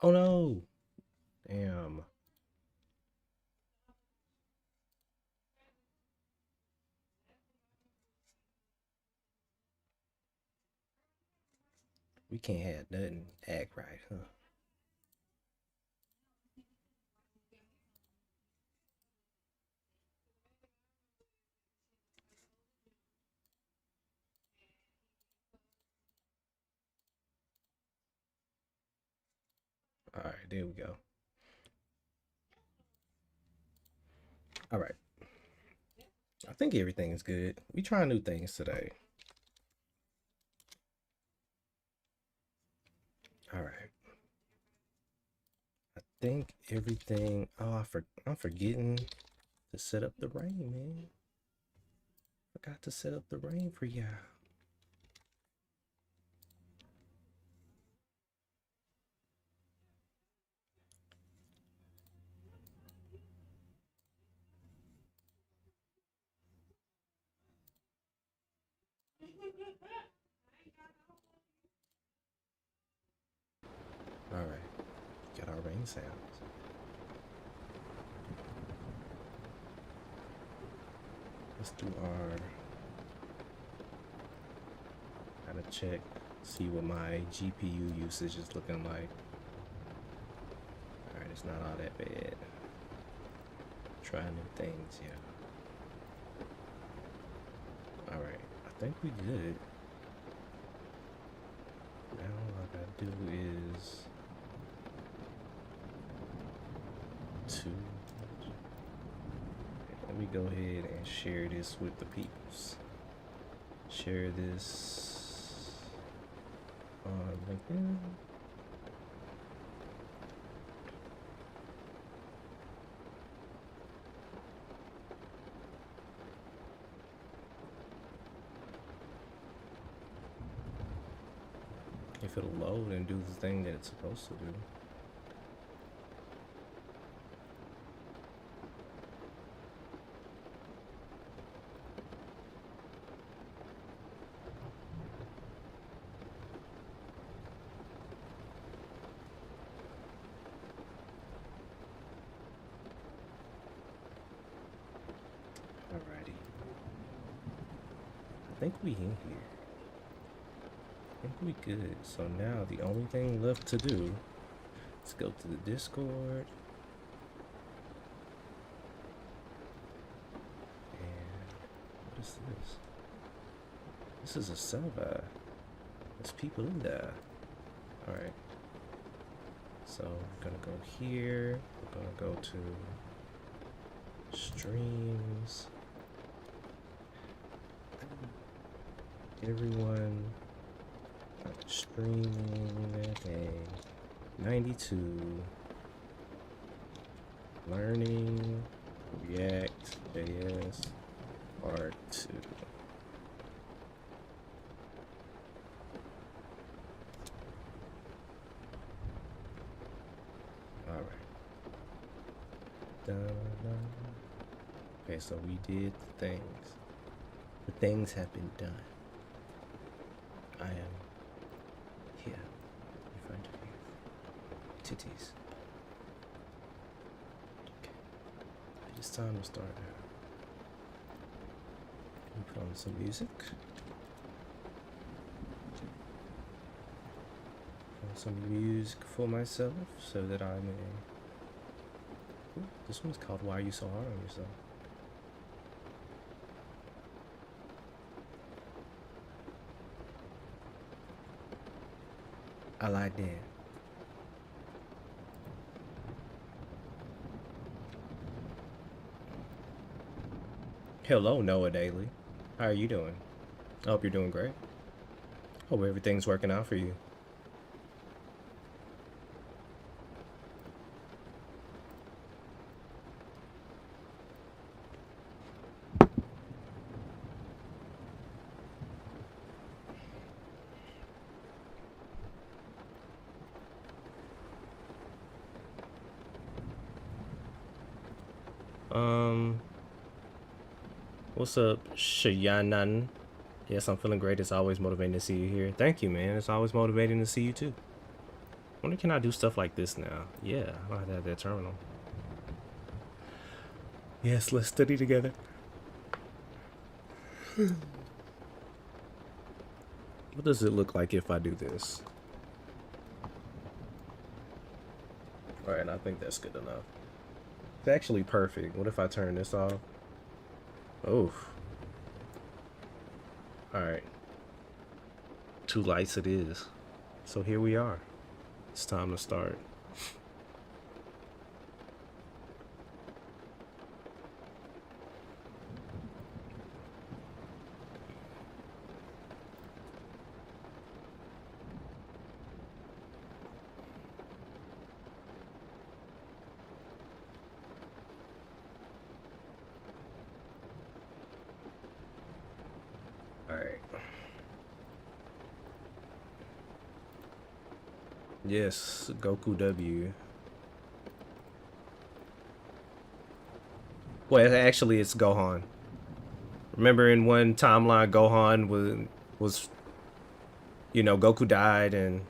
Oh no! Damn. We can't have nothing act right, huh? Alright, there we go. Alright. I think everything is good. We try new things today. Alright. I think everything. Oh, I'm forgetting to set up the rain, man. Forgot to set up the rain for y'all. Alright. Got our rain sounds. Let's do our. Gotta check, see what my GPU usage is looking like. Alright, it's not all that bad. Try new things, yeah. Alright, I think we good. Now all I gotta do is let me go ahead and share this with the peeps. Share this on LinkedIn. If it'll load and do the thing that it's supposed to do. Alrighty. I think we in here. I think we good. So now the only thing left to do is go to the Discord. And what is this? This is a server. There's people in there. Alright. So we're gonna go here. We're gonna go to streams. Everyone streaming. Okay. 92. Learning React JS Part 2. Alright. Okay, so we did the things. The things have been done. I am here in front of you. Titties. Okay. It is time to start now. Let me put on some music. Some music for myself so that I may. Ooh, this one's called Why Are You So Hard on Yourself? I like that. Hello, Noah Daly. How are you doing? I hope you're doing great. Hope everything's working out for you. What's up, Shayanan? Yes, I'm feeling great. It's always motivating to see you here. Thank you, man. It's always motivating to see you too. wonder, can I do stuff like this now? Yeah, I don't have to have that terminal. Yes, let's study together. What does it look like if I do this? Alright, I think that's good enough. It's actually perfect. What if I turn this off? Oh. Alright. 2 lights it is. So here we are. It's time to start. Alright. Yes, Goku W. Well, actually, it's Gohan. Remember in one timeline, Gohan was you know, Goku died and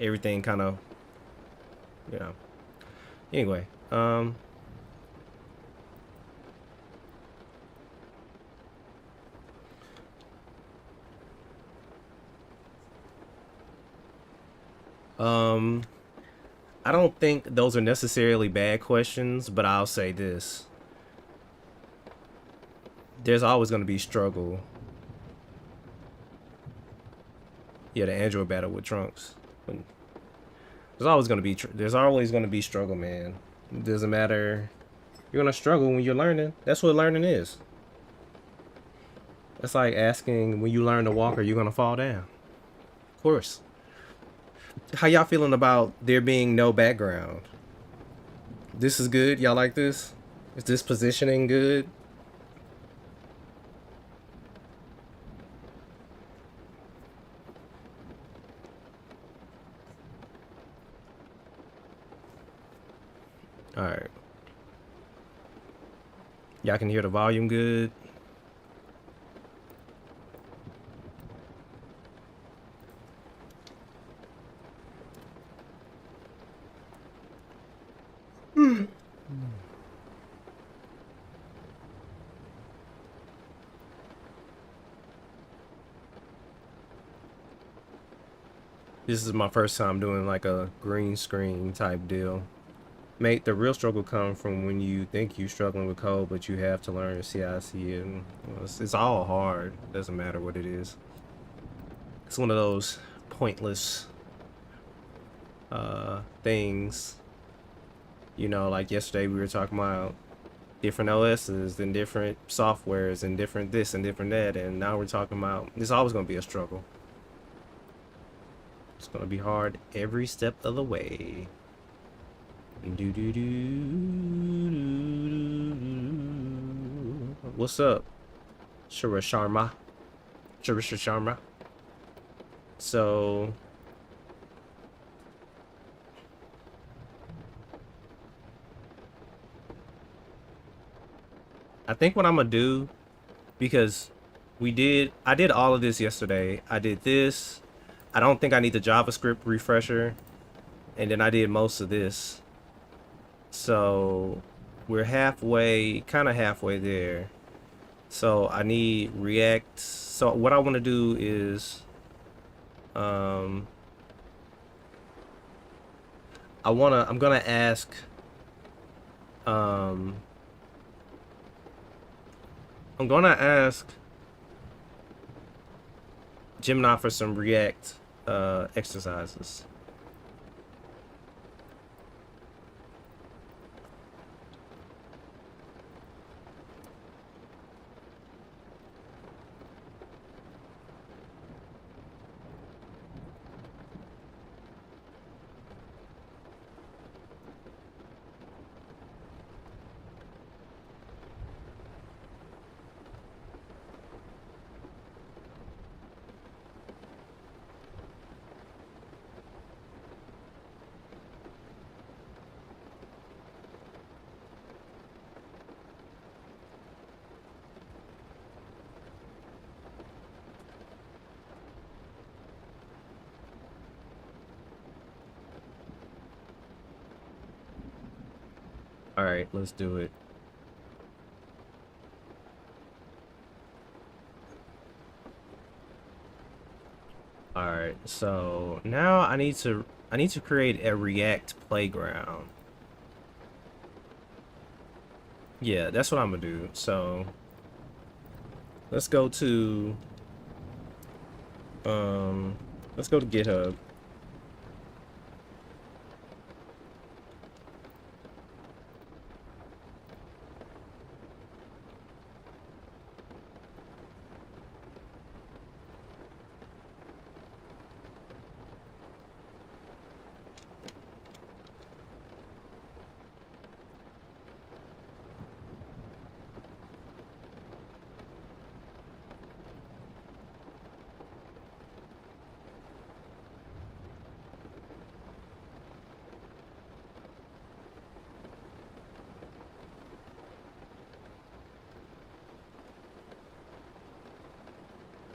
everything kind of, you know. Anyway, I don't think those are necessarily bad questions, but I'll say this. There's always going to be struggle. Yeah, the Android battle with Trunks. There's always going to be struggle, man. It doesn't matter. You're going to struggle when you're learning. That's what learning is. It's like asking, when you learn to walk, are you going to fall down? Of course. How y'all feeling about there being no background? This is good? Y'all like this? Is this positioning good? Alright. Y'all can hear the volume good? This is my first time doing like a green screen type deal. Mate, the real struggle comes from when you think you're struggling with code, but you have to learn CI/CD, and it's all hard. Doesn't matter what it is. It's one of those pointless things. You know, like yesterday we were talking about different OSs and different softwares and different this and different that, and now we're talking about it's always going to be a struggle. It's going to be hard every step of the way. What's up? Sharma. So I think what I'm gonna do, because I did all of this yesterday. I did this. I don't think I need the JavaScript refresher. And then I did most of this. So we're halfway, kind of halfway there. So I need React. So what I want to do is, I'm gonna ask, I'm gonna ask Gemini for some React exercises. All right, let's do it. All right, so now I need to create a React playground. Yeah, that's what I'm gonna do. So let's go to um let's go to GitHub.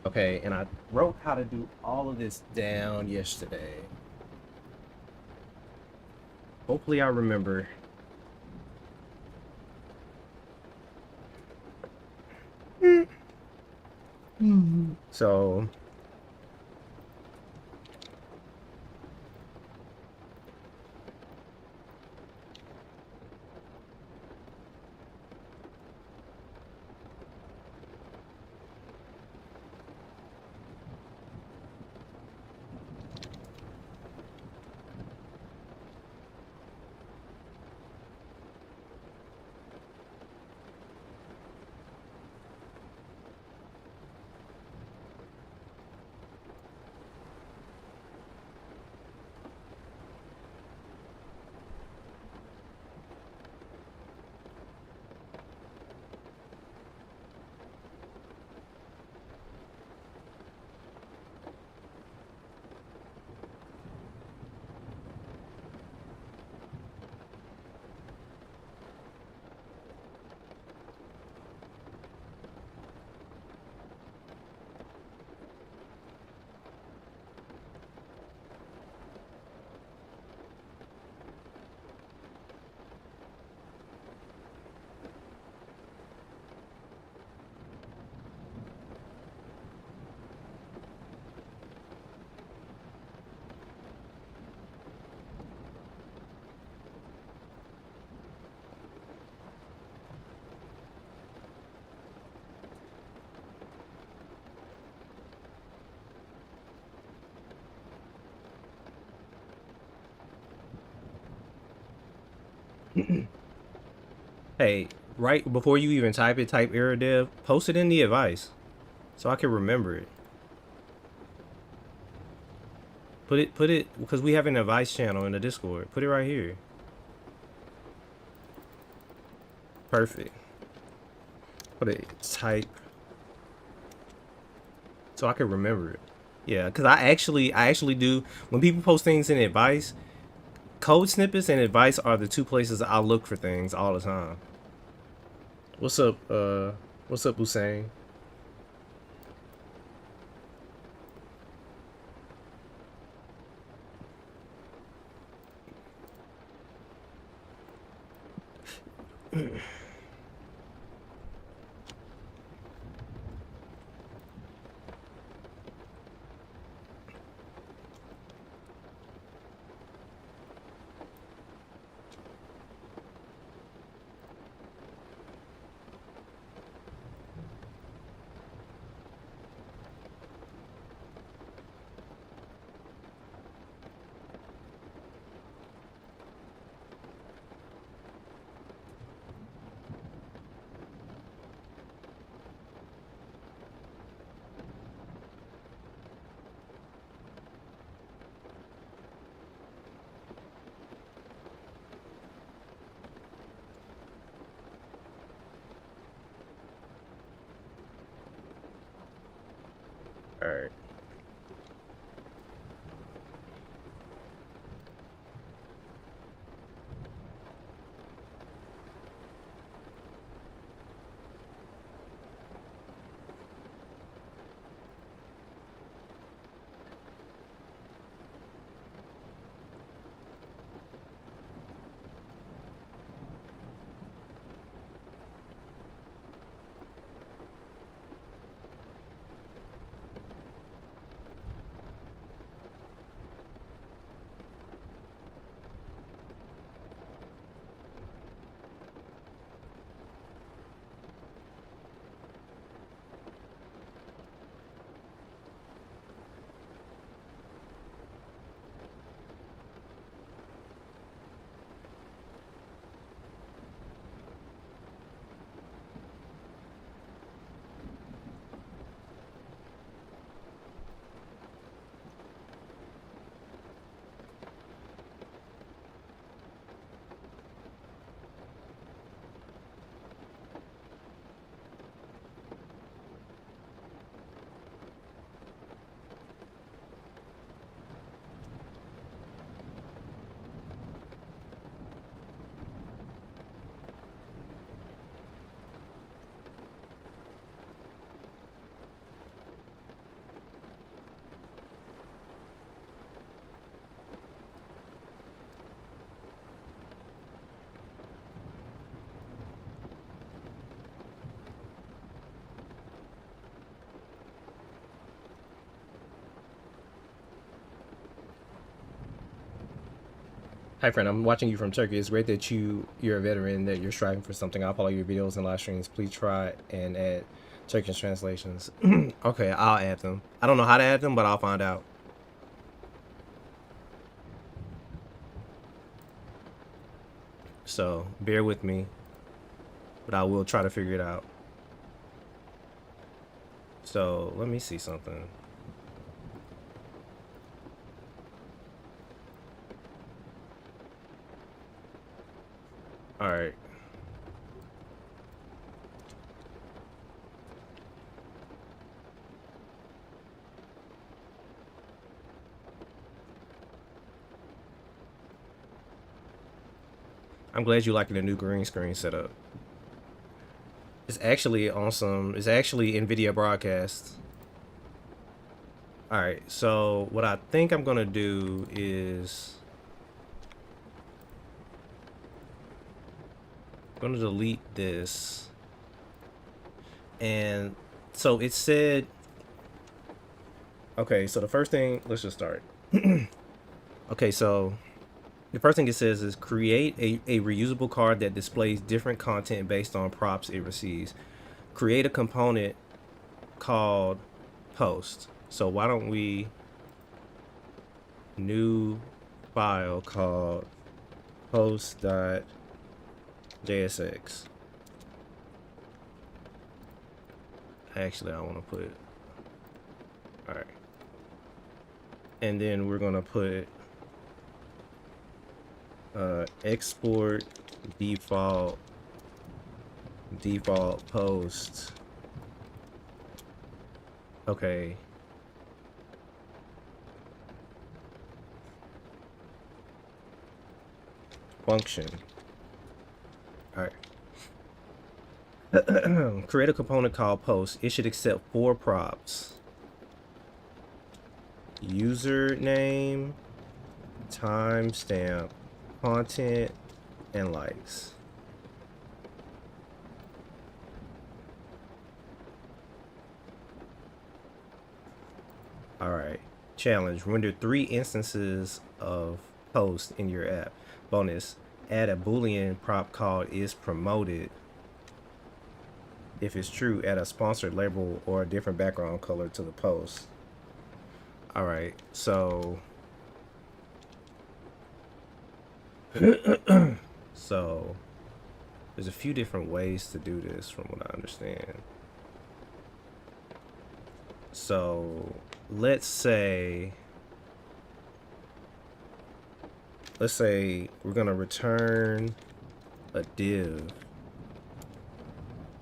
Okay, and I wrote how to do all of this down yesterday. Hopefully I remember. So hey, right before you even type it, type error dev, post it in the advice so I can remember it. Put it because we have an advice channel in the Discord. Put it right here. Perfect. Put it type so I can remember it. Yeah, because I actually do when people post things in advice, code snippets and advice are the two places I look for things all the time. What's up, Hussein? All right. Hi friend, I'm watching you from Turkey. It's great that you're a veteran, that you're striving for something. I'll follow your videos and live streams. Please try and add Turkish translations. Okay, I'll add them. I don't know how to add them, but I'll find out. So bear with me, but I will try to figure it out. So let me see something. All right. I'm glad you liking the new green screen setup. It's actually awesome. It's actually NVIDIA broadcast. All right. So what I think I'm gonna do is I'm gonna delete this. And so it said, okay, so the first thing, let's just start. Okay, so the first thing it says is create a reusable card that displays different content based on prompts it receives. Create a component called post. So why don't we new file called post.jsx. Actually, I want to put, all right. And then we're going to put export default post. Okay. Function. All right. Create a component called post. It should accept 4 props: username, timestamp, content, and likes. All right. Challenge: render 3 instances of post in your app. Bonus: add a Boolean prop called is promoted. If it's true, add a sponsored label or a different background color to the post. All right, so so there's a few different ways to do this from what I understand. So let's say we're gonna return a div,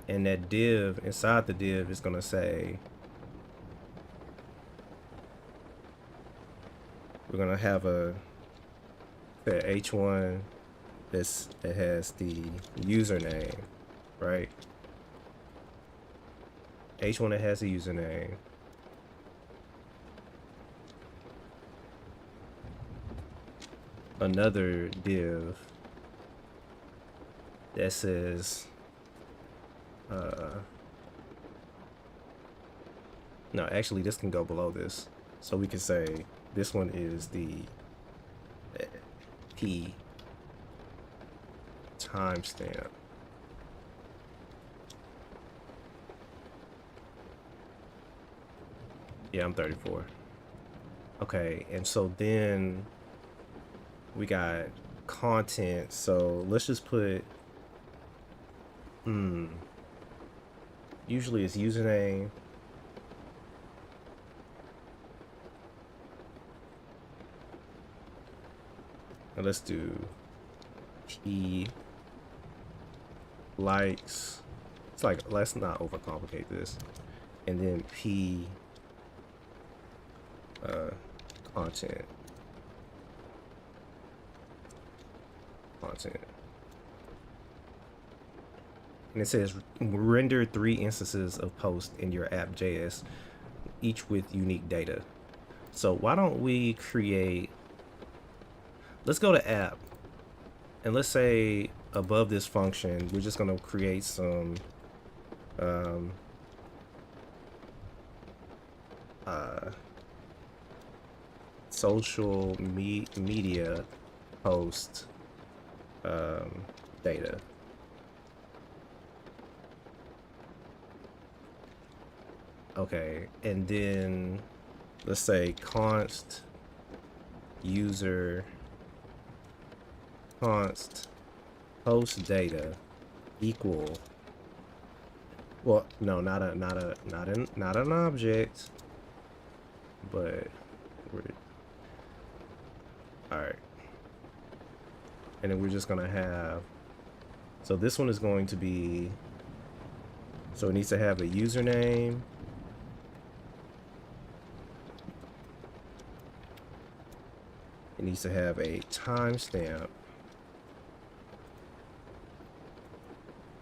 and that div, inside the div, is gonna say we're gonna have a h1 that has the username, right? H1 that has the username. Another div that says no, actually this can go below this, so we can say this one is the p timestamp. Yeah, I'm 34. Okay, and so then we got content, so let's just put usually it's username, and let's do p likes. It's like, let's not overcomplicate this. And then p content. And it says render 3 instances of post in your app.js, each with unique data. So why don't we create, let's go to app, and let's say above this function we're just going to create some social media post data. Okay, and then let's say const user const post data equal, well, no, not an object, but we're, all right. And then we're just gonna have, so this one is going to be, so it needs to have a username, it needs to have a timestamp,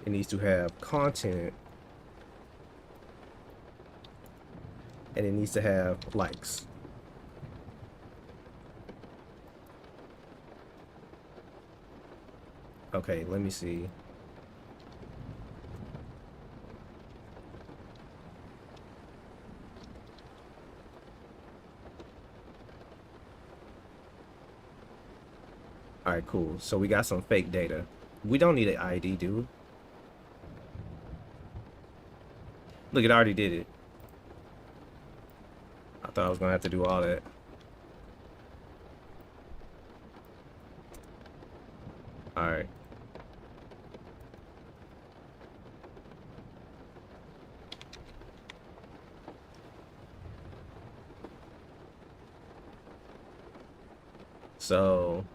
it needs to have content, and it needs to have likes. Okay, let me see. All right, cool. So we got some fake data. We don't need an ID, do we? Look, it already did it. I thought I was gonna have to do all that. All right. So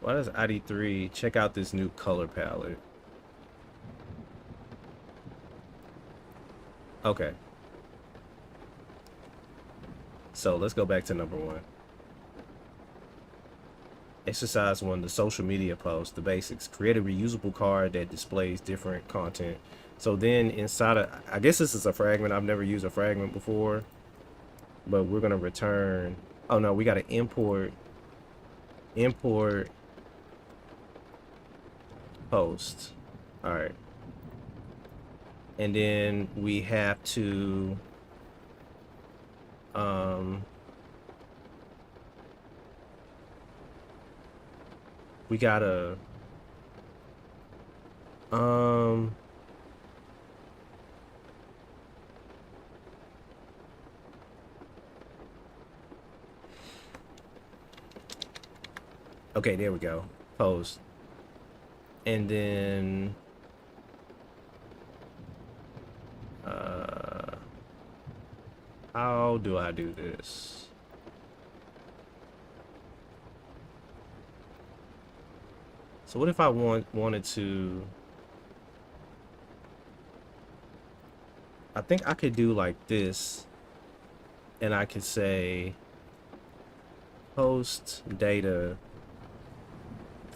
why does ID3 check out this new color palette? Okay. So let's go back to number 1. Exercise 1, the social media post, the basics. Create a reusable card that displays different content. So then inside of, I guess this is a fragment. I've never used a fragment before, but we're gonna return, oh no, we gotta import post. All right. And then we have to we gotta okay, there we go. Post. And then how do I do this? So what if I wanted to, I think I could do like this, and I could say post data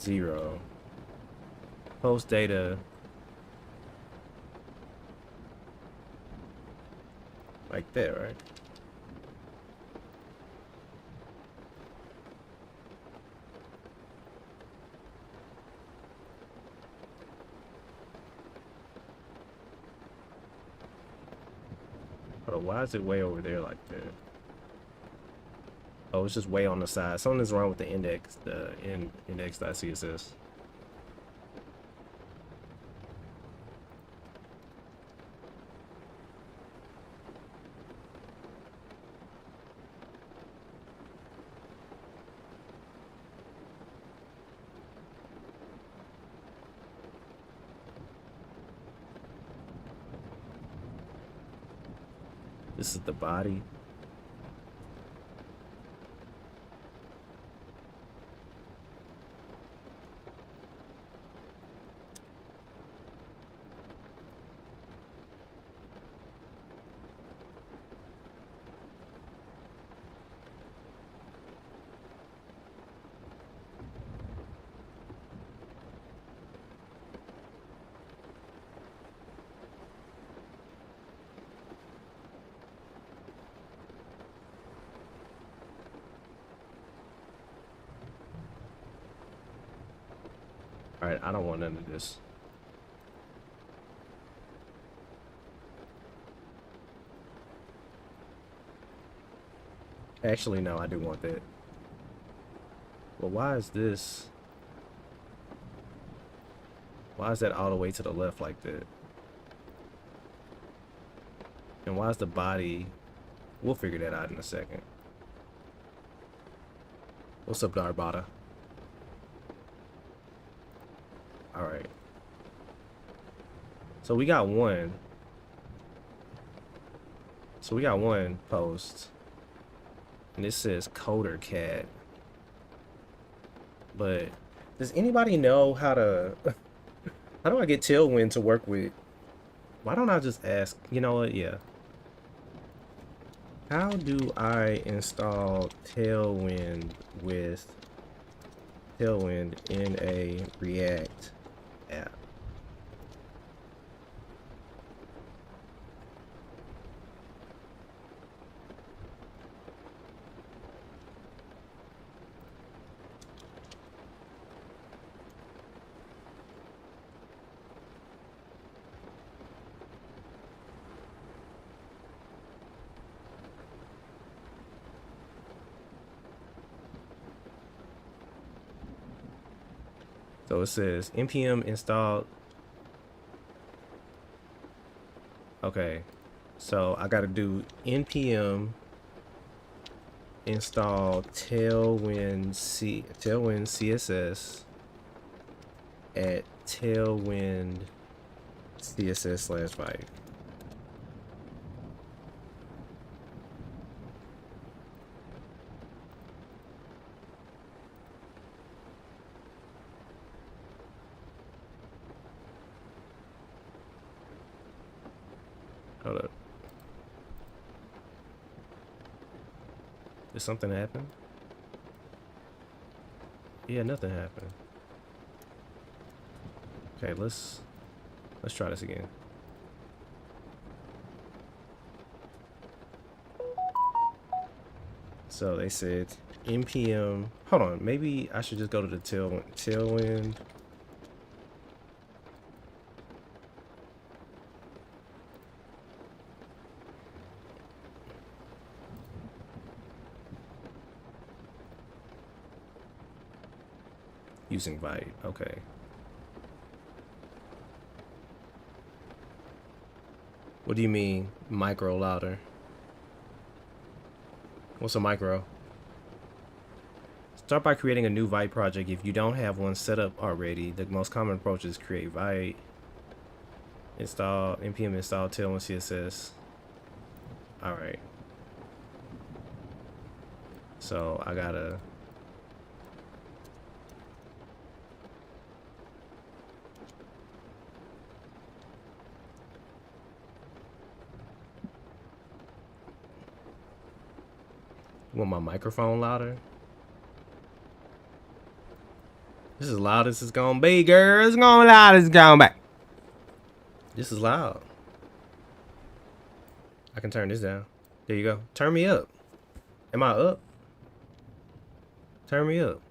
0, post data like that, right? Oh, why is it way over there like that? Oh, it's just way on the side. Something's wrong with the index, the index.css. This is the body. All right, I don't want none of this. Actually, no, I do want that. Well, why is this? Why is that all the way to the left like that? And why is the body? We'll figure that out in a second. What's up, Darbada? All right. So we got one. So we got one post. And this says Coder Cat. But does anybody know how to how do I get Tailwind to work with? Why don't I just ask? You know what? Yeah. How do I install Tailwind with Tailwind in a React app? So it says npm install. Okay, so I gotta do npm install Tailwind CSS at Tailwind CSS/Vite. Hold up. Did something happen? Yeah, nothing happened. Okay, let's try this again. So they said npm. Hold on, maybe I should just go to the Tailwind. Using Vite. Okay. What do you mean micro louder? What's a micro? Start by creating a new Vite project. If you don't have one set up already, the most common approach is create Vite, install npm install Tailwind CSS. All right. So I gotta. Want my microphone louder? This is loud as it's gonna be, girl. It's gonna be loud as it's gonna be. This is loud. I can turn this down. There you go. Turn me up. Am I up? Turn me up.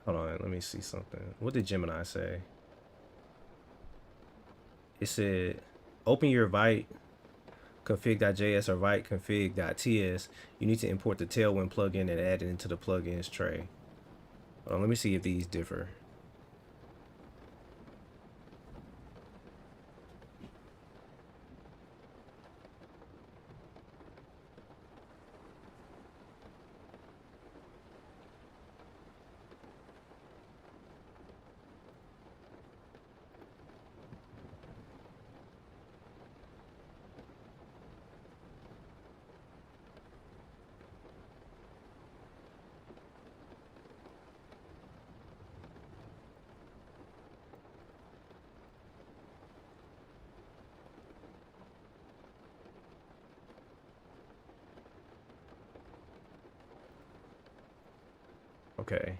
Hold on, let me see something. What did Gemini say? It said, open your Vite config.js or Vite config.ts. You need to import the Tailwind plugin and add it into the plugins tray. Hold on, let me see if these differ. Okay.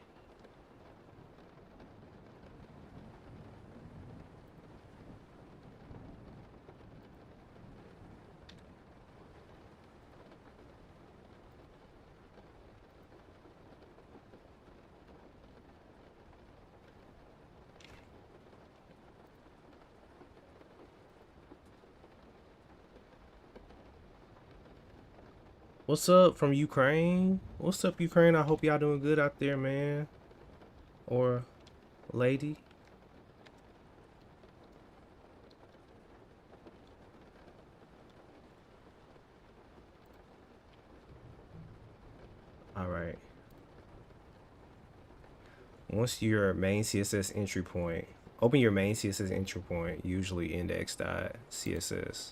What's up from Ukraine? What's up, Ukraine? I hope y'all doing good out there, man. Or lady. All right. Once your main CSS entry point, open your main CSS entry point, usually index.css,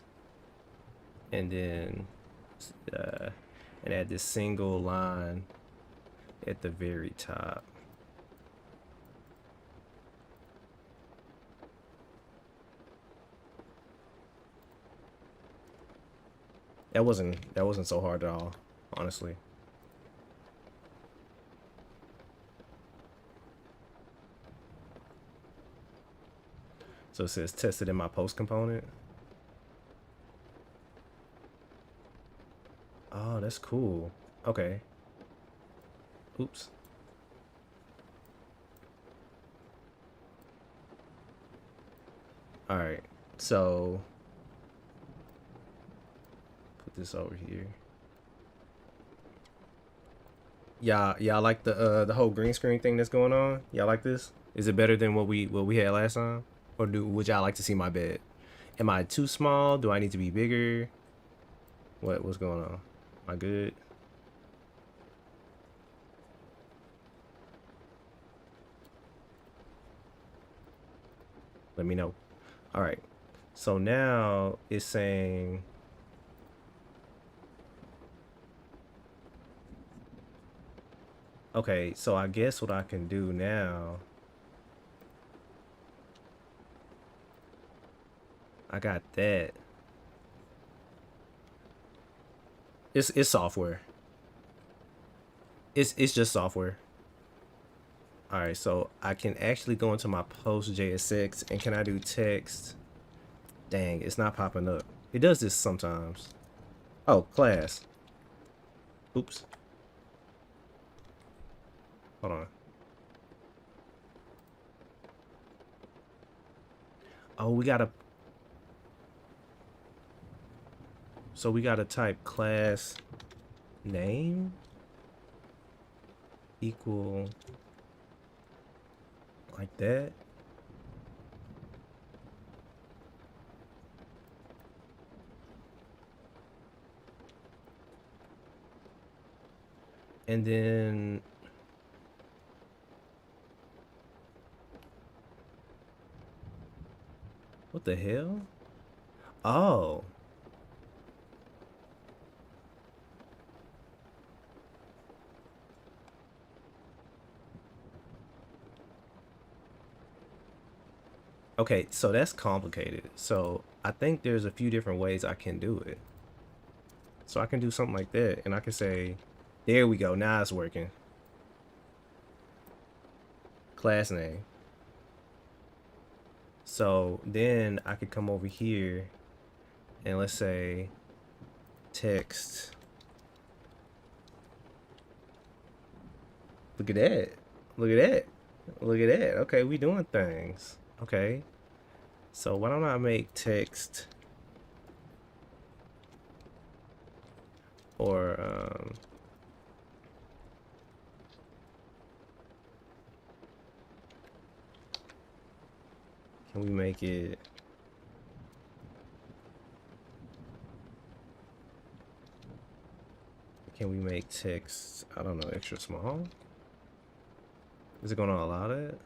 and then uh, and add this single line at the very top. That wasn't so hard at all, honestly. So it says tested in my post component. Oh, that's cool. Okay. Oops. All right. So put this over here. Y'all like the whole green screen thing that's going on? Y'all like this? Is it better than what we had last time? Or would y'all like to see my bed? Am I too small? Do I need to be bigger? What's going on? Am I good? Let me know. All right. So now it's saying, okay, so I guess what I can do now, I got that. It's software. It's just software. All right, so I can actually go into my post.jsx and can I do text? Dang, it's not popping up. It does this sometimes. Oh, class. Oops. Hold on. Oh, we gotta type class name equal like that. And then what the hell? Oh. Okay, so that's complicated. So I think there's a few different ways I can do it. So I can do something like that and I can say, there we go, now it's working. Class name. So then I could come over here and let's say text. Look at that. Look at that. Look at that. Okay, we doing things. Okay. So why don't I make text or can we make it text, I don't know, extra small? Is it gonna allow that?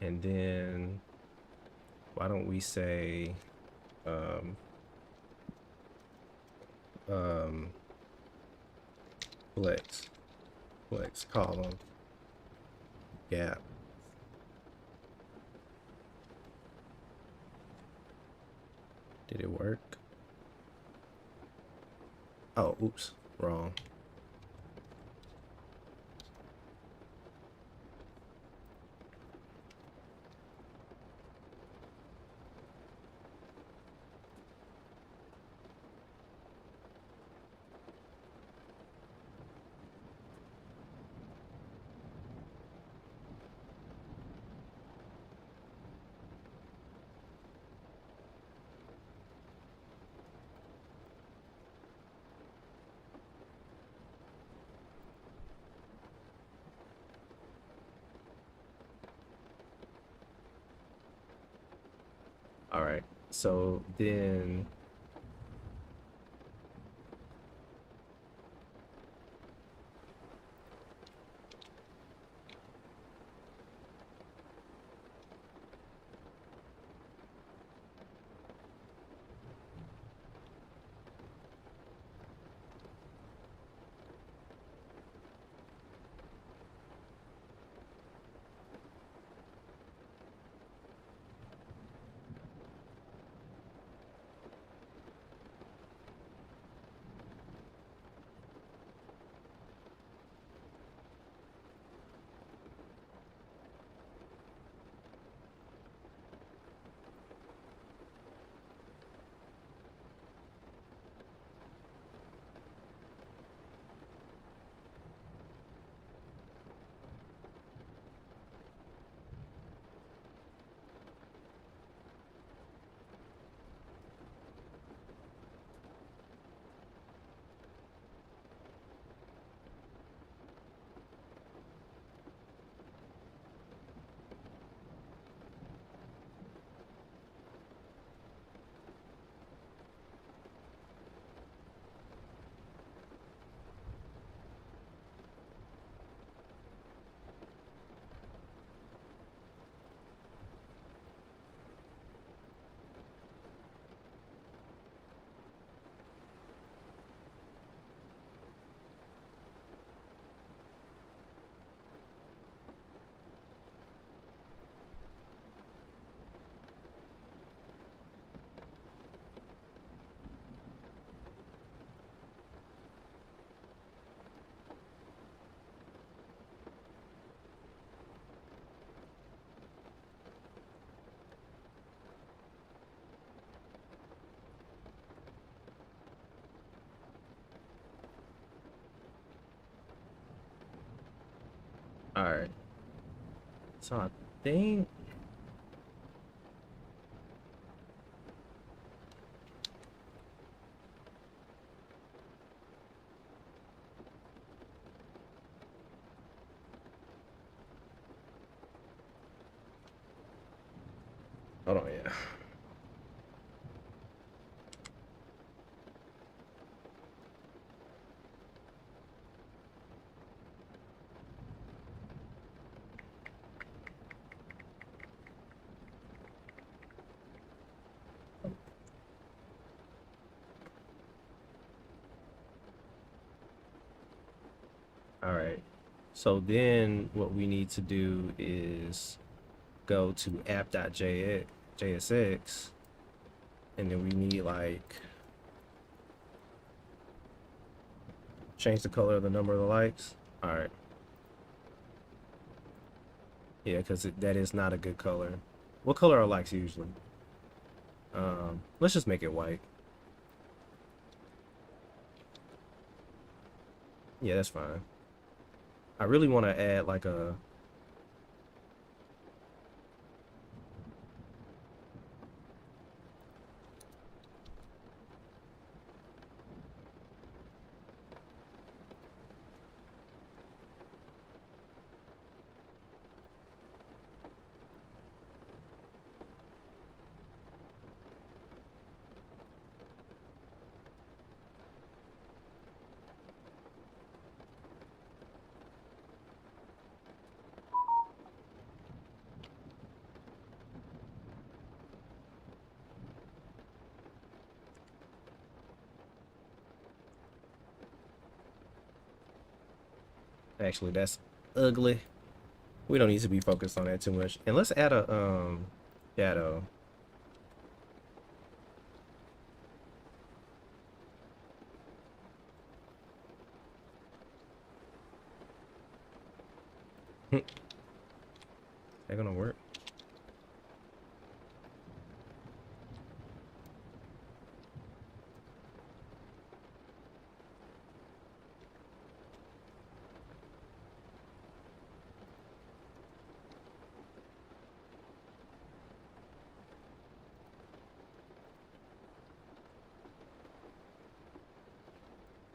And then why don't we say um, um, flex column gap. Did it work? Oh, oops, wrong. All right. So then, all right. So I think, hold on, yeah. All right. So then what we need to do is go to app.jsx, and then we need like change the color of the number of the likes. All right. Yeah, because that is not a good color. What color are likes usually? Let's just make it white. Yeah, that's fine. I really want to add like a Actually, that's ugly. We don't need to be focused on that too much. And let's add a shadow. They're gonna work.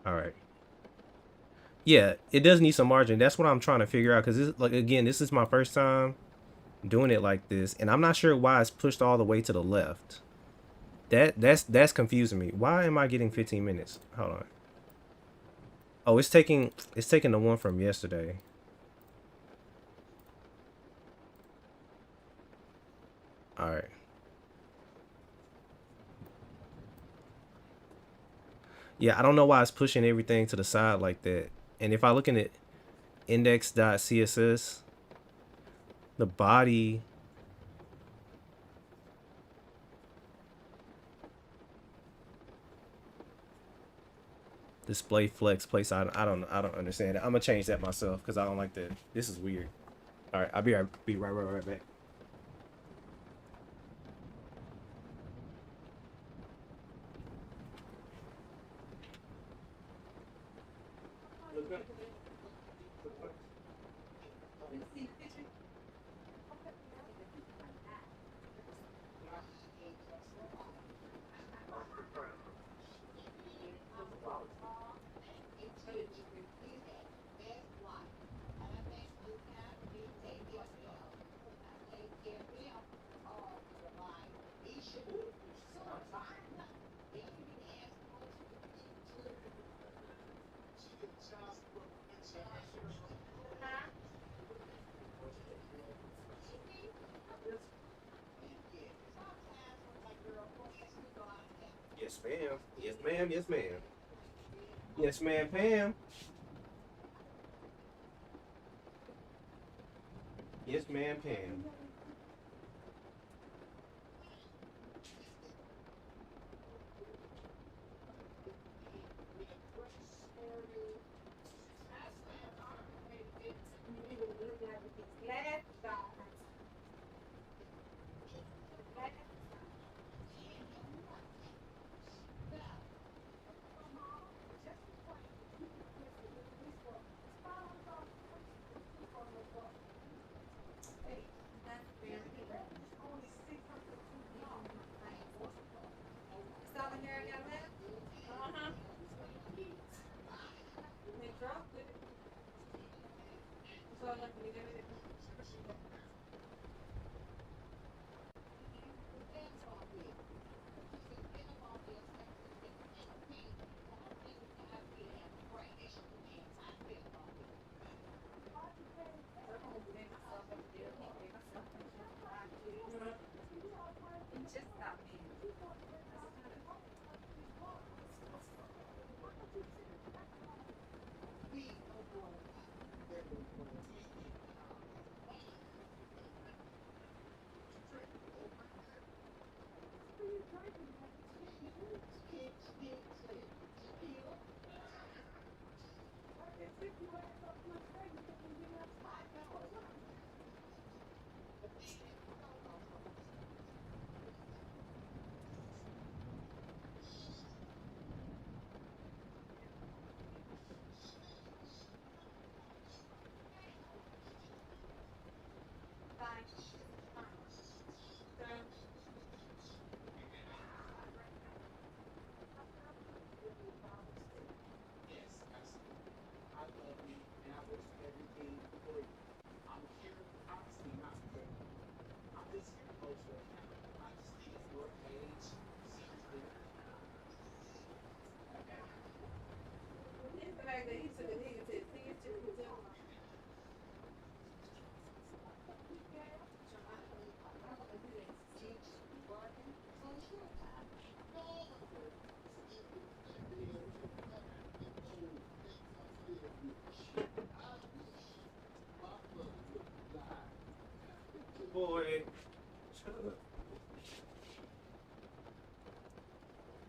All right. Yeah, it does need some margin. That's what I'm trying to figure out because like again, this is my first time doing it like this, and I'm not sure why it's pushed all the way to the left. That's confusing me. Why am I getting 15 minutes? Hold on. Oh, it's taking the one from yesterday. All right. Yeah, I don't know why it's pushing everything to the side like that. And if I look in it index.css, the body display flex place. I don't understand it. I'm gonna change that myself because I don't like that. This is weird. All right, I'll be right back. Yes, ma'am. Yes, ma'am. Yes, ma'am. Yes, ma'am, Pam. Yes, ma'am, Pam. boy. Shut up.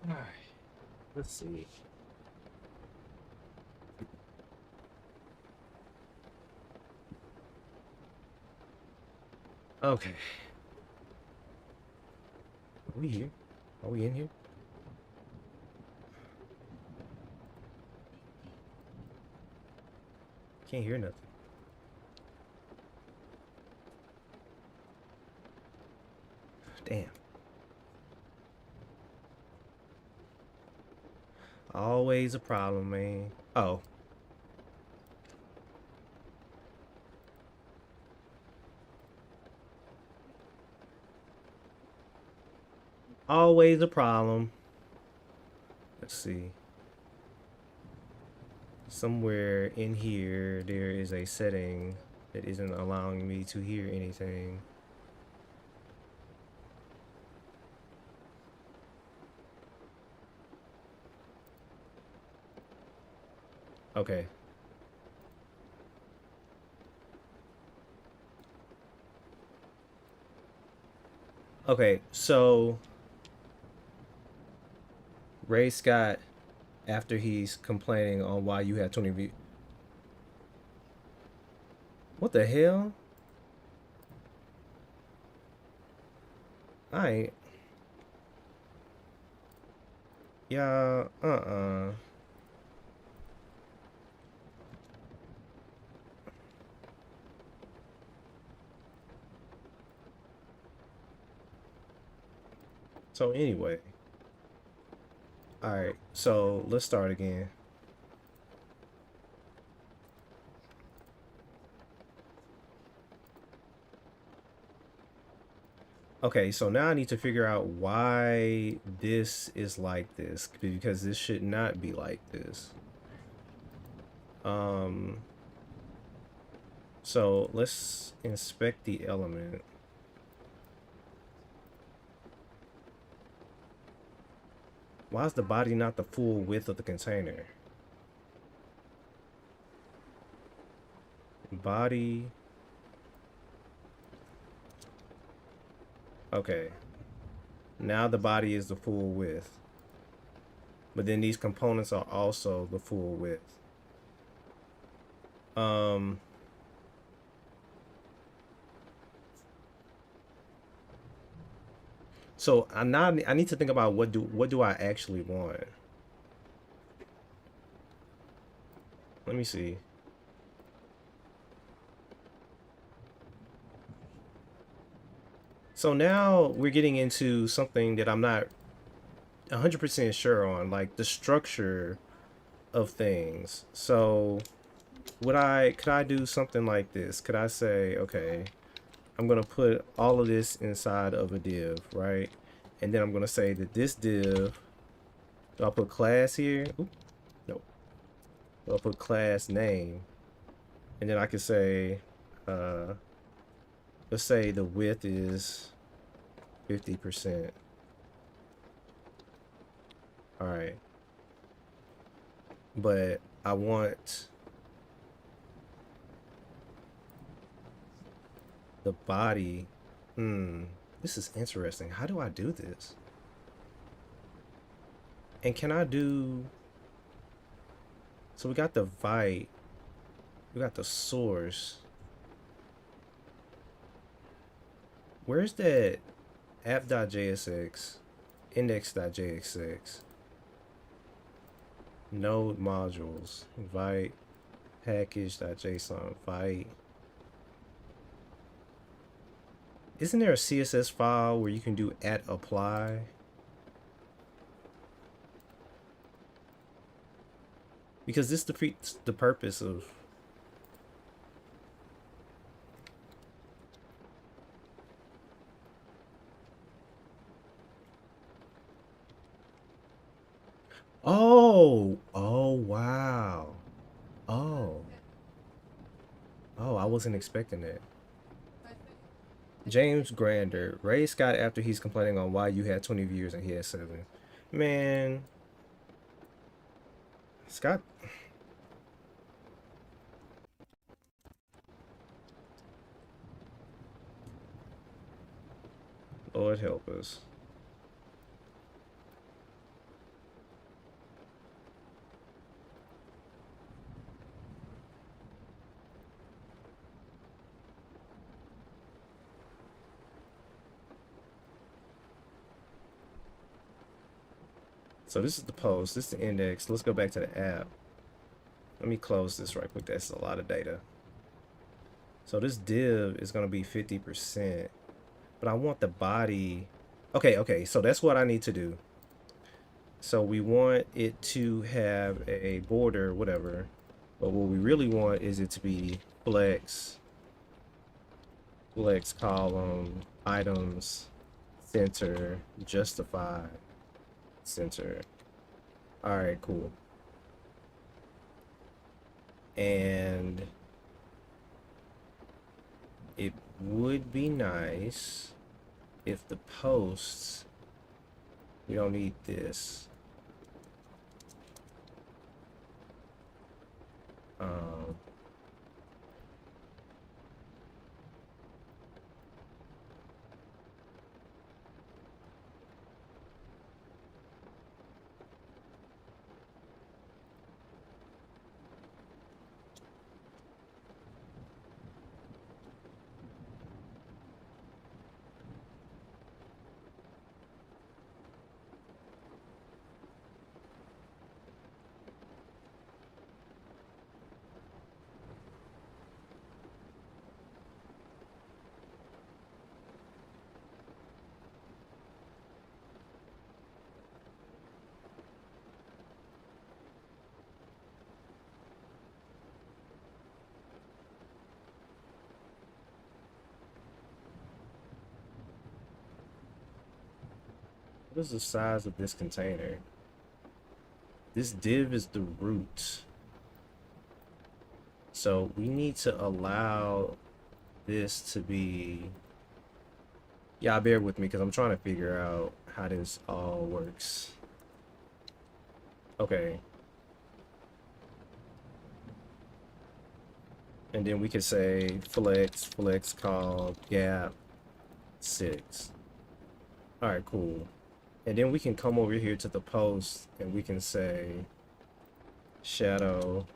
All right. Let's see. Okay. Are we here? Are we in here? Can't hear nothing. Damn. Always a problem, man. Oh. Always a problem. Let's see. Somewhere in here, there is a setting that isn't allowing me to hear anything. Okay. Okay, so Ray Scott, after he's complaining on why you had 20 views. What the hell? I ain't. Yeah, So anyway. Alright, so let's start again. Okay, so now I need to figure out why this is like this, because this should not be like this. So let's inspect the element. Why is the body not the full width of the container? Body. Okay. Now the body is the full width. But then these components are also the full width. So I need to think about what do I actually want. Let me see. So now we're getting into something that I'm not 100% sure on, like the structure of things. So could I do something like this? Could I say, okay, I'm gonna put all of this inside of a div, right? And then I'm gonna say that this div, do I put class here? Oop, no. I'll put class name. And then I could say, let's say the width is 50%. All right. But I want the body. This is interesting. How do I do this? And can I do... So we got the vite. We got the source. Where's that app.jsx, index.jsx, node modules, vite, package.json, vite. Isn't there a CSS file where you can do @apply? Because this defeats the purpose of... Oh, oh, wow. Oh. Oh, I wasn't expecting that. James Grander, Ray Scott after he's complaining on why you had 20 viewers and he had 7. Man. Scott. Lord help us. So this is the post, this is the index. Let's go back to the app. Let me close this right quick. That's a lot of data. So this div is going to be 50%, but I want the body. Okay, so that's what I need to do. So we want it to have a border, whatever, but what we really want is it to be flex column, items, center, justify, center. All right, cool. And it would be nice if the posts, we don't need this. What is the size of this container? This div is the root. So we need to allow this to be, yeah, bear with me because I'm trying to figure out how this all works. Okay. And then we could say flex call gap 6. All right, cool. And then we can come over here to the post and we can say shadow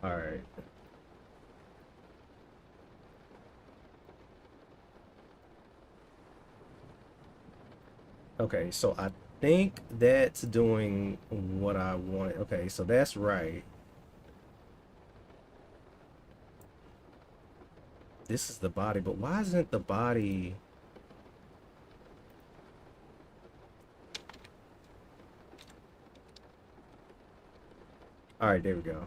all right. Okay, so I think that's doing what I wanted. Okay, so that's right. This is the body, but why isn't the body? All right, there we go.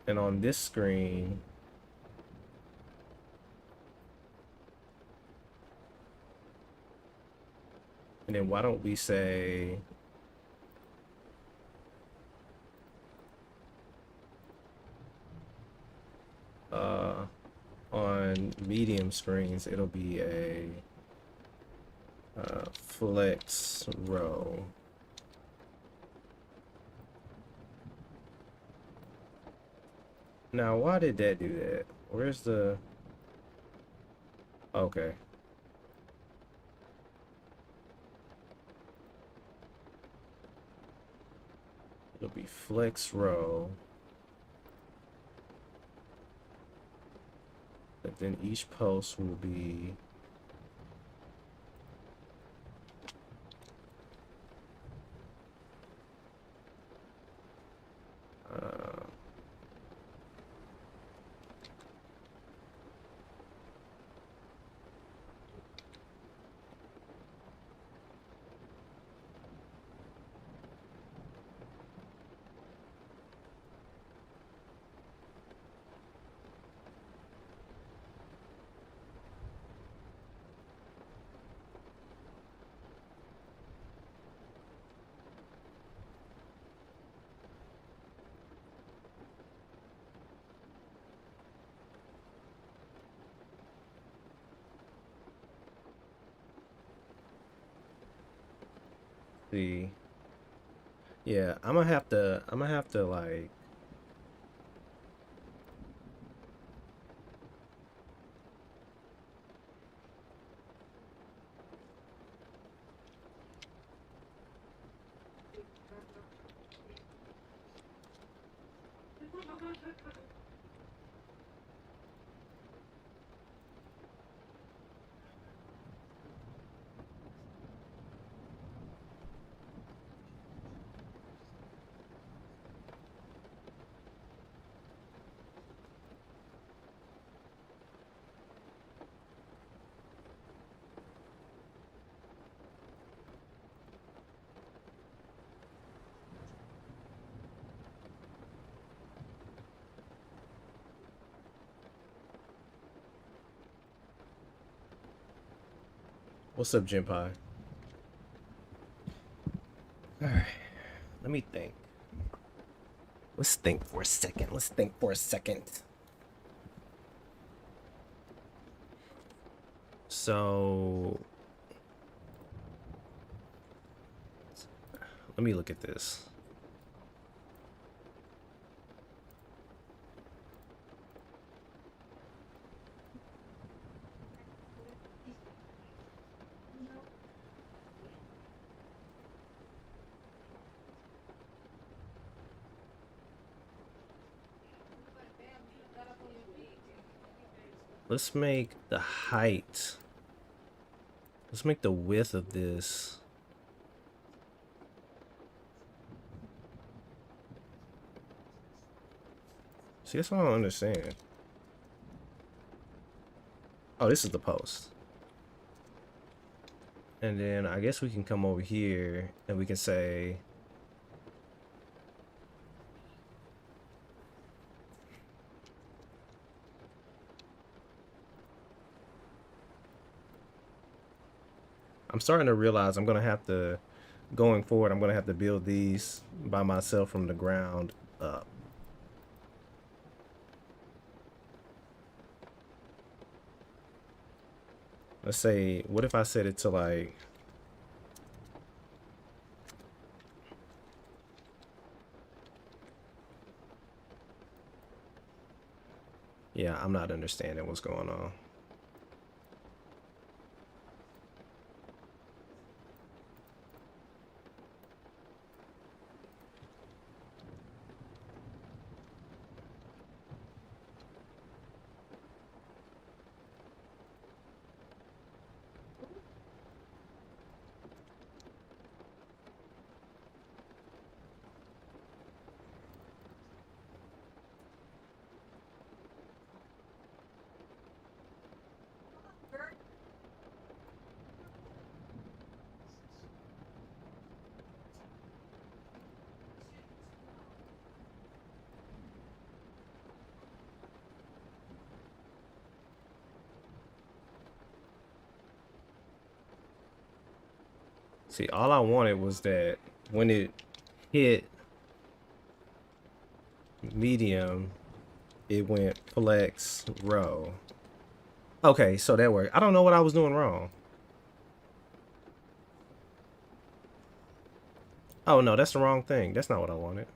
And on this screen, and then why don't we say on medium screens, it'll be a flex row. Now, why did that do that? Where's the... Okay. It'll be flex row. But then each post will be... see. Yeah, I'm gonna have to like, what's up, Jinpai? All right, let me think. Let's think for a second. Let's think for a second. So let me look at this. Let's make the height. Let's make the width of this. See, that's what I don't understand. Oh, this is the post. And then I guess we can come over here and we can say, I'm starting to realize I'm gonna have to, going forward, I'm gonna have to build these by myself from the ground up. Let's say, what if I set it to like, yeah, I'm not understanding what's going on. See, all I wanted was that when it hit medium, it went flex row. Okay, so that worked. I don't know what I was doing wrong. Oh no, that's the wrong thing. That's not what I wanted.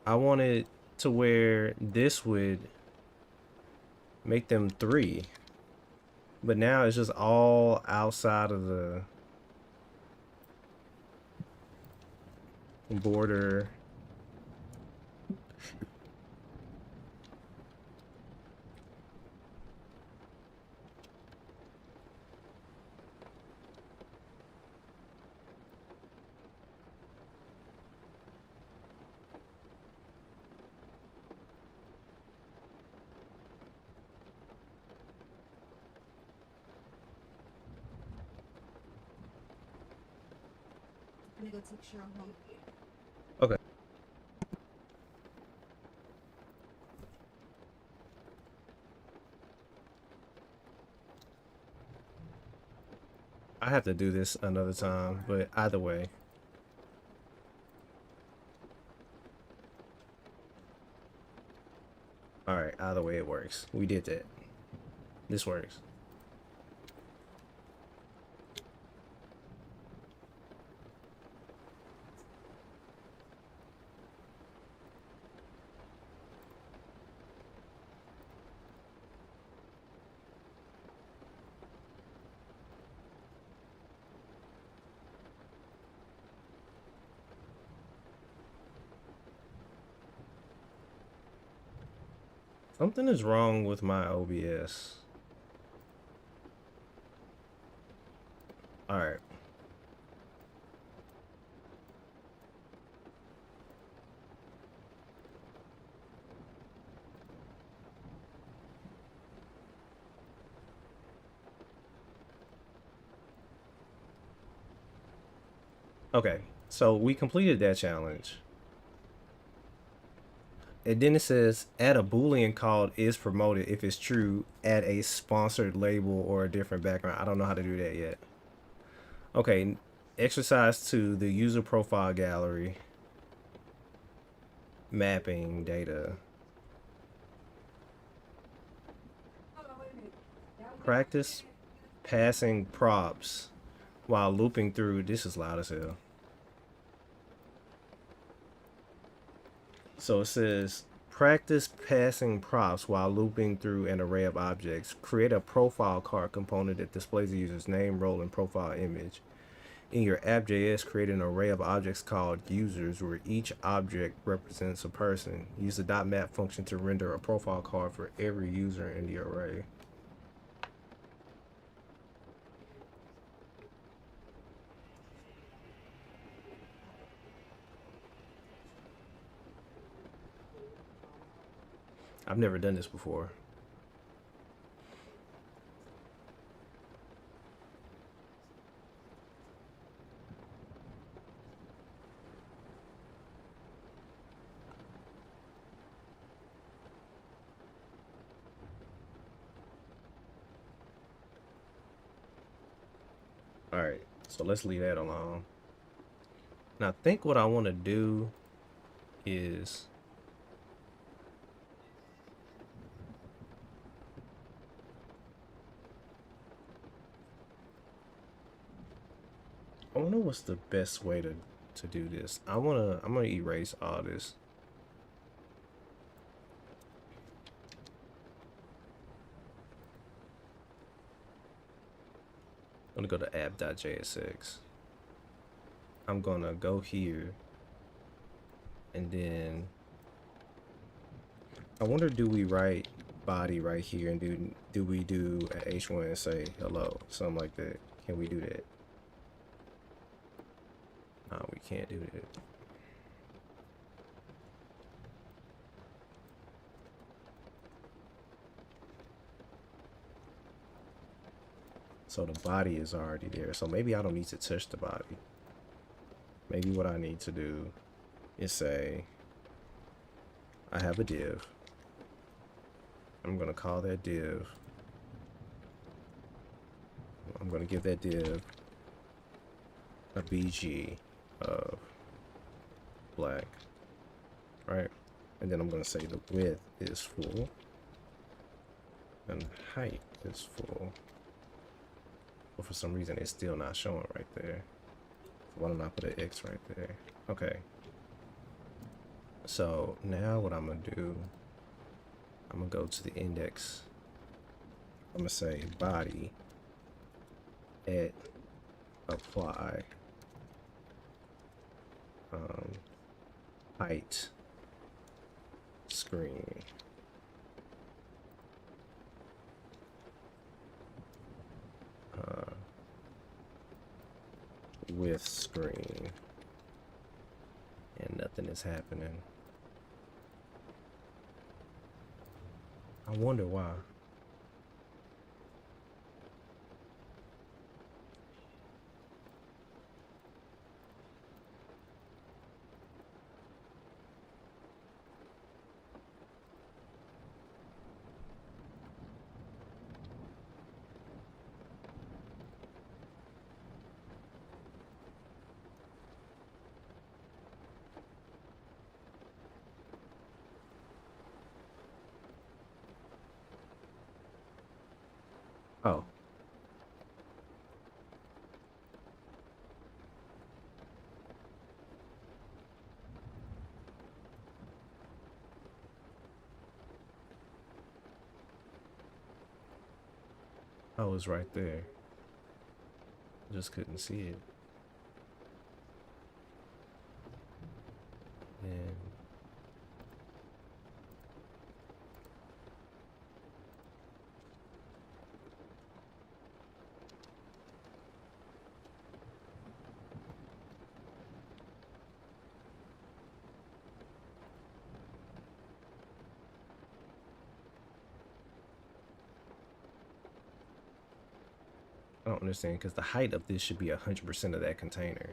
I wanted to where this would make them 3. But now it's just all outside of the border. Okay. I have to do this another time, but either way. Alright, either way it works. We did that. This works. Something is wrong with my OBS. All right. Okay, so we completed that challenge. And then it says add a boolean called is promoted. If it's true, add a sponsored label or a different background. I don't know how to do that yet. Okay, exercise 2, the user profile gallery. Mapping data. Practice passing props while looping through. This is loud as hell. So it says practice passing props while looping through an array of objects. Create a profile card component that displays the user's name, role, and profile image. In your app.js, create an array of objects called users where each object represents a person. Use the .map function to render a profile card for every user in the array. I've never done this before. All right, so let's leave that alone. Now I think what I want to do is I wonder what's the best way to do this. I'm gonna erase all this. I'm gonna go to app.jsx. I'm gonna go here and then I wonder, do we write body right here and do we do a H1 and say hello, something like that? Can we do that? No, we can't do that. So the body is already there. So maybe I don't need to touch the body. Maybe what I need to do is say, I have a div. I'm gonna call that div. I'm gonna give that div a BG of black, right? And then I'm gonna say the width is full and height is full. But for some reason it's still not showing right there. Why don't I put an X right there? Okay. So now what I'm gonna do, I'm gonna go to the index. I'm gonna say body at apply height screen. With screen, and nothing is happening. I wonder why. Oh. Oh, it's right there. Just couldn't see it. And don't understand because the height of this should be 100% of that container.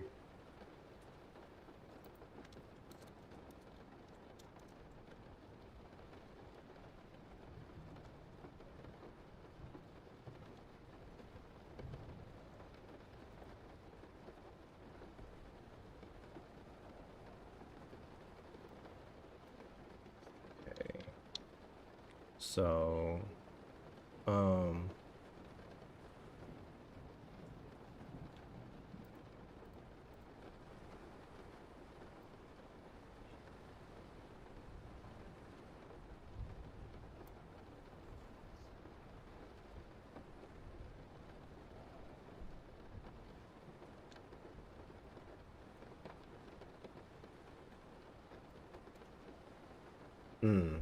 Okay. So, um, mm,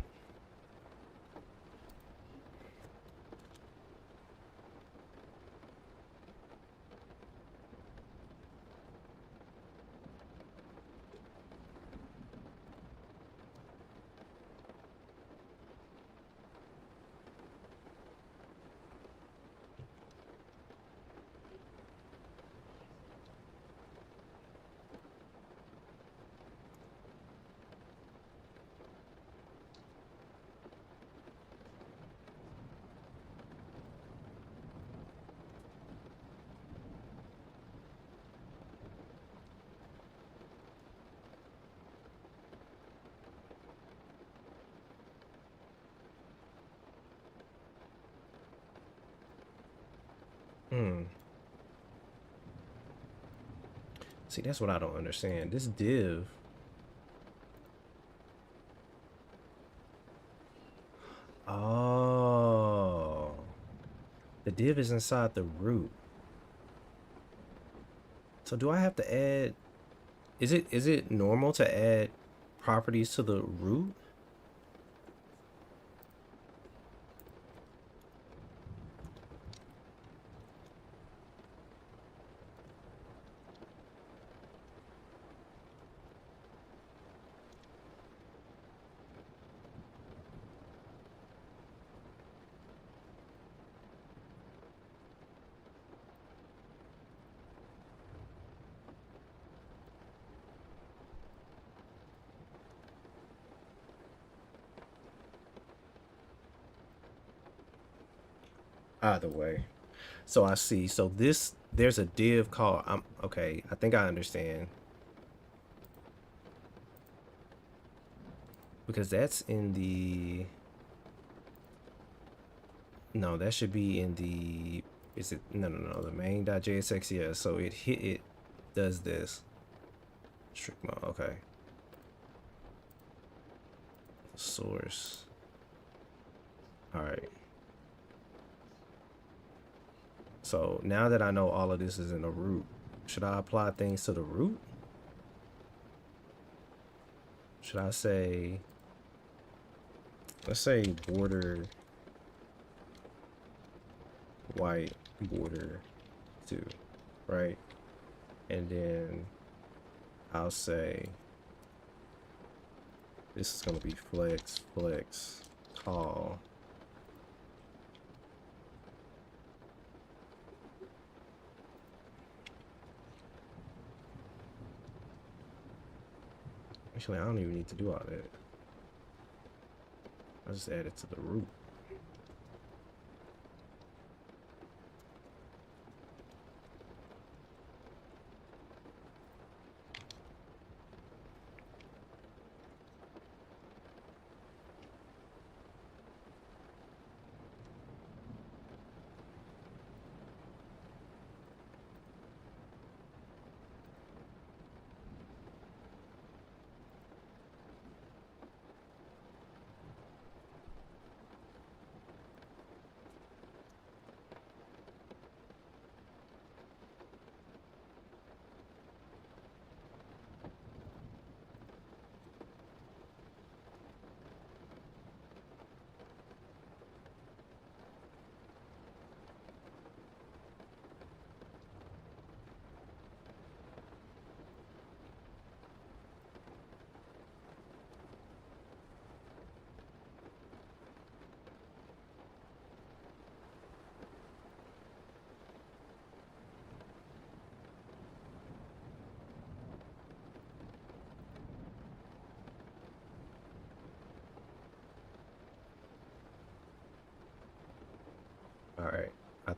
mm. See, that's what I don't understand. This div, oh, the div is inside the root. So do I have to add, is it normal to add properties to the root? Either way. So I see. So there's a div called, okay, I think I understand. Because that's in the, no, that should be in the, is it, no, the main.jsx, yeah. So it does this. Strict mode, okay. Source. All right. So now that I know all of this is in the root, should I apply things to the root? Should I say, let's say border white border 2, right? And then I'll say this is going to be flex call. Actually, I don't even need to do all that. I'll just add it to the root.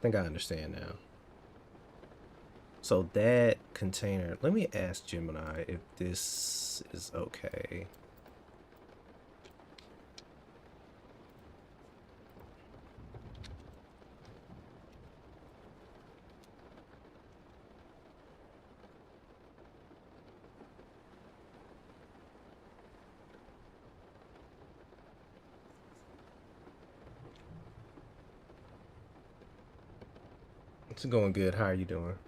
think I understand now. So that container, let me ask Gemini if this is okay. It's going good. How are you doing?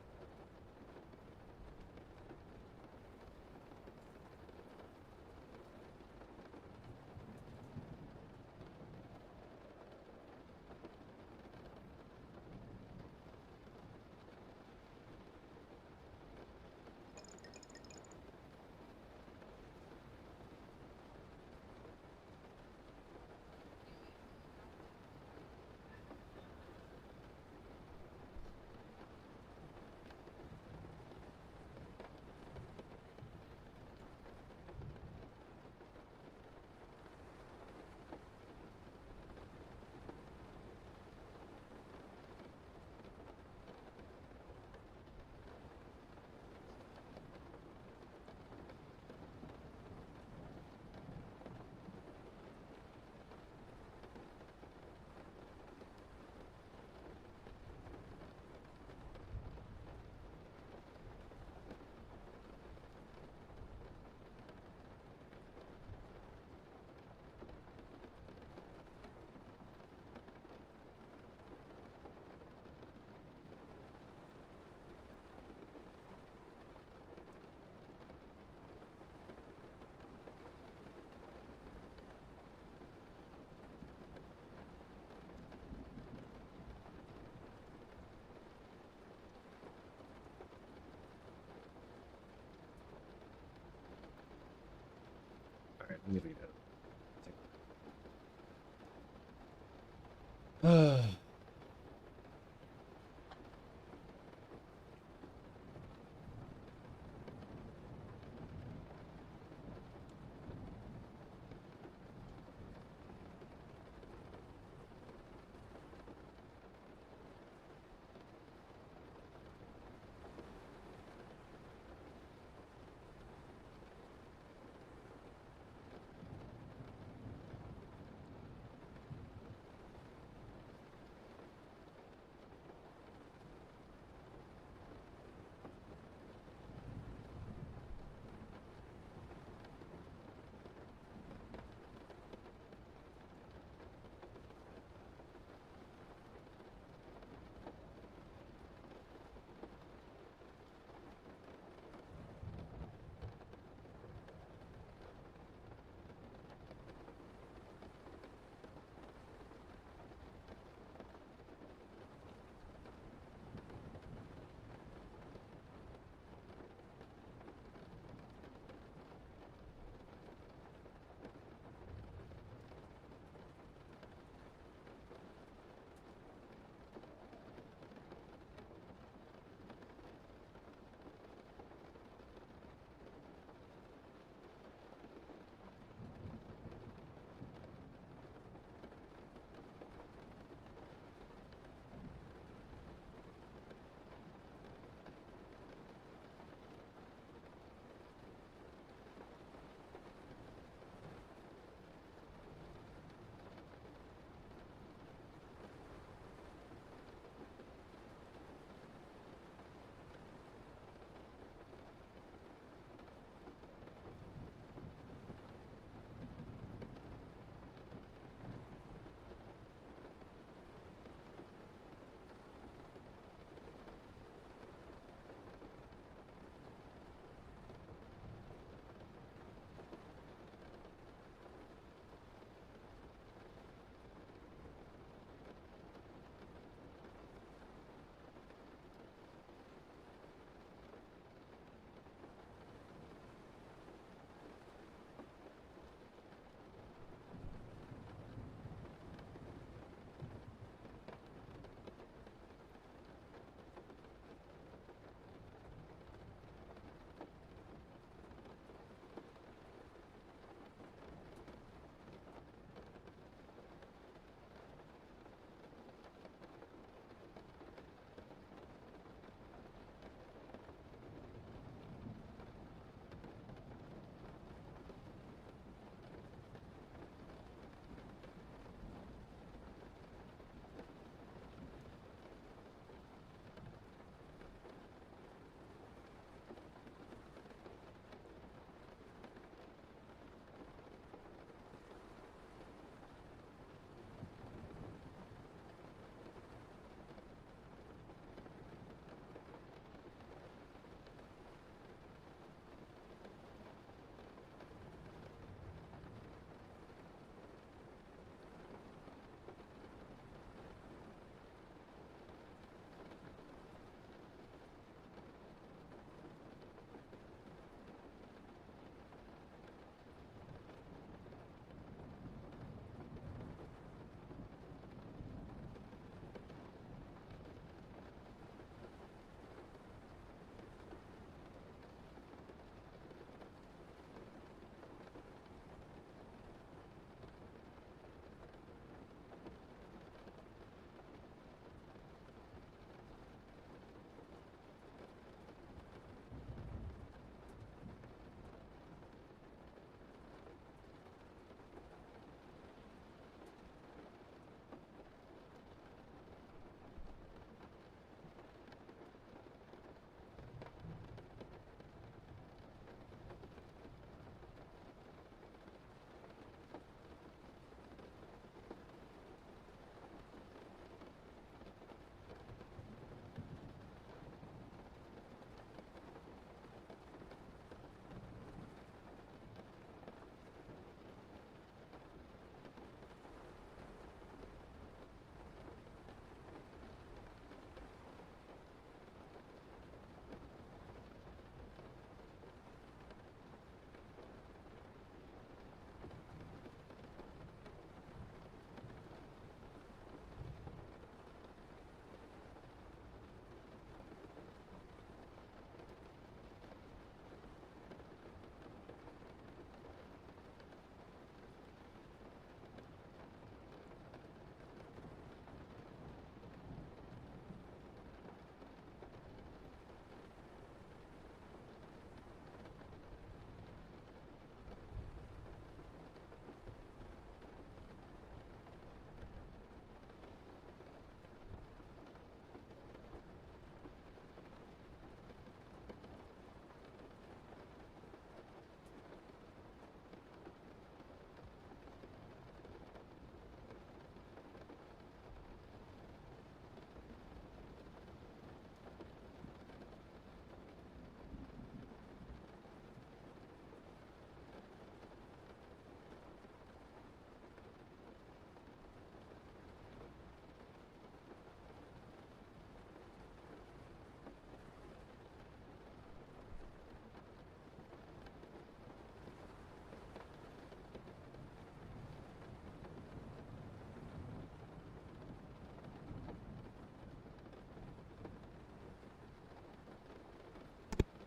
All right, let me read that.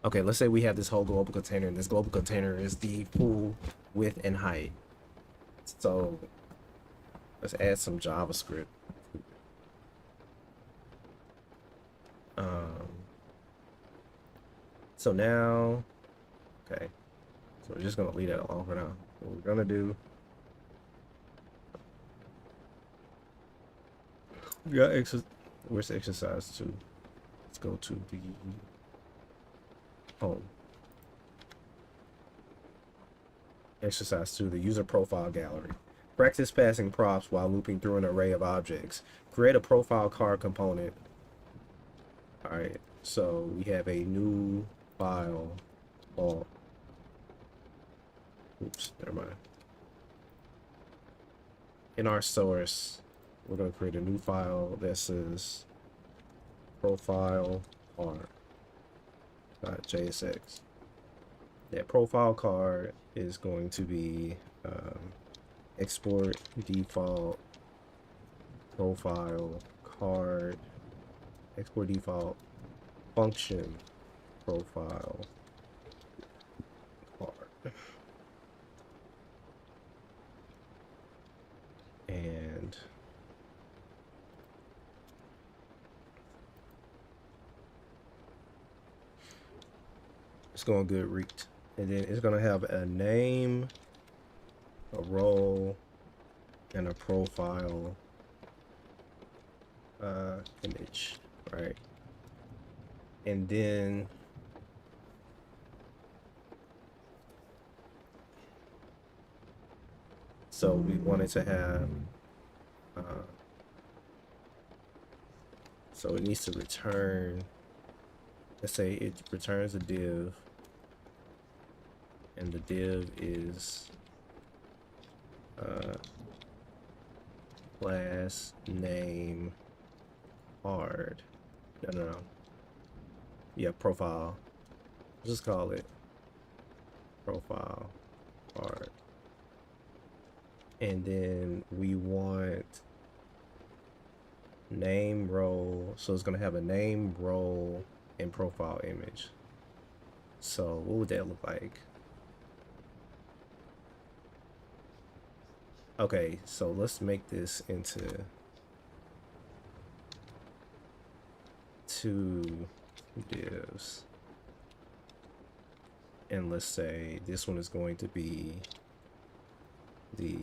Okay, let's say we have this whole global container, and this global container is the full width and height. So let's add some JavaScript. Um, so now, okay, so we're just gonna leave that alone for now. What we're gonna do, we got where's exercise 2? Let's go to the home. Exercise 2, the user profile gallery. Practice passing props while looping through an array of objects. Create a profile card component. All right, so we have a new file. Oh, oops, never mind. In our source, we're going to create a new file that says profile card.jsx. That profile card is going to be export default profile card, export default function profile card. And it's going to Goodread. And then it's going to have a name, a role, and a profile image, right? And then so we wanted to have so it needs to return, let's say it returns a div, and the div is class name hard. No. Yeah, profile. Just call it profile hard. And then we want name role. So it's gonna have a name, role, and profile image. So what would that look like? Okay, so let's make this into 2 divs. And let's say this one is going to be the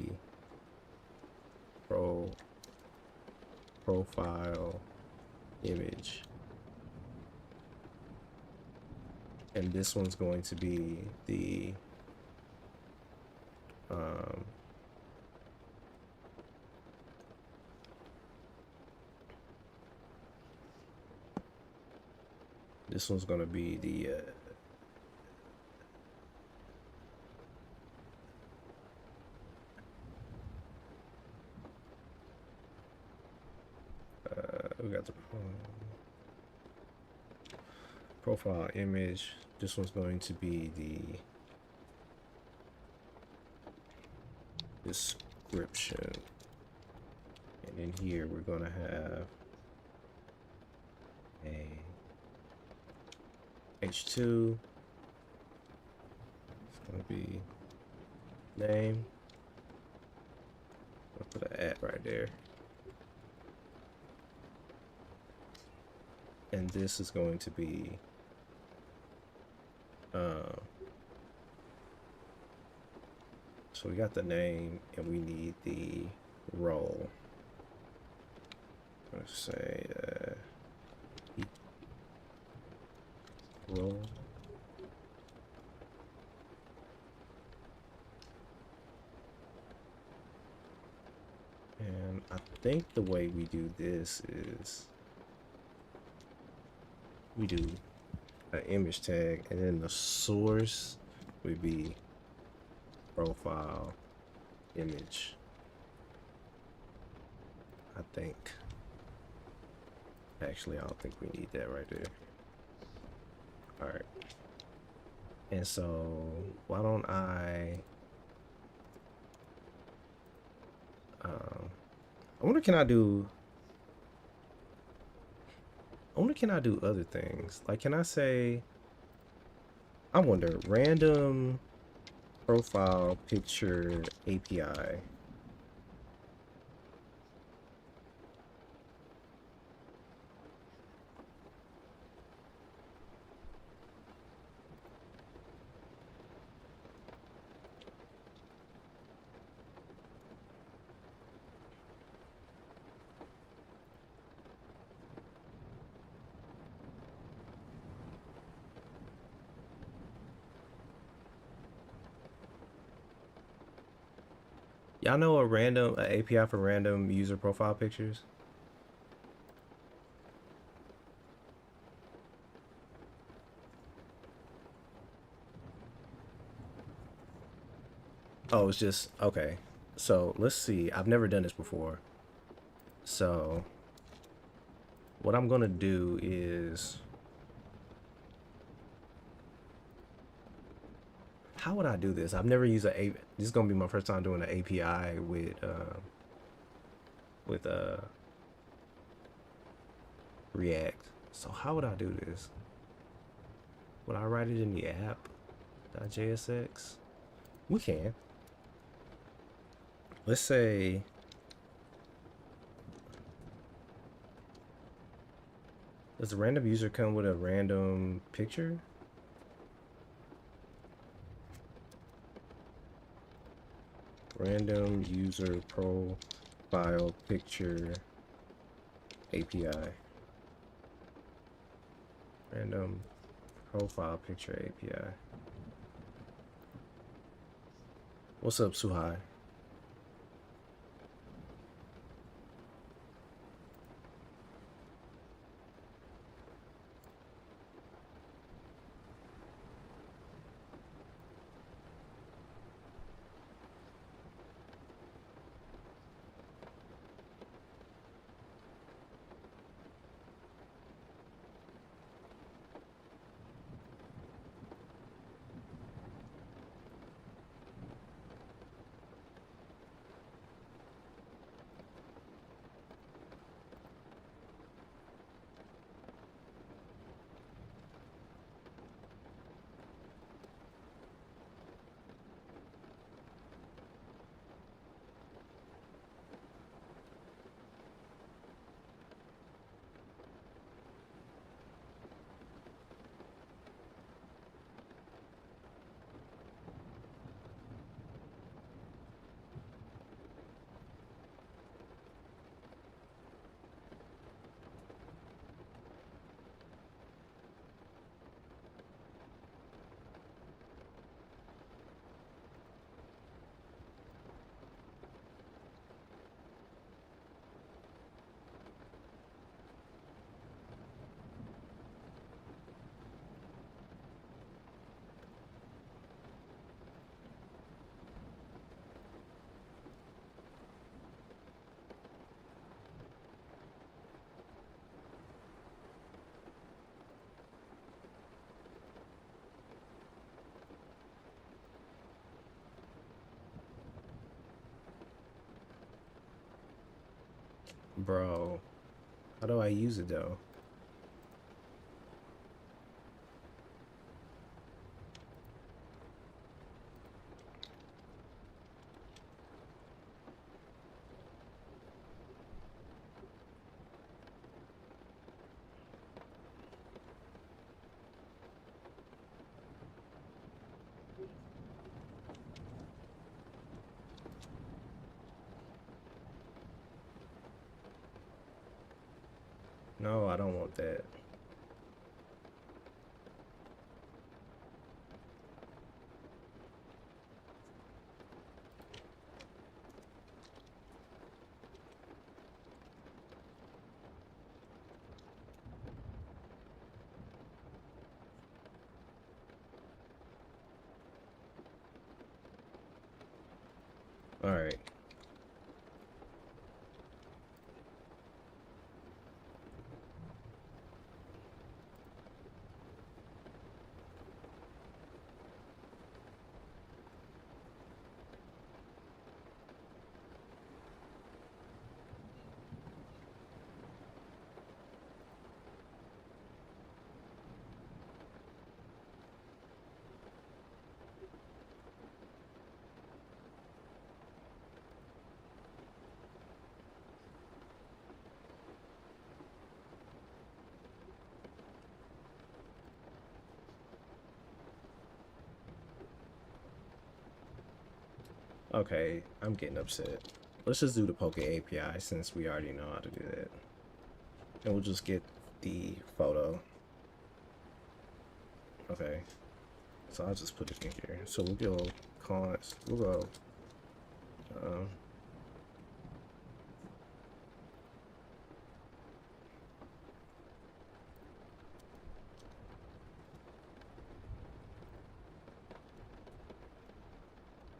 profile image. And this one's going to be the this one's going to be the we got the profile image. This one's going to be the description. And in here we're going to have a h2. It's going to be name. I'll put an @ right there. And this is going to be so we got the name and we need the role. Let's say role. And I think the way we do this is we do an image tag, and then the source would be profile image. I think. Actually, I don't think we need that right there. All right. And so why don't I wonder can I do other things? Like, can I say I wonder, random profile picture API. Y'all know a API for random user profile pictures? Oh, it's just okay. So let's see. I've never done this before. So what I'm gonna do is, how would I do this? I've never used this is gonna be my first time doing an API with React. So how would I do this? Would I write it in the app.jsx? We can. Let's say, does a random user come with a random picture? Random user profile picture API. Random profile picture API. What's up, Suhai? Bro, how do I use it though? No, I don't want that. All right. Okay, I'm getting upset. Let's just do the Poke API since we already know how to do that. And we'll just get the photo. Okay. So I'll just put it in here. So we'll go const, we'll go, um,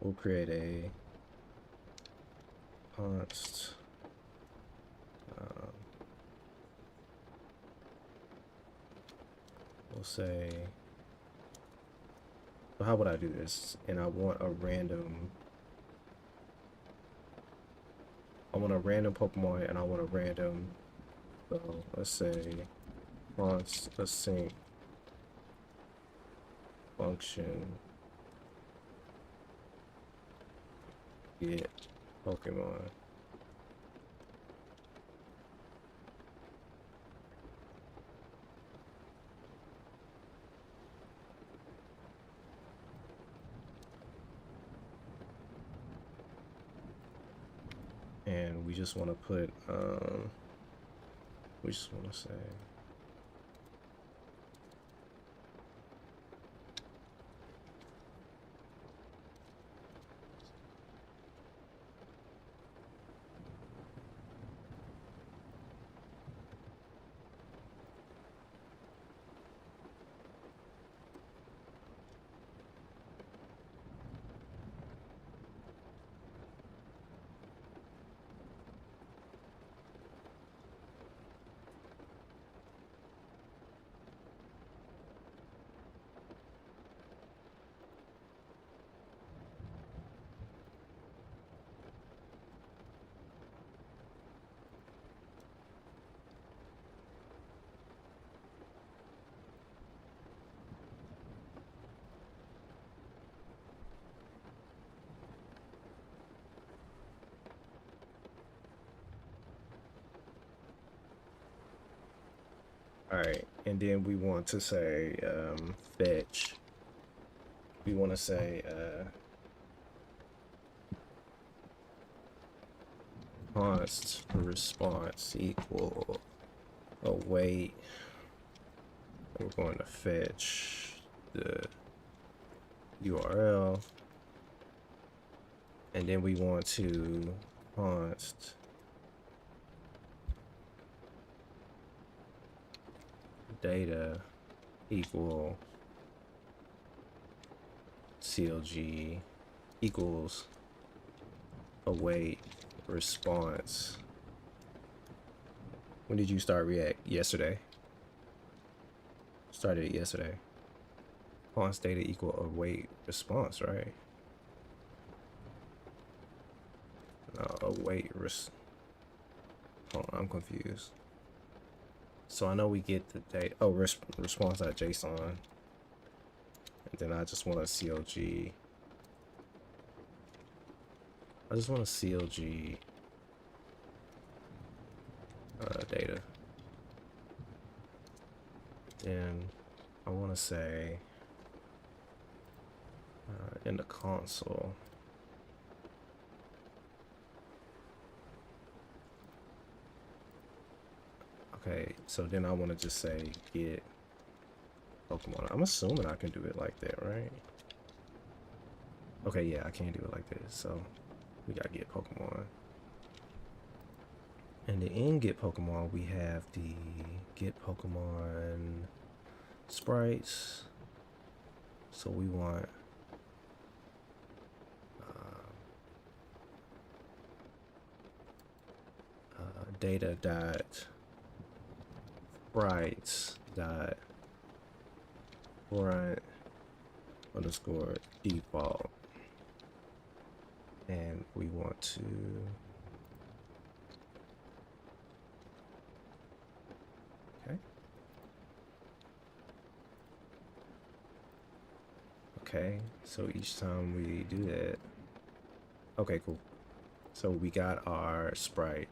we'll create a const, we'll say, well, how would I do this? And I want a random Pokemon and I want a random, so let's say const async function get Pokemon. And we just want to put, we just want to say, all right, and then we want to say fetch. We want to say const response equal await. We're going to fetch the URL, and then we want to const data equal CLG equals await response. When did you start React? Yesterday. Started it yesterday. Const data equal await response, right? No, await hold on, I'm confused. So I know we get the data. Oh, response.json. And then I just want a CLG. I just want a CLG data. Then I want to say in the console. Okay, so then I want to just say get Pokemon. I'm assuming I can do it like that, right? Okay, yeah, I can't do it like this. So we gotta get Pokemon. And in get Pokemon, we have the get Pokemon sprites. So we want data dot sprites dot front underscore default, and we want to okay, so each time we do that, okay, cool. So we got our sprite.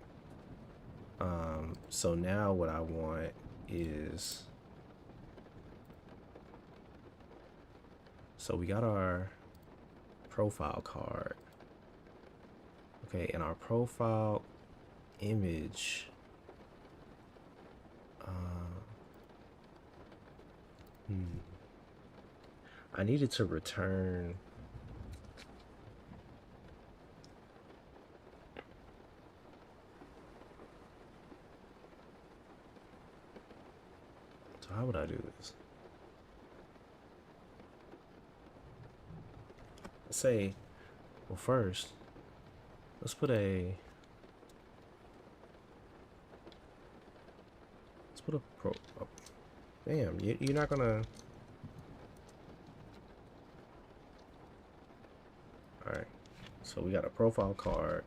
So now what I want is, so we got our profile card. Okay, and our profile image. I needed to return. So how would I do this? Let's say, well, first, let's put a pro. Oh, damn, you're not gonna. All right, so we got a profile card,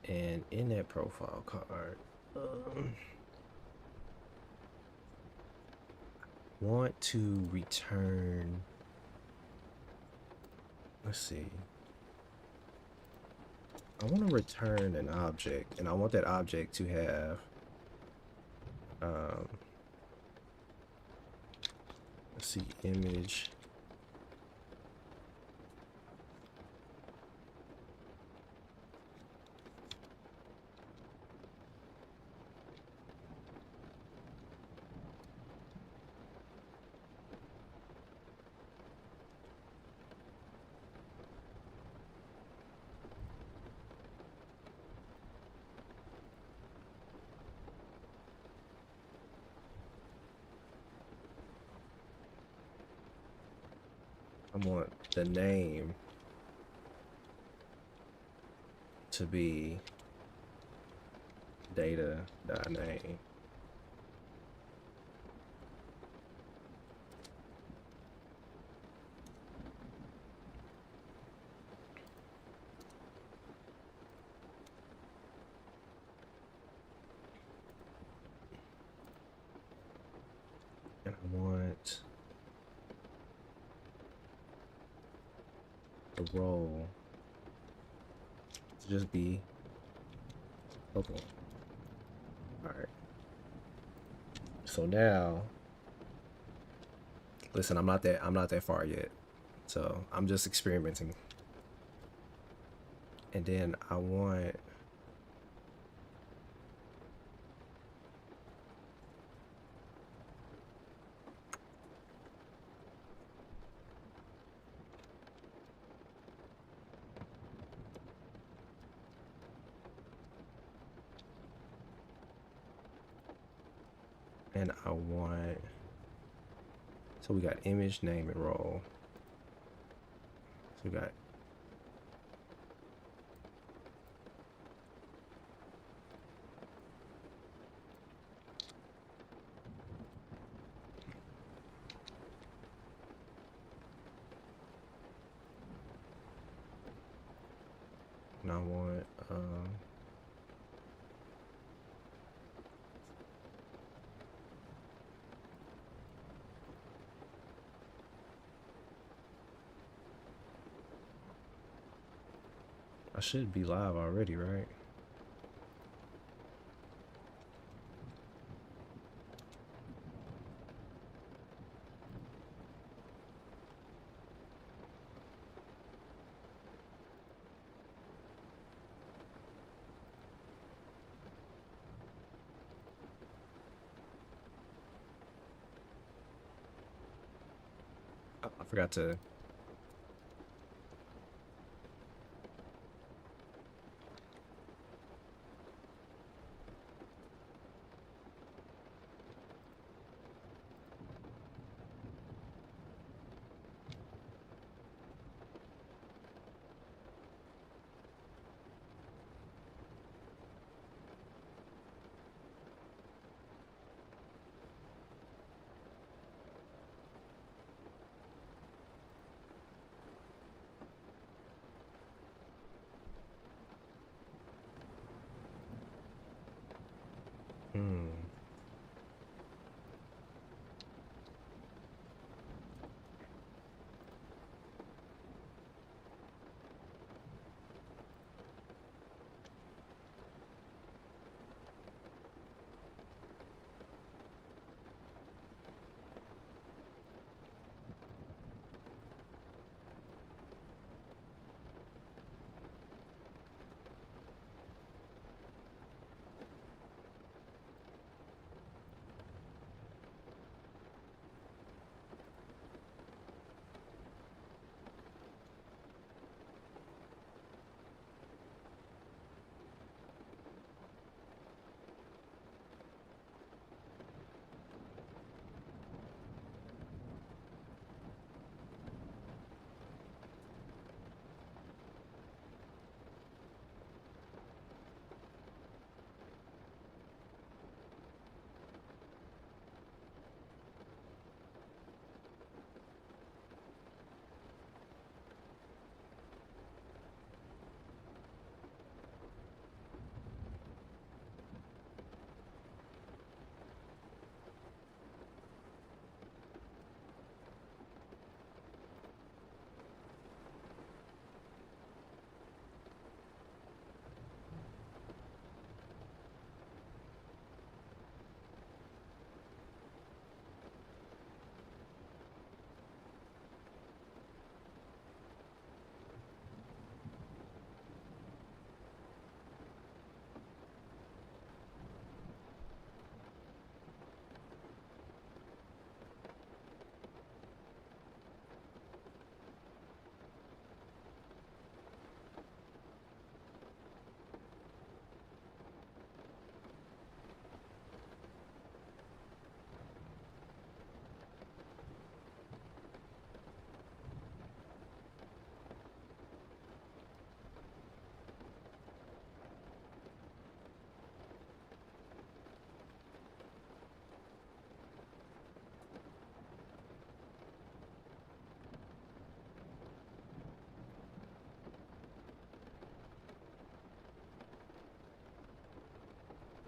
and in that profile card, want to return. Let's see. I want to return an object, and I want that object to have let's see, image. I want the name to be data.name. And I want the role to just be local. All right. So now, listen, I'm not that far yet. So I'm just experimenting. And then I want so we got image, name, and role. So we got and I want I should be live already, right? Oh, I forgot to.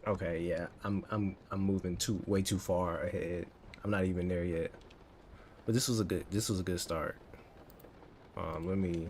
Okay, yeah. I'm moving way too far ahead. I'm not even there yet. But this was a good start. Let me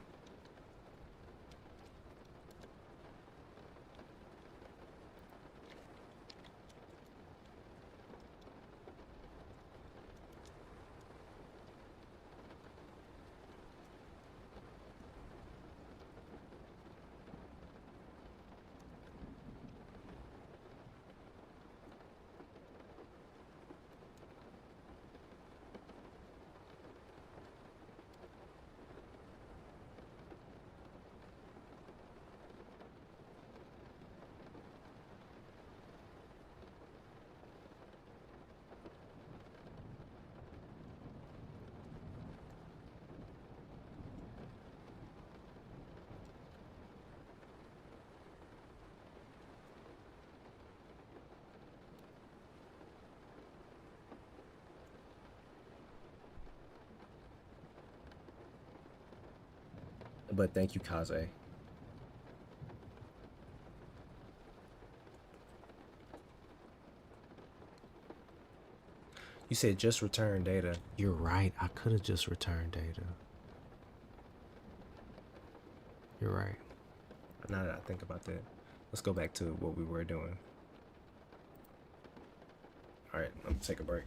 but thank you, Kaze. You said just return data. You're right. I could have just returned data. You're right. Now that I think about that, let's go back to what we were doing. All right, I'm gonna take a break.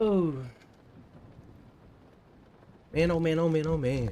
Oh man, oh man, oh man, oh man.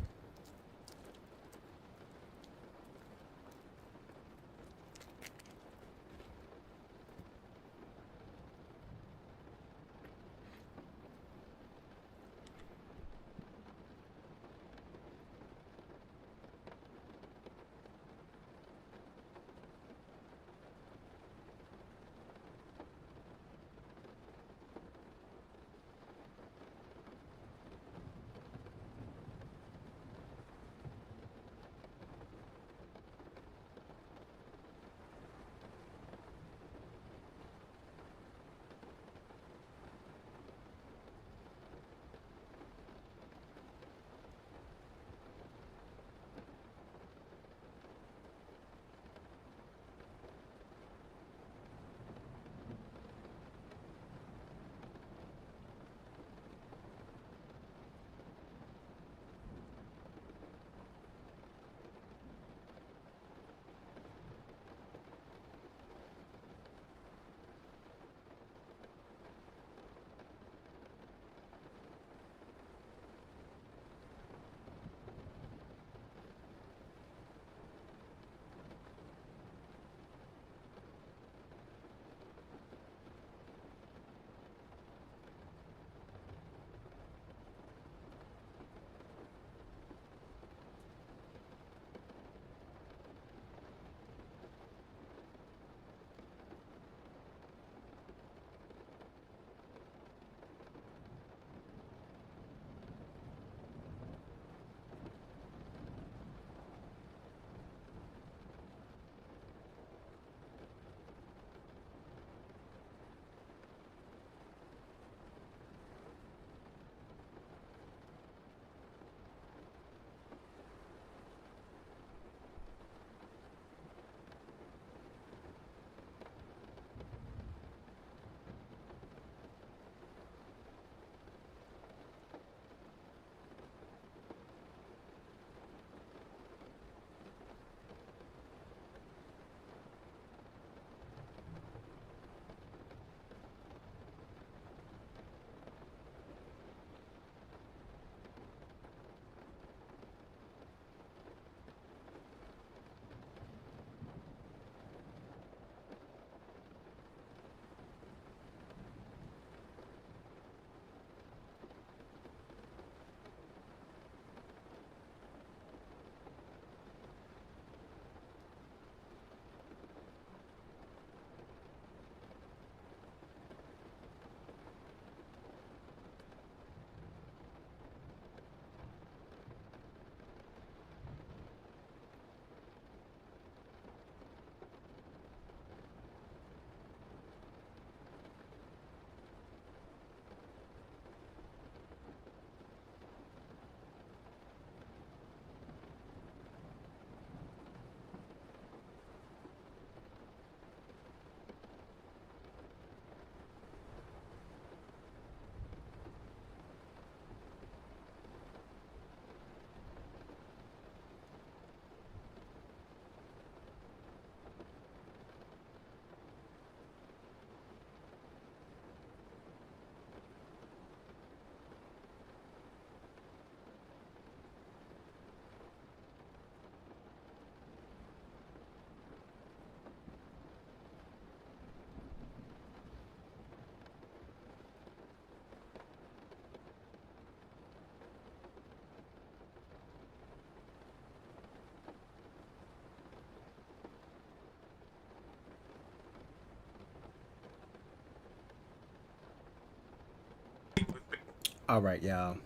All right, y'all.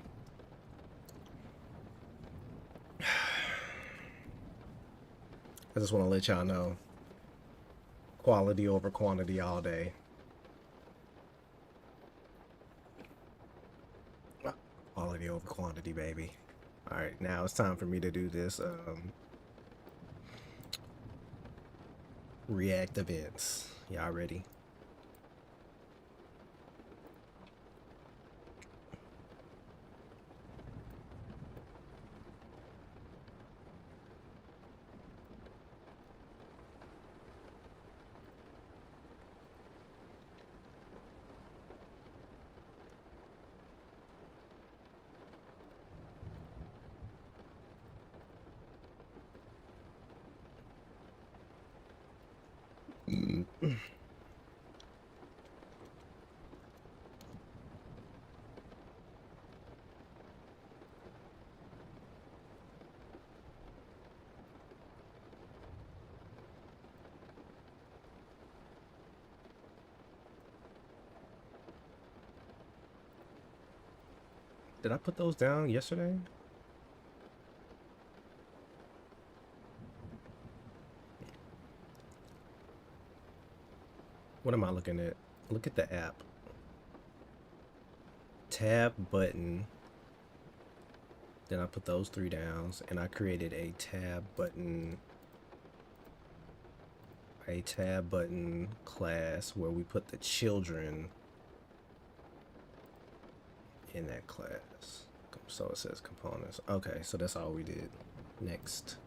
I just want to let y'all know, quality over quantity all day. Quality over quantity, baby. All right, now it's time for me to do this React events. Y'all ready? Did I put those down yesterday? What am I looking at? Look at the app. Tab button. Then I put those 3 downs, and I created a tab button class where we put the children in that class. So it says components. Okay, so that's all we did. Next.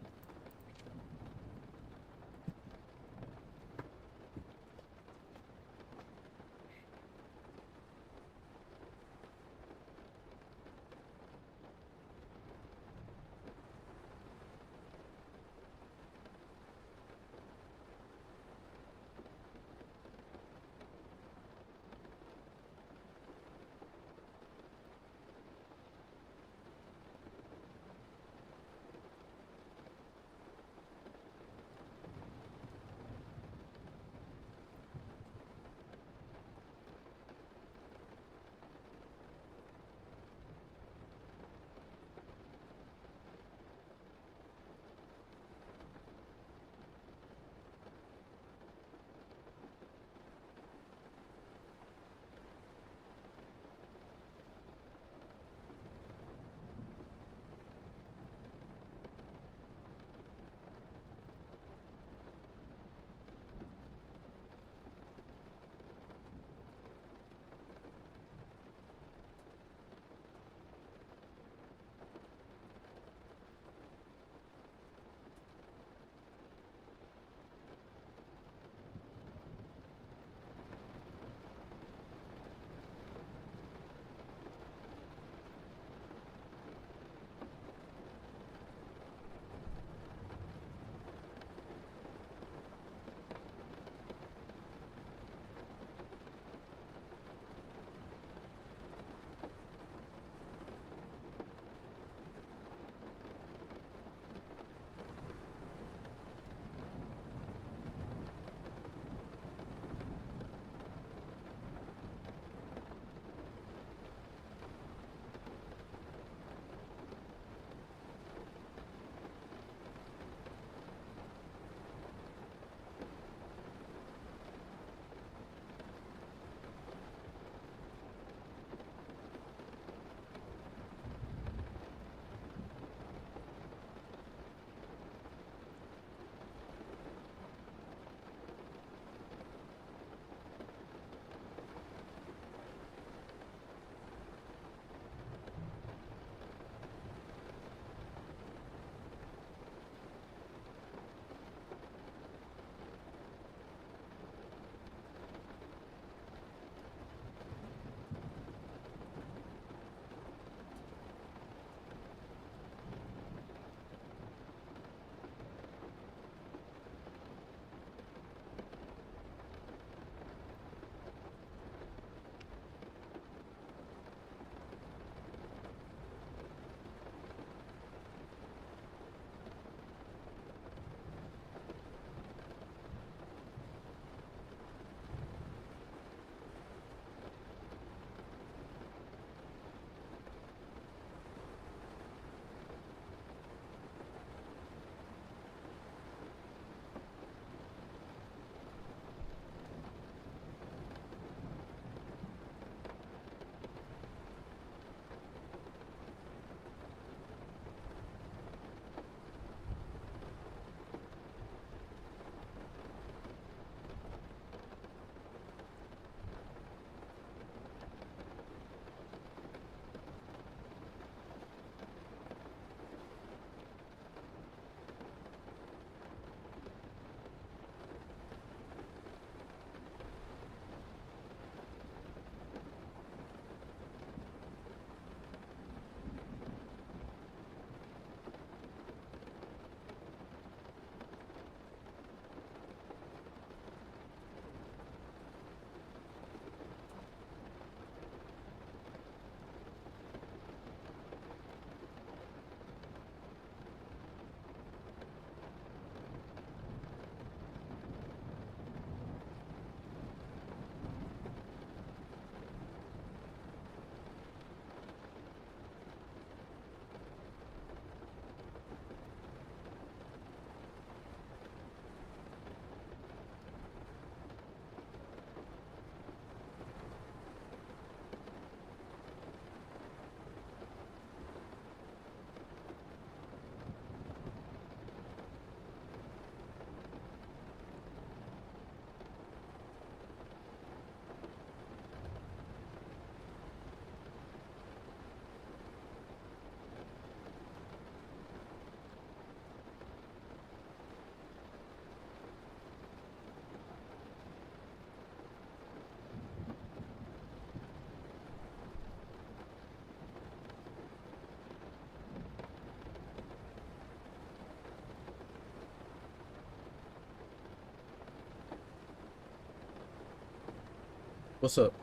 What's up?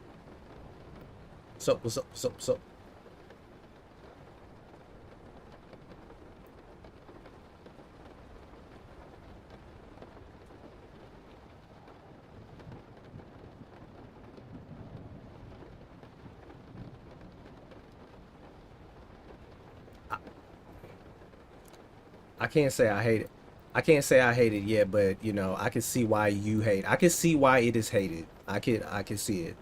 What's up? What's up? What's up? What's up? I, I can't say I hate it. I can't say I hate it yet, but you know, I can see why you hate. I can see why it is hated. I can see it.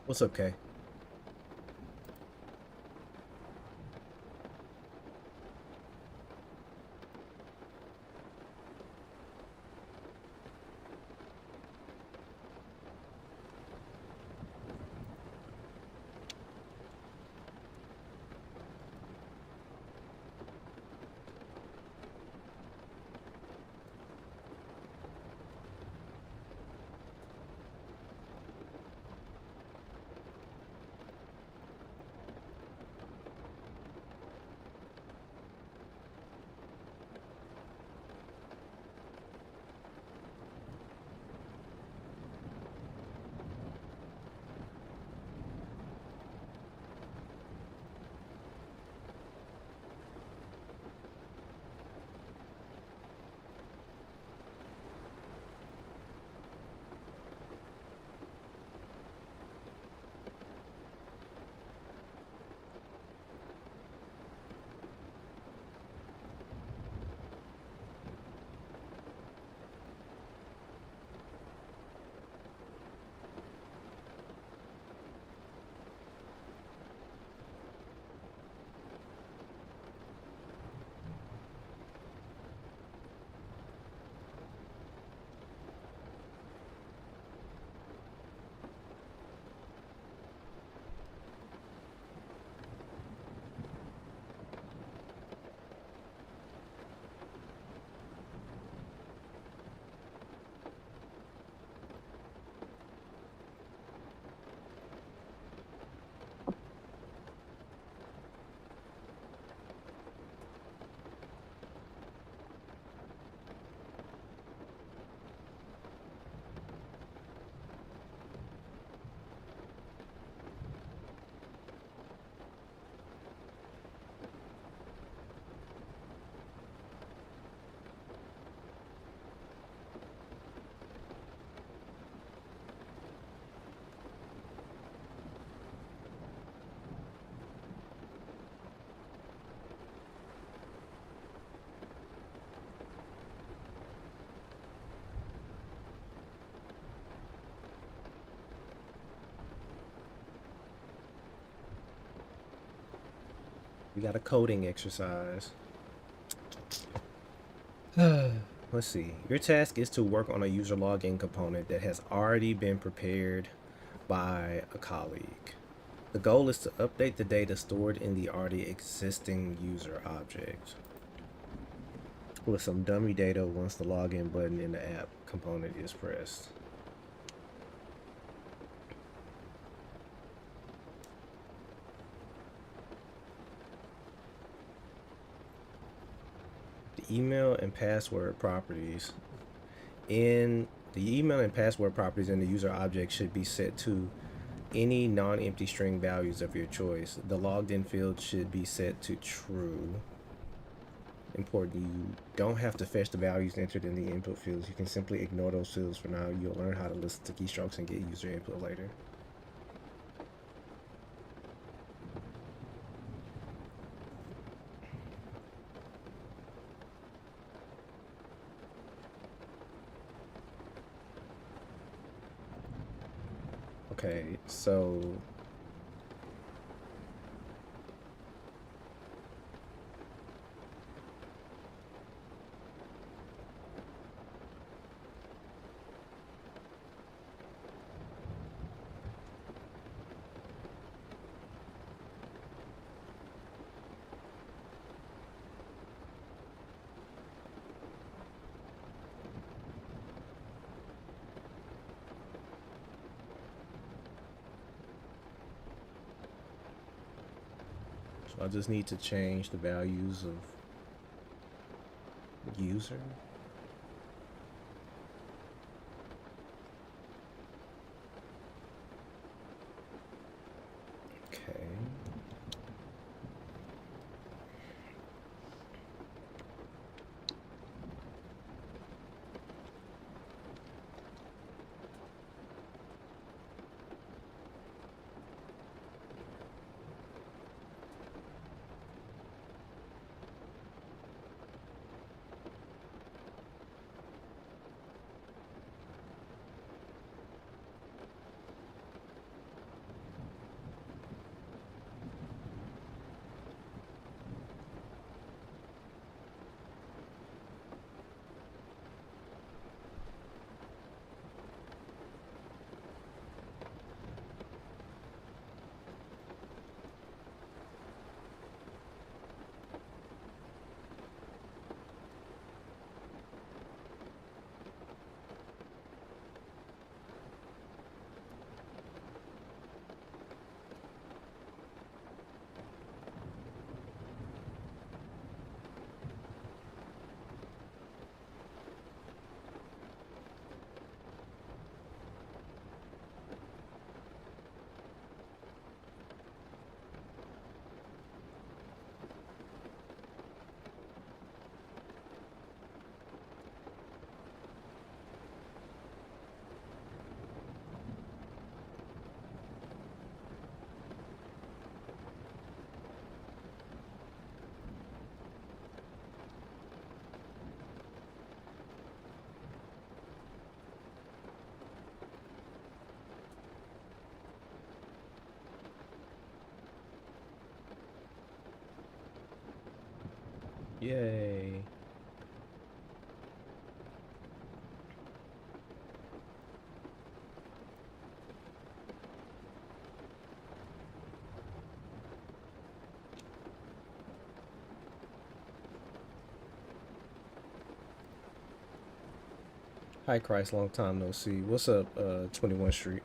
What's up, Kay? We got a coding exercise. Let's see. Your task is to work on a user login component that has already been prepared by a colleague. The goal is to update the data stored in the already existing user object with some dummy data once the login button in the app component is pressed. The email and password properties in the email and password properties in the user object should be set to any non-empty string values of your choice. The logged in field should be set to true. Important, you don't have to fetch the values entered in the input fields. You can simply ignore those fields for now. You'll learn how to listen to keystrokes and get user input later. Okay, so I just need to change the values of user. Okay. Yay. Hi, Christ. Long time no see. What's up, 21st Street?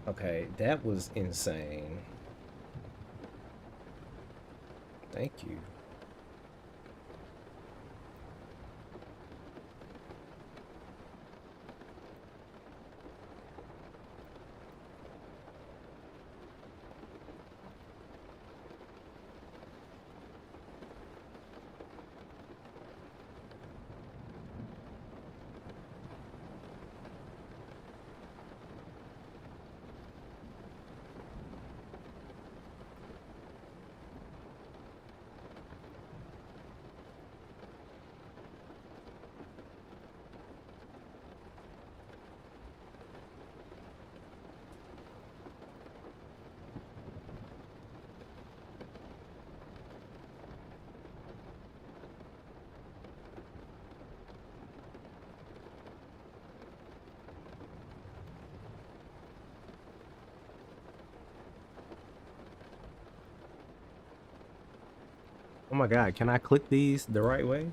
Okay, that was insane. Thank you. Oh my God, can I click these the right way?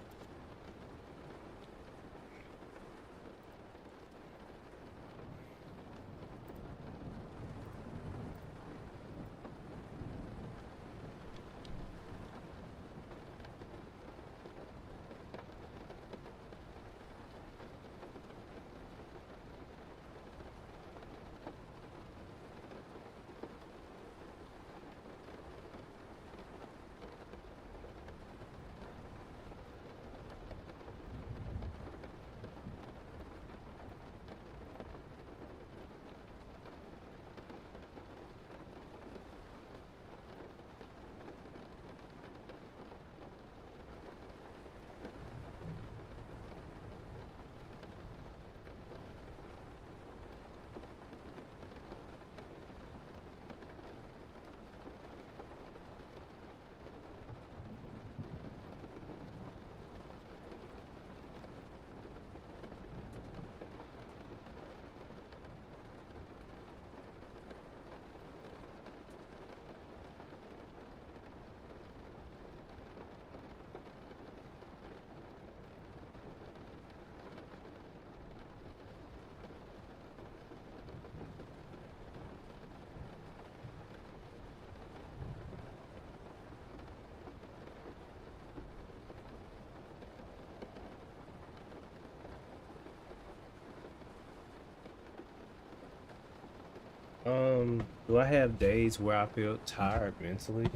Do I have days where I feel tired mentally?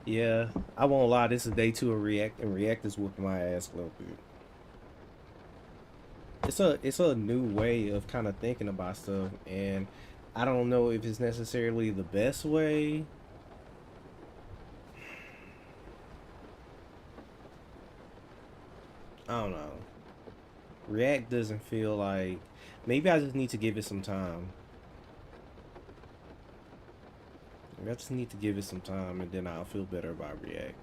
Yeah, I won't lie. This is day two of React, and React is whooping my ass a little bit. It's a new way of kind of thinking about stuff, and I don't know if it's necessarily the best way. I don't know. React doesn't feel like maybe I just need to give it some time. Maybe I just need to give it some time, and then I'll feel better about React.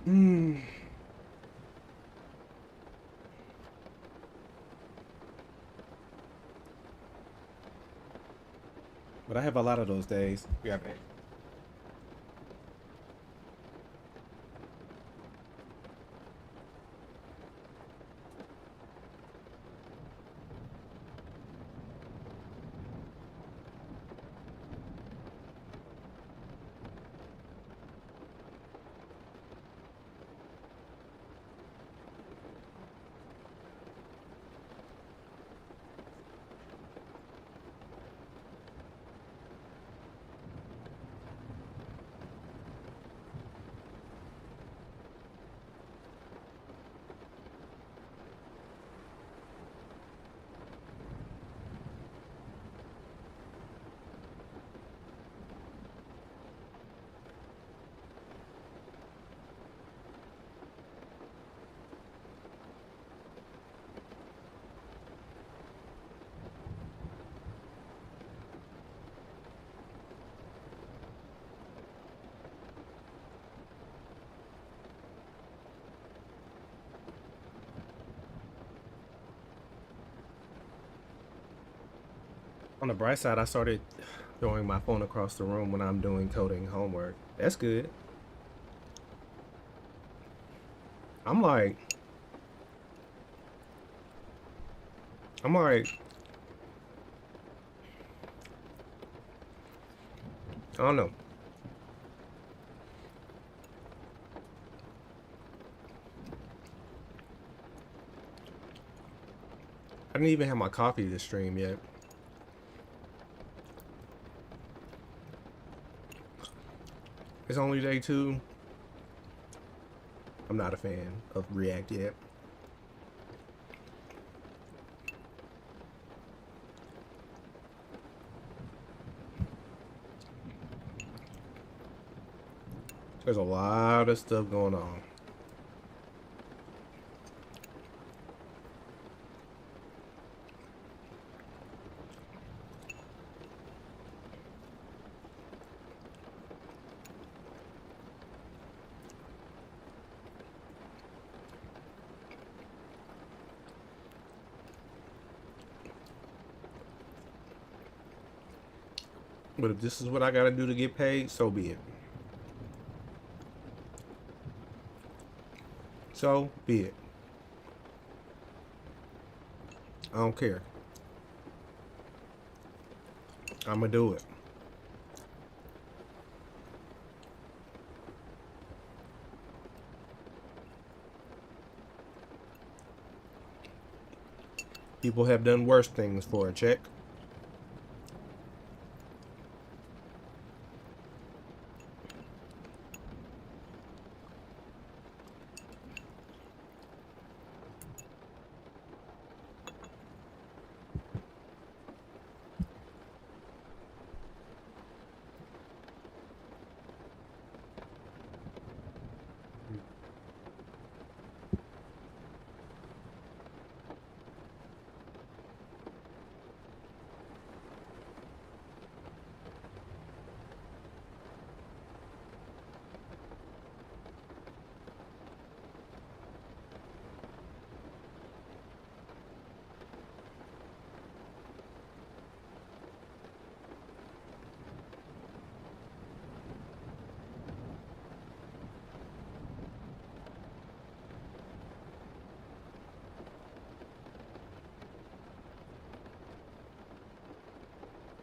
Mm. But I have a lot of those days. Yeah, man. On the bright side, I started throwing my phone across the room when I'm doing coding homework. That's good. I'm like, I'm like, I don't know. I didn't even have my coffee to stream yet. It's only day two. I'm not a fan of React yet. There's a lot of stuff going on. But if this is what I gotta do to get paid, so be it. So be it. I don't care. I'ma do it. People have done worse things for a check.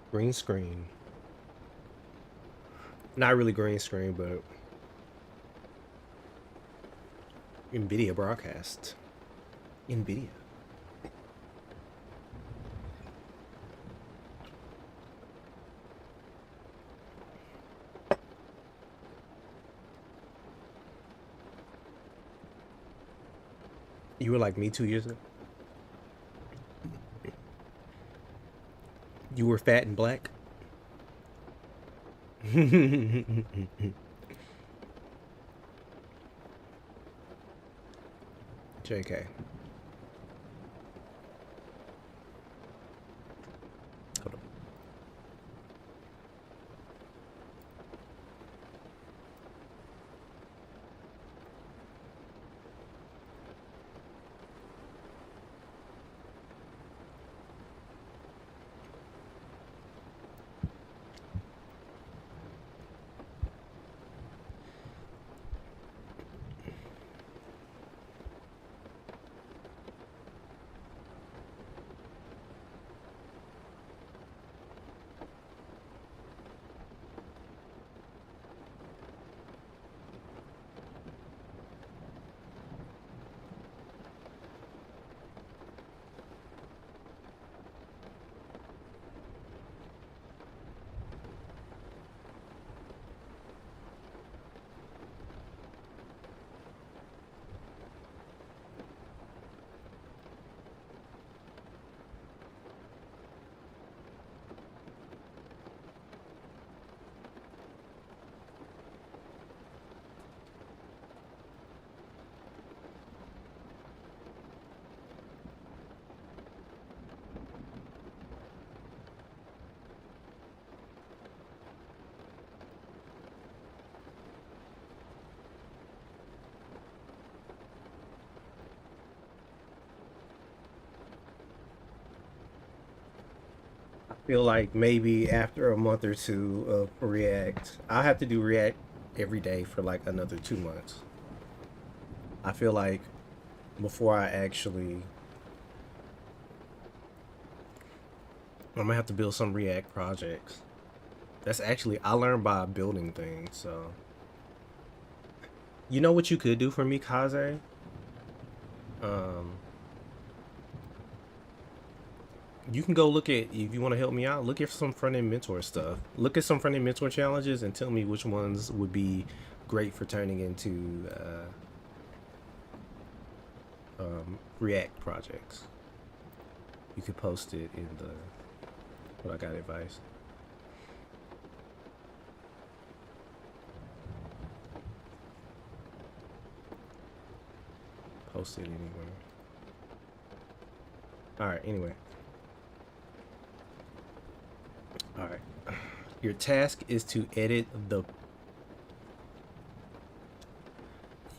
Green screen. Not really green screen, but NVIDIA broadcast. NVIDIA. You were like me 2 years ago? You were fat and black? JK. Hold on. Feel like maybe after a month or two of React, I'll have to do React every day for like another 2 months. I feel like before I actually, I'm gonna have to build some React projects. That's actually, I learned by building things. So, you know what you could do for me, Kaze? Um, you can go look at, if you want to help me out, look at some front end mentor stuff. Look at some front end mentor challenges and tell me which ones would be great for turning into React projects. You could post it in the what I got advice. Post it anywhere. All right. Anyway. All right. Your task is to edit the.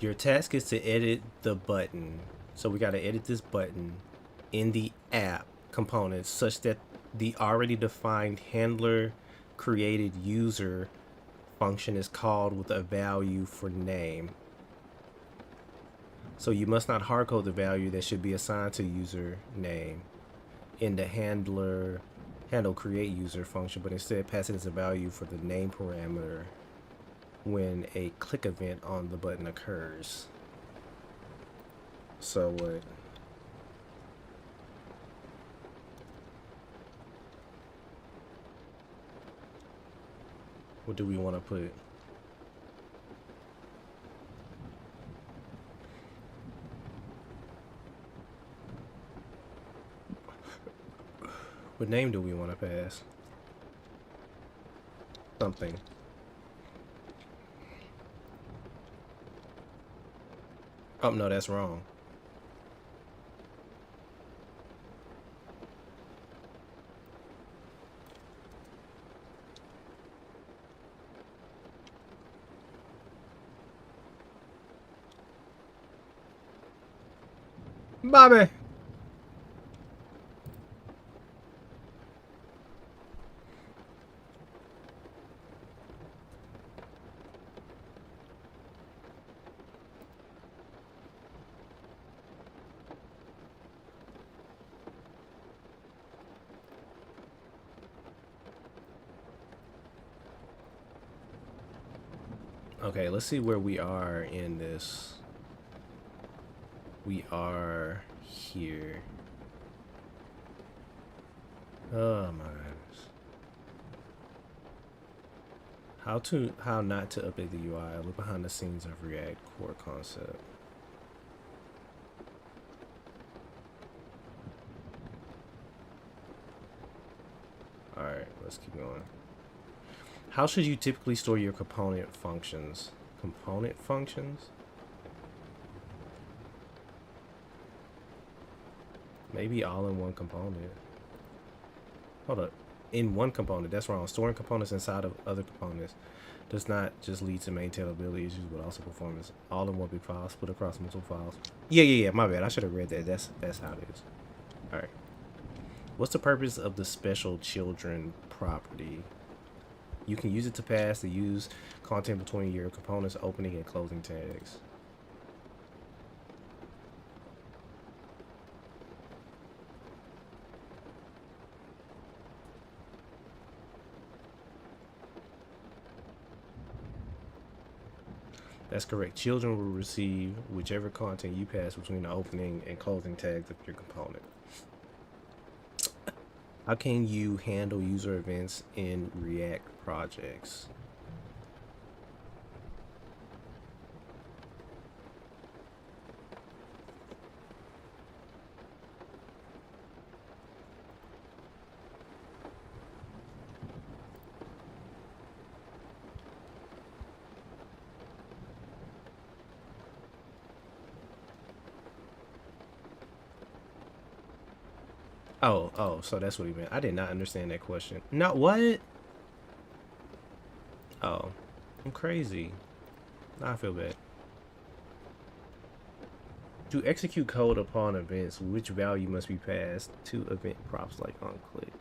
Your task is to edit the button. So we got to edit this button in the app components such that the already defined handler created user function is called with a value for name. So you must not hardcode the value that should be assigned to user name in the handle create user function, but instead pass it as a value for the name parameter when a click event on the button occurs. So what do we want to put? What name do we want to pass? Something. Oh, no, that's wrong. Bobby! Okay, let's see where we are in this. We are here. Oh my goodness. How not to update the UI. Look behind the scenes of React core concept. Alright, let's keep going. How should you typically store your component functions? Component functions? Maybe all in one component. Hold up. In one component. That's wrong. Storing components inside of other components does not just lead to maintainability issues, but also performance. All in one big file, split across multiple files. Yeah. My bad. I should have read that. That's how it is. All right. What's the purpose of the special children property? You can use it to pass the use content between your components' opening and closing tags. That's correct. Children will receive whichever content you pass between the opening and closing tags of your component. How can you handle user events in React projects? Oh, so that's what he meant. I did not understand that question. Not what? Oh, I'm crazy. Now I feel bad. To execute code upon events, which value must be passed to event props like on click?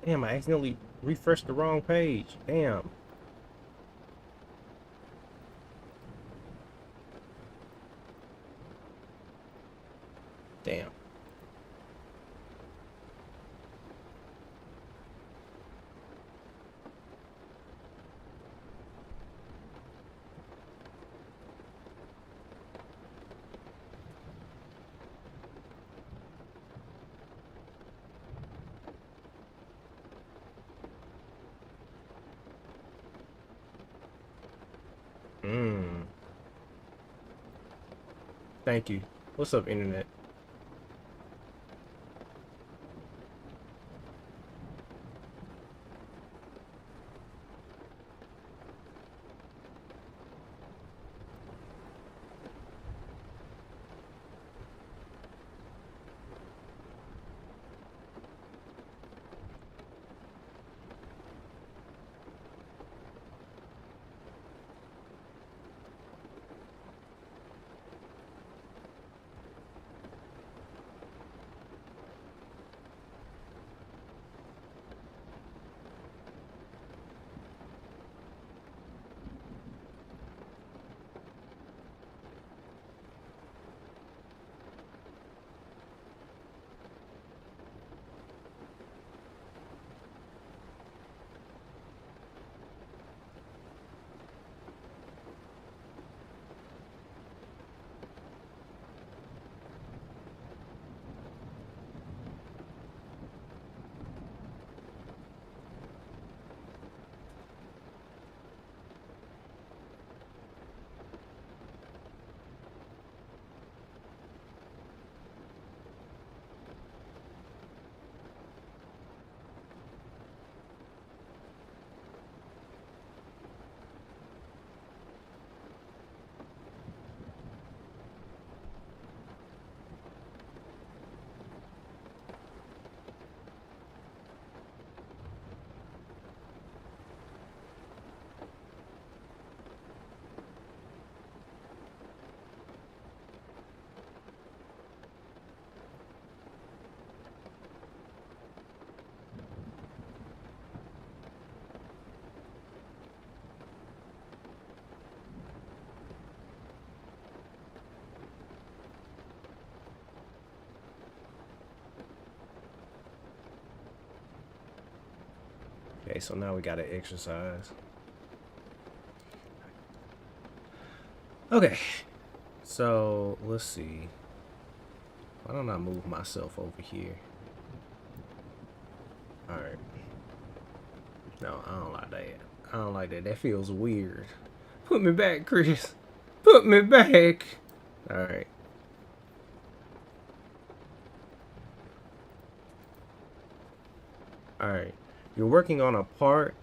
Damn, I accidentally refreshed the wrong page. Damn. Damn. Mmm. Thank you. What's up, internet? Okay, so now we gotta exercise. Okay, so let's see. Why don't I move myself over here? Alright. No, I don't like that. I don't like that. That feels weird. Put me back, Chris. Put me back. Alright. Alright. You're working on a part.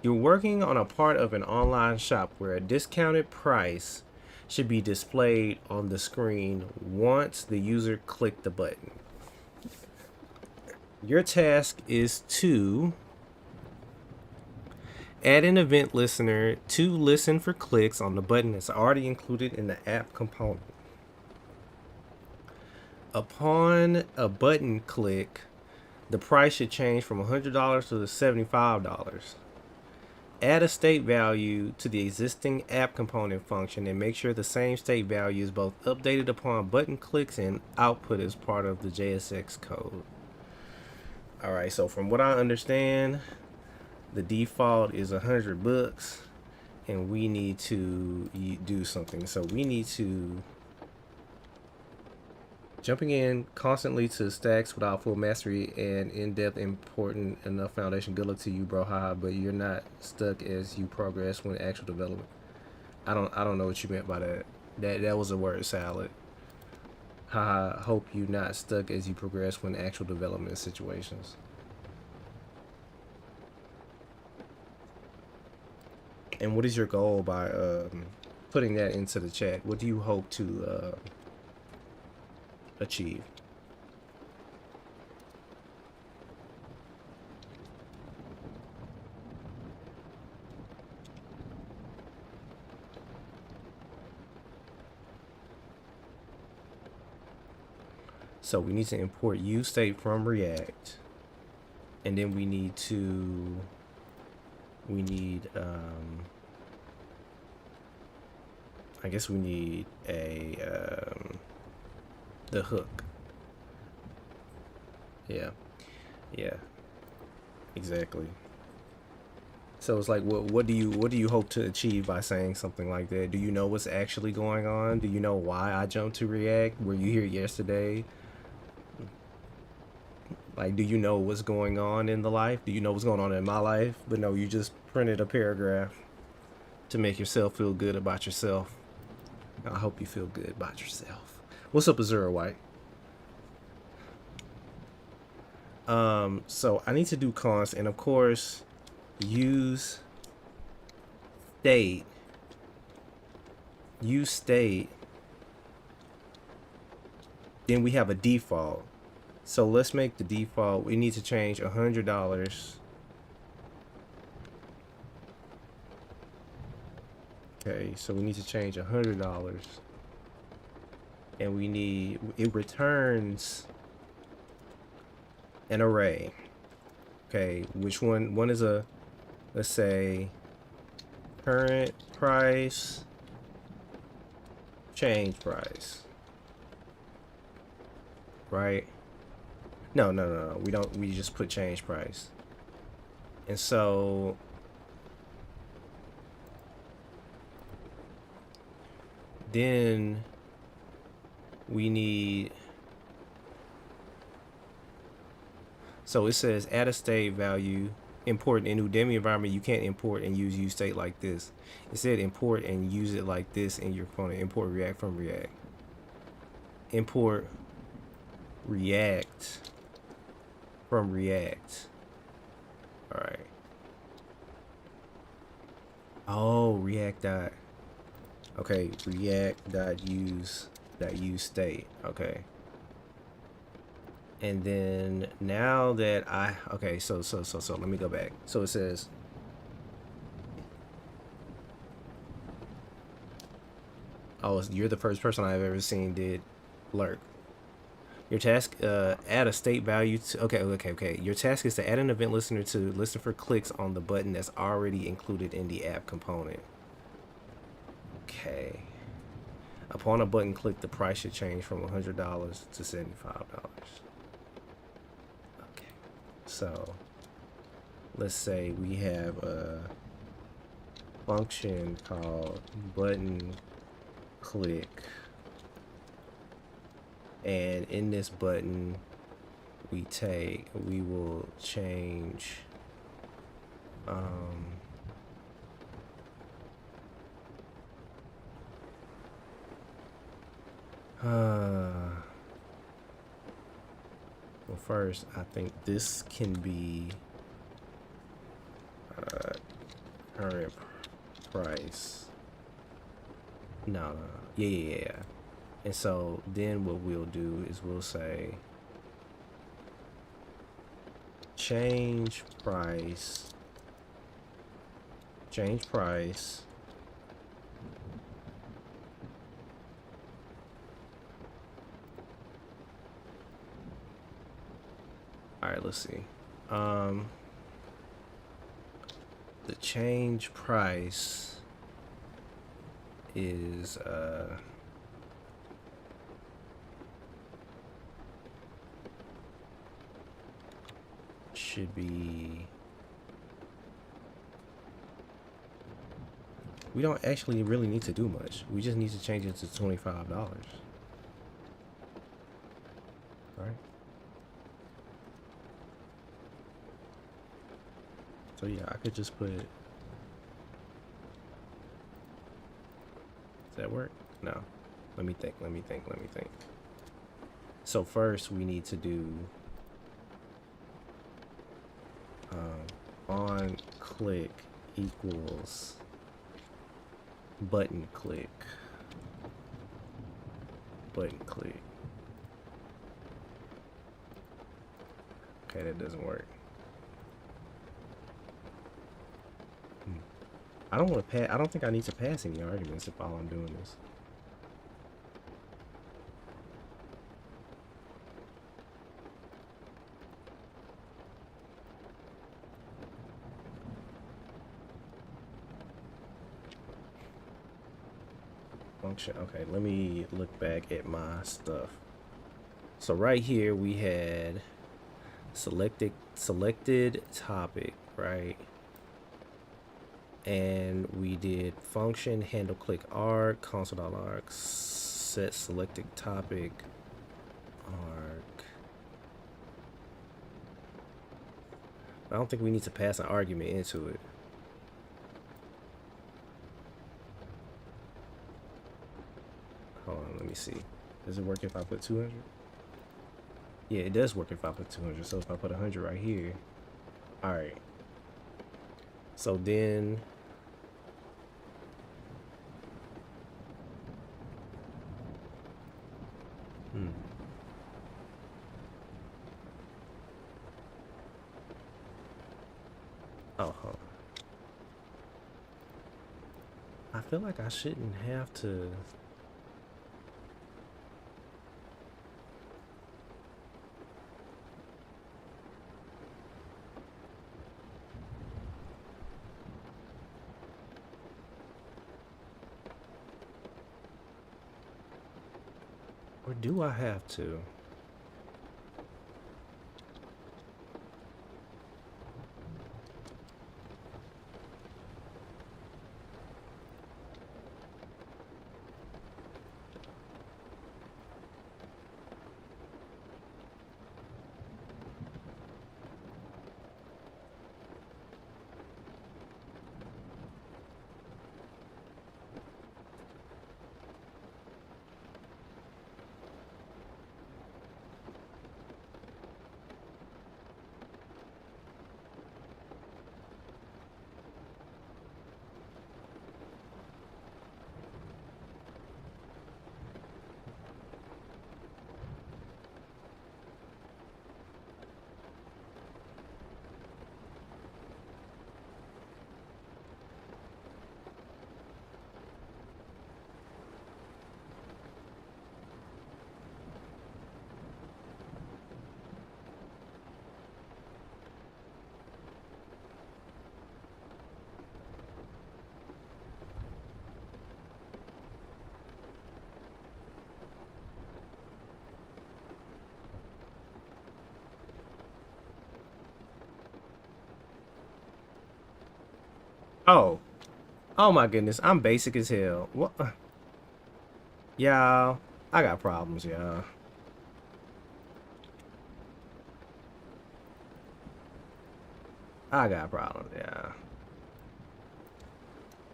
You're working on a part of an online shop where a discounted price should be displayed on the screen once the user clicked the button. Your task is to add an event listener to listen for clicks on the button that's already included in the app component. Upon a button click, the price should change from $100 to $75. Add a state value to the existing app component function and make sure the same state value is both updated upon button clicks and output as part of the JSX code. Alright, so from what I understand, the default is $100 and we need to do something. So we need to jumping in constantly to stacks without full mastery and in-depth important enough foundation. Good luck to you, bro. Haha, but you're not stuck as you progress when actual development. I don't know what you meant by that. That was a word salad. Haha, hope you not stuck as you progress when actual development situations. And what is your goal by putting that into the chat? What do you hope to achieve? So we need to import use state from React. And then we need I guess we need the hook. Yeah, exactly. So it's like, what do you hope to achieve by saying something like that? Do you know what's actually going on? Do you know why I jumped to React? Were you here yesterday? Like, do you know what's going on in the life? Do you know what's going on in my life? But no, you just printed a paragraph to make yourself feel good about yourself. I hope you feel good about yourself. What's up, Azura White? So I need to do const, and of course, use state. Use state. Then we have a default. So let's make the default. We need to change $100. Okay, so we need to change $100. And we need, it returns an array. Okay, which one is a, let's say, current price, change price. Right? No, we don't, we just put change price. And so then we need, so it says add a state value, import in Udemy environment. You can't import and use state like this. It said import and use it like this in your component. Import React from React. Import React from React. All right. Oh, React dot. Okay, React dot use state. Okay. And then now that okay, so let me go back. So it says, oh, you're the first person I've ever seen did lurk. Your task, add a state value to, okay. Your task is to add an event listener to listen for clicks on the button that's already included in the app component. Okay. Upon a button click, the price should change from $100 to $75. Okay. So let's say we have a function called button click. And in this button, we will change, well, first, I think this can be, current price. No. Yeah. And so then what we'll do is we'll say change price. All right, let's see. The change price is should be, we don't actually really need to do much. We just need to change it to $25. Right? So yeah, I could just put, does that work? No. Let me think. So first we need to do on click equals button click. Okay, that doesn't work. I don't want to pass. I don't think I need to pass any arguments if all I'm doing is. function. Okay, let me look back at my stuff. So right here we had selected topic, right? And we did function handle click arc console.arc set selected topic arc. I don't think we need to pass an argument into it. Hold on, let me see. Does it work if I put 200? Yeah, it does work if I put 200. So if I put 100 right here, all right. So then, oh, huh. I feel like I shouldn't have to. Or do I have to? Oh, oh my goodness, I'm basic as hell. What? Y'all, I got problems, y'all. I got problems, yeah.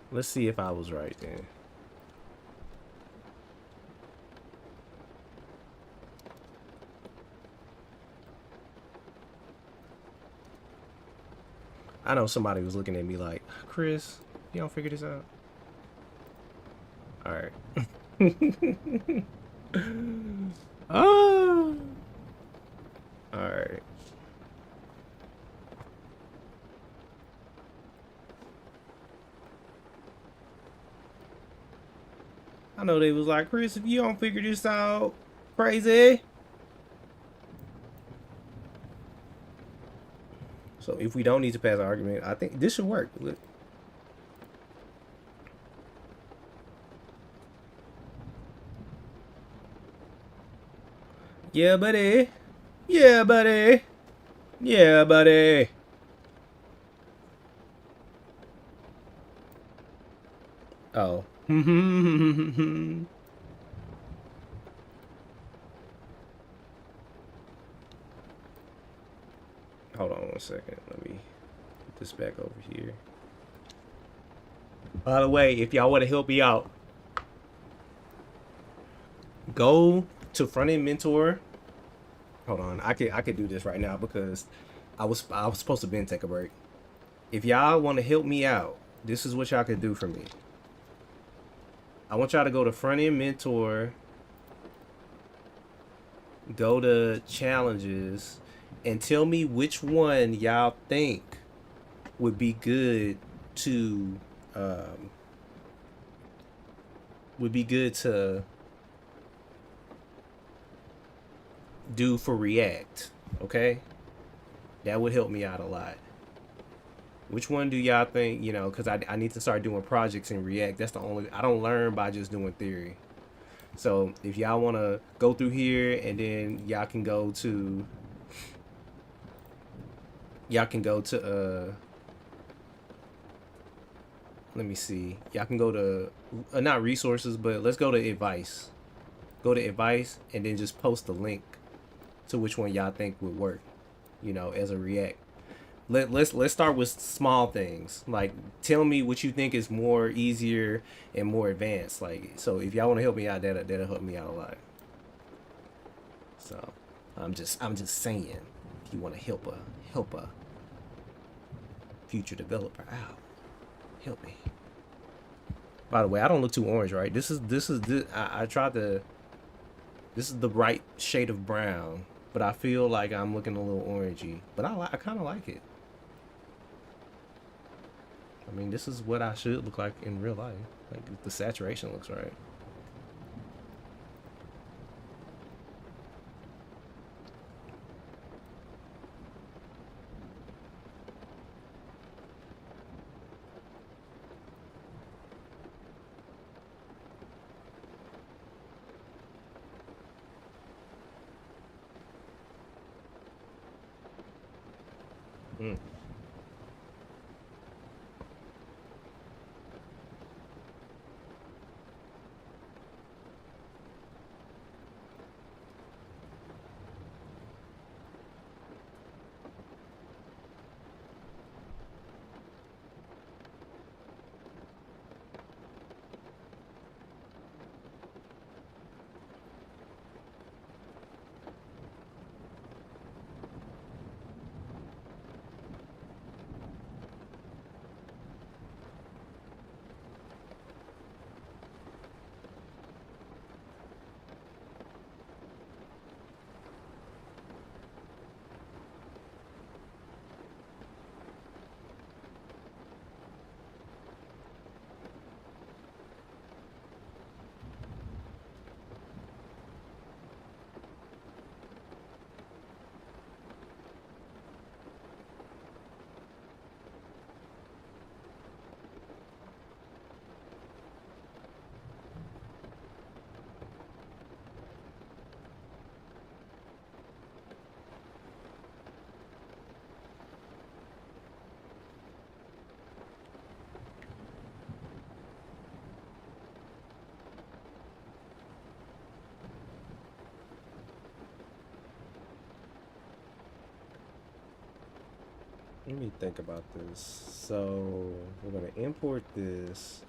Let's see if I was right then. I know somebody was looking at me like, Chris, you don't figure this out? All right. Oh. All right. I know they was like, Chris, if you don't figure this out, crazy. So if we don't need to pass an argument, I think this should work. Look. Yeah, buddy. Yeah, buddy. Yeah, buddy. Oh. Hold on one second. Let me put this back over here. By the way, if y'all want to help me out, go to Front End Mentor. Hold on, I could do this right now because I was supposed to been take a break. If y'all want to help me out, this is what y'all could do for me. I want y'all to go to Front End Mentor, go to challenges, and tell me which one y'all think would be good to do for React. Okay, that would help me out a lot. Which one do y'all think, you know, because I need to start doing projects in React. That's the only, I don't learn by just doing theory. So if y'all want to go through here and then y'all can go to, let me see. Y'all can go to, not resources, but let's go to advice. Go to advice and then just post the link to which one y'all think would work, you know, as a React. Let's start with small things. Like, tell me what you think is more easier and more advanced. Like, so if y'all want to help me out, that'll help me out a lot. So I'm just saying, if you want to help a future developer out, help me. By the way, I don't look too orange, right? This I tried to. This is the right shade of brown, but I feel like I'm looking a little orangey. But I kind of like it. I mean, this is what I should look like in real life. Like, the saturation looks right. Mm. Let me think about this. So we're gonna import this.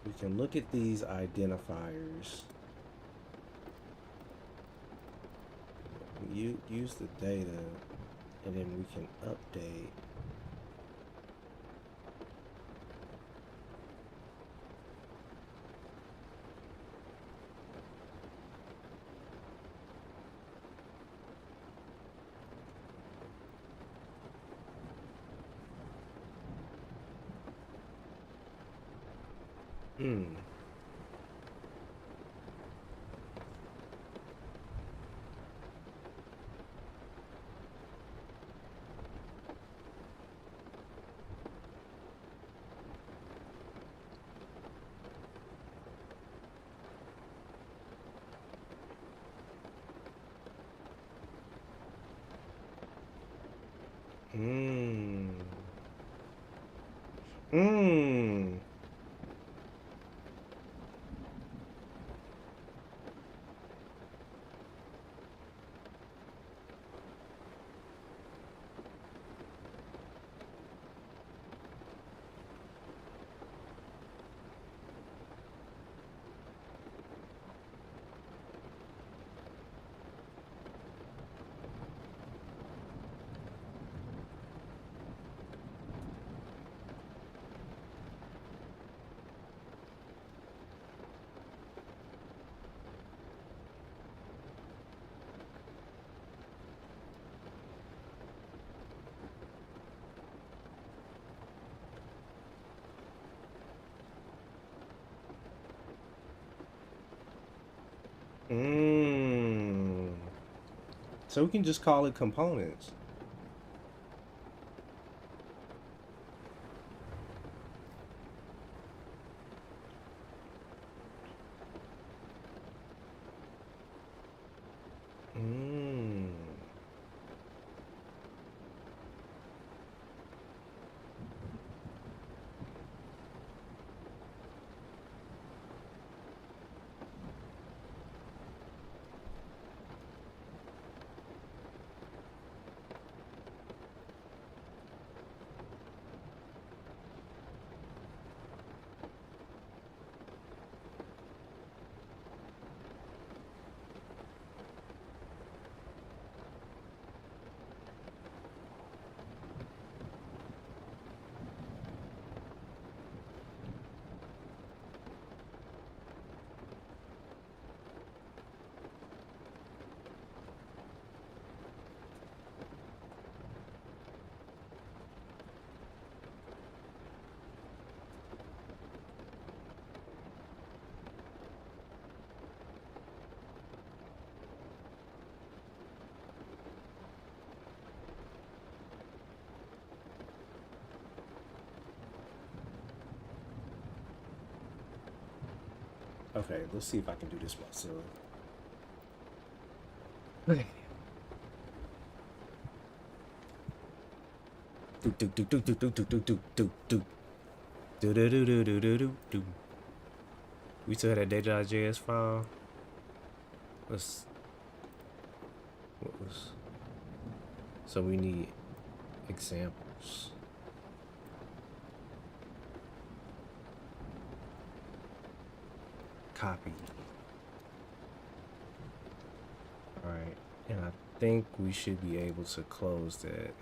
We can look at these identifiers. You use the data, and then we can update. Hmm. Hmm. Hmm. Hmm. So we can just call it components. Okay, let's see if I can do this myself. Okay. Do do do do do do do do do do do do do do do do do do. We still had that data.js file. Let's. What was? So we need examples. Copy. All right, and I think we should be able to close that.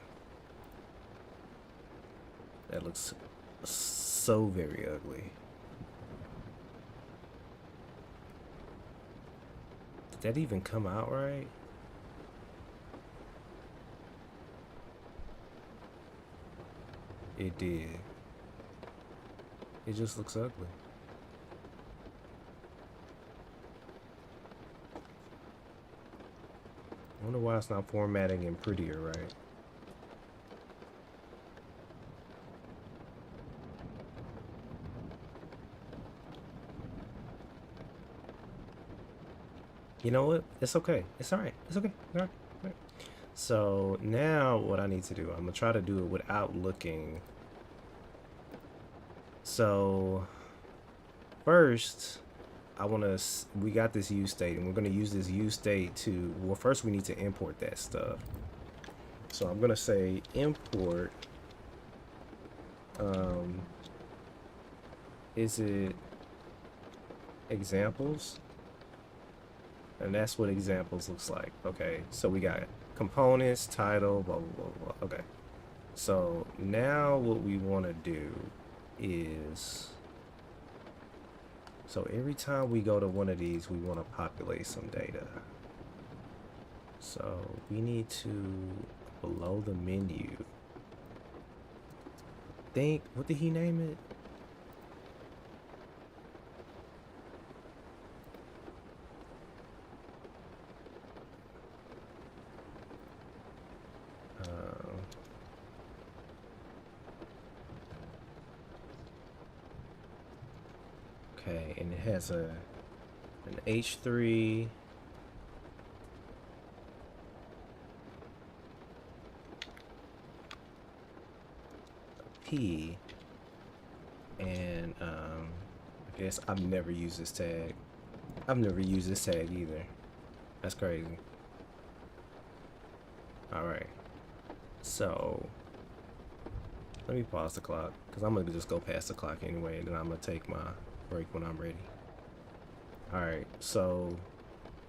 That looks so very ugly. Did that even come out right? It did. It just looks ugly. I wonder why it's not formatting and prettier, right? You know what? It's okay. It's all right. It's okay. All right. All right. So now what I need to do, I'm gonna try to do it without looking. So first, we got this use state, and we're gonna use this use state to, well, first we need to import that stuff. So I'm gonna say import, is it examples? And that's what examples looks like. Okay, so we got components, title, blah, blah, blah, blah. Okay, so now what we want to do is, so every time we go to one of these, we want to populate some data. So we need to, below the menu, what did he name it? Okay, and it has an H3, a P, and I guess I've never used this tag. I've never used this tag either. That's crazy. All right, so let me pause the clock because I'm gonna just go past the clock anyway, and then I'm gonna take my break when I'm ready. All right, so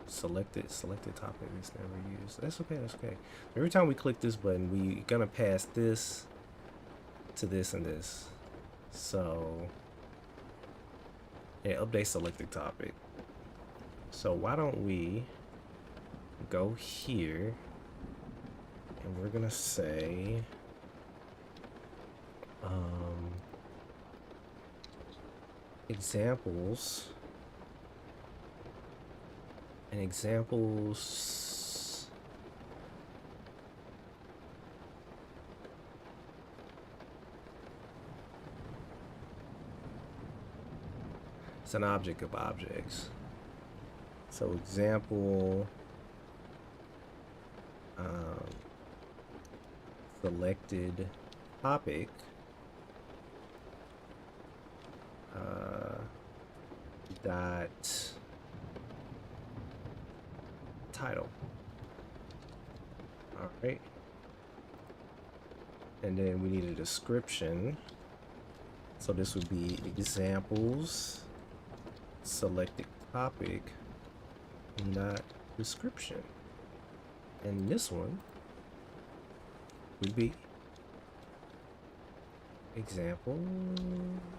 selected topic is never used. That's okay. That's okay. Every time we click this button, we gonna pass this to this and this. So yeah, update selected topic. So why don't we go here, and we're gonna say examples, and examples it's an object of objects. So example selected topic dot title. All right, and then we need a description. So this would be examples selected topic dot description, and this one would be examples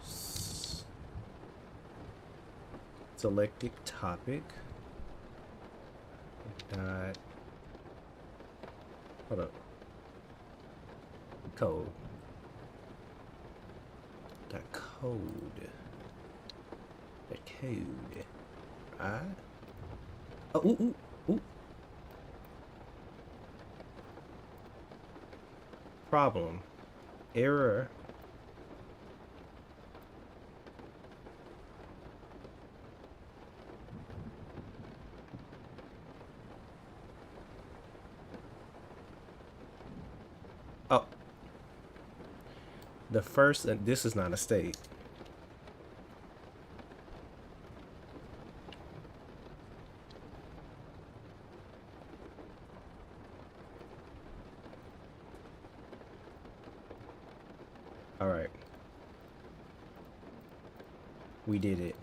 selected topic dot, hold up, code dot code dot code. Oh, ooh, ooh. Problem, error, The first, this is not a state. All right. We did it.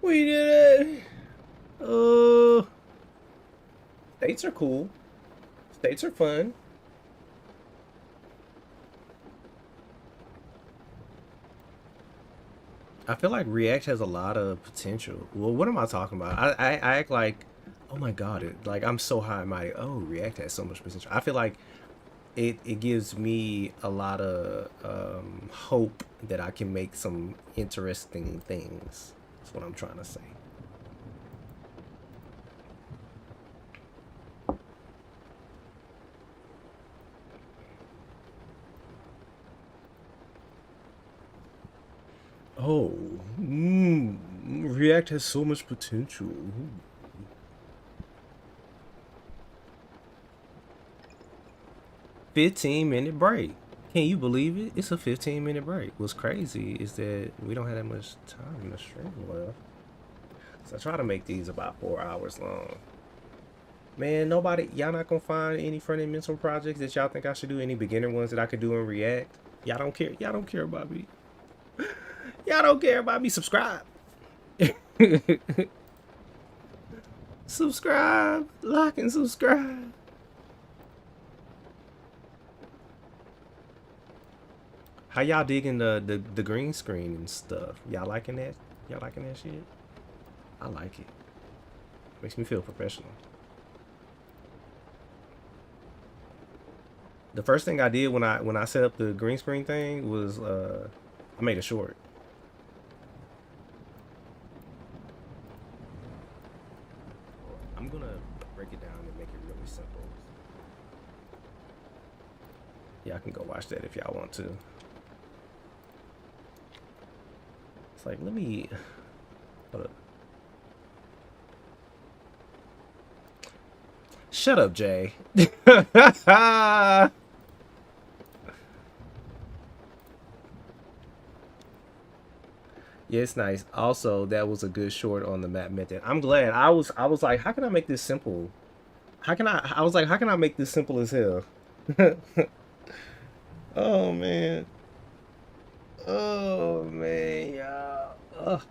We did it. States are cool. States are fun. I feel like React has a lot of potential. Well, what am I talking about? I act like, oh my god, like I'm so high and mighty. Oh, React has so much potential. I feel like it gives me a lot of hope that I can make some interesting things. That's what I'm trying to say. Oh, React has so much potential. 15-minute break. Can you believe it? It's a 15-minute break. What's crazy is that we don't have that much time in the stream left. So I try to make these about 4 hours long. Man, nobody, y'all not gonna find any front-end mental projects that y'all think I should do? Any beginner ones that I could do in React? Y'all don't care. Y'all don't care about me. Y'all don't care about me. Subscribe. Subscribe. Like and subscribe. How y'all digging the green screen and stuff? Y'all liking that? Y'all liking that shit? I like it. Makes me feel professional. The first thing I did when I set up the green screen thing was I made a short. I'm gonna break it down and make it really simple. Y'all can go watch that if y'all want to. It's like, let me hold up. Shut up, Jay. Yeah, it's nice. Also, that was a good short on the map method. I'm glad. I was like, how can I make this simple? I was like, how can I make this simple as hell? Oh man. Oh man, y'all.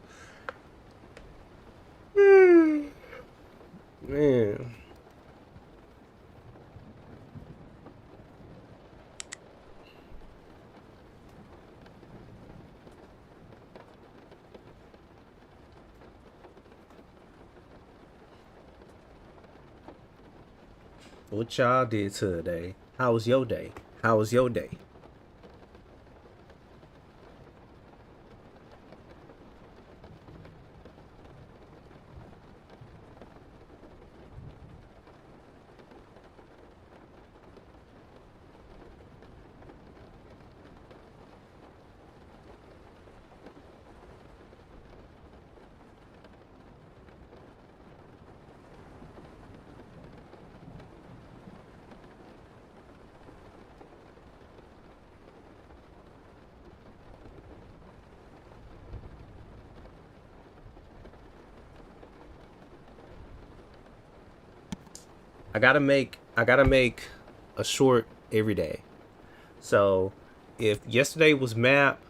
Man. What y'all did today? How was your day? How was your day? I gotta make a short every day. So if yesterday was map,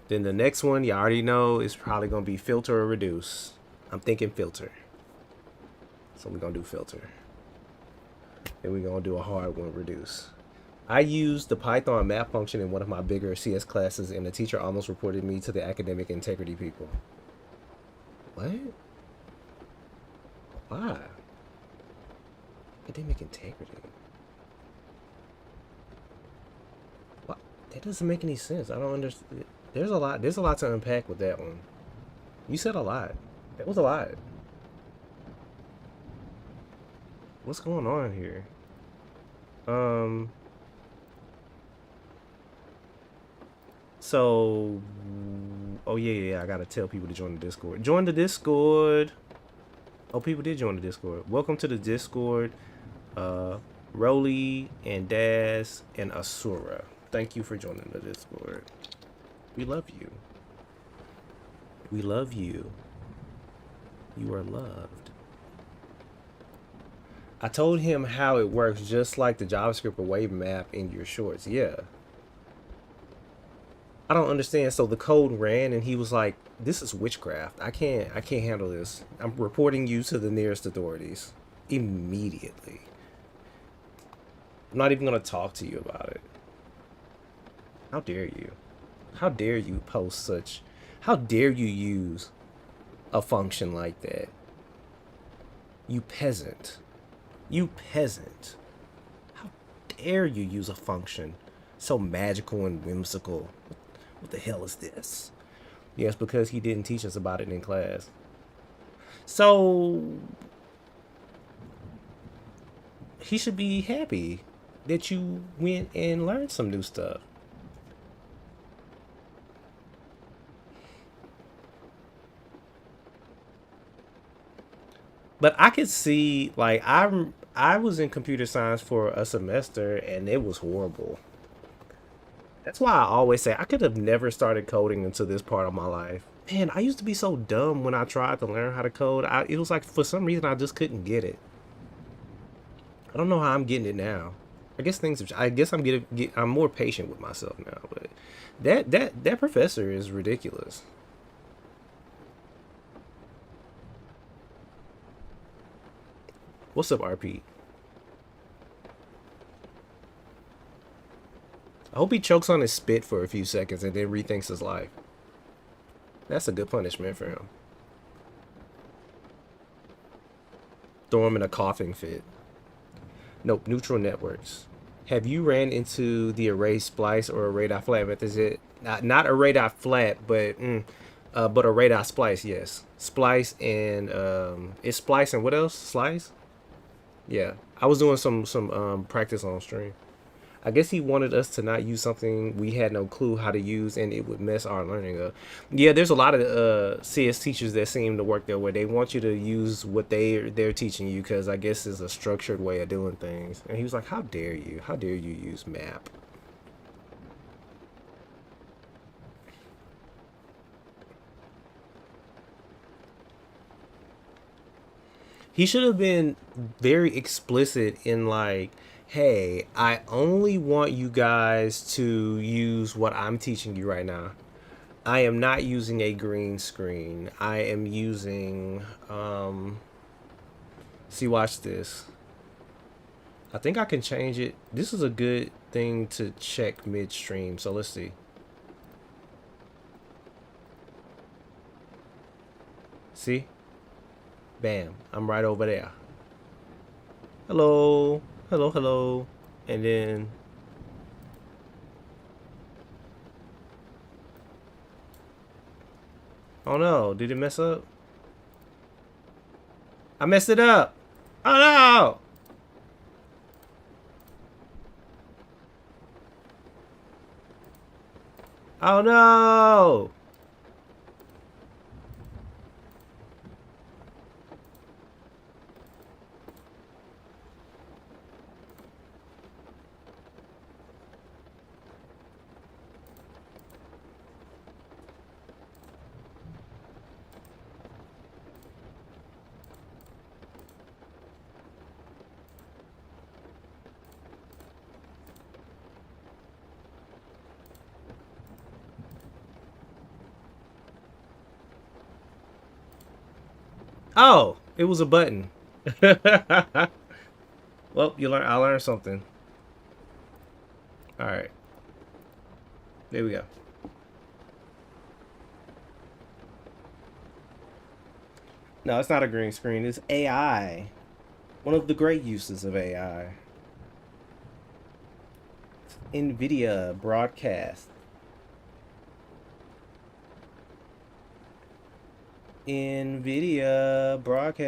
then the next one you already know is probably gonna be filter or reduce. I'm thinking filter. So we're gonna do filter. Then we're gonna do a hard one, reduce. I used the Python map function in one of my bigger CS classes, and the teacher almost reported me to the academic integrity people. What? Why? Academic integrity. What? That doesn't make any sense. I don't understand. There's a lot. There's a lot to unpack with that one. You said a lot. That was a lot. What's going on here? So, oh yeah, I gotta tell people to join the Discord. Join the Discord. Oh, people did join the Discord. Welcome to the Discord. Roly and Daz and Asura. Thank you for joining the Discord. We love you. We love you. You are loved. I told him how it works, just like the JavaScript away map in your shorts. Yeah. I don't understand. So the code ran and he was like, this is witchcraft. I can't handle this. I'm reporting you to the nearest authorities immediately. I'm not even gonna talk to you about it. How dare you? How dare you post such? How dare you use a function like that? You peasant. You peasant. How dare you use a function so magical and whimsical? What the hell is this? Yes, because he didn't teach us about it in class. So he should be happy that you went and learned some new stuff. But I could see, like, I was in computer science for a semester and it was horrible. That's why I always say I could have never started coding until this part of my life. Man, I used to be so dumb when I tried to learn how to code. It was like for some reason I just couldn't get it. I don't know how I'm getting it now. I guess things have, I guess I'm more patient with myself now, but that professor is ridiculous. What's up, RP? I hope he chokes on his spit for a few seconds and then rethinks his life. That's a good punishment for him. Throw him in a coughing fit. Nope, neutral networks. Have you ran into the array splice or array.flat method? Is it not array.flat, but array.splice? Yes, splice and it's splice and what else? Slice? Yeah, I was doing some practice on stream. I guess he wanted us to not use something we had no clue how to use and it would mess our learning up. Yeah, there's a lot of CS teachers that seem to work that way. They want you to use what they're teaching you because I guess it's a structured way of doing things. And he was like, how dare you? How dare you use map? He should have been very explicit in like, hey, I only want you guys to use what I'm teaching you right now. I am not using a green screen. I am using, see, watch this. I think I can change it. This is a good thing to check midstream. So let's see. See? Bam. I'm right over there. Hello. Hello, hello. And then oh no, did it mess up? I messed it up. Oh no! Oh no! Oh, it was a button. Well, I learned something. All right. There we go. No, it's not a green screen. It's AI. One of the great uses of AI. NVIDIA broadcast. NVIDIA broadcast.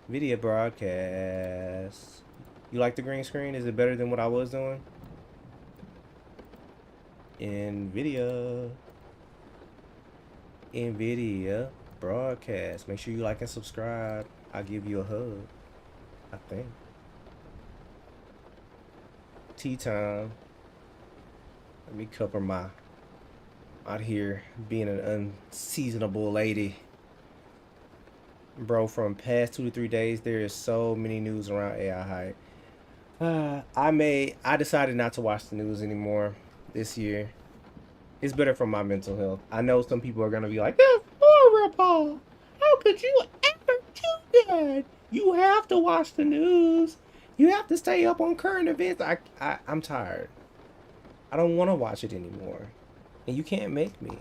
NVIDIA broadcast. You like the green screen? Is it better than what I was doing? NVIDIA. NVIDIA broadcast. Make sure you like and subscribe. I'll give you a hug. I think. Tea time. Let me cover my out here being an unseasonable lady. Bro, from past 2 to 3 days, there is so many news around AI hype. I decided not to watch the news anymore this year. It's better for my mental health. I know some people are gonna be like, "That's horrible. How could you ever do that? You have to watch the news. You have to stay up on current events." I'm tired. I don't want to watch it anymore, and you can't make me.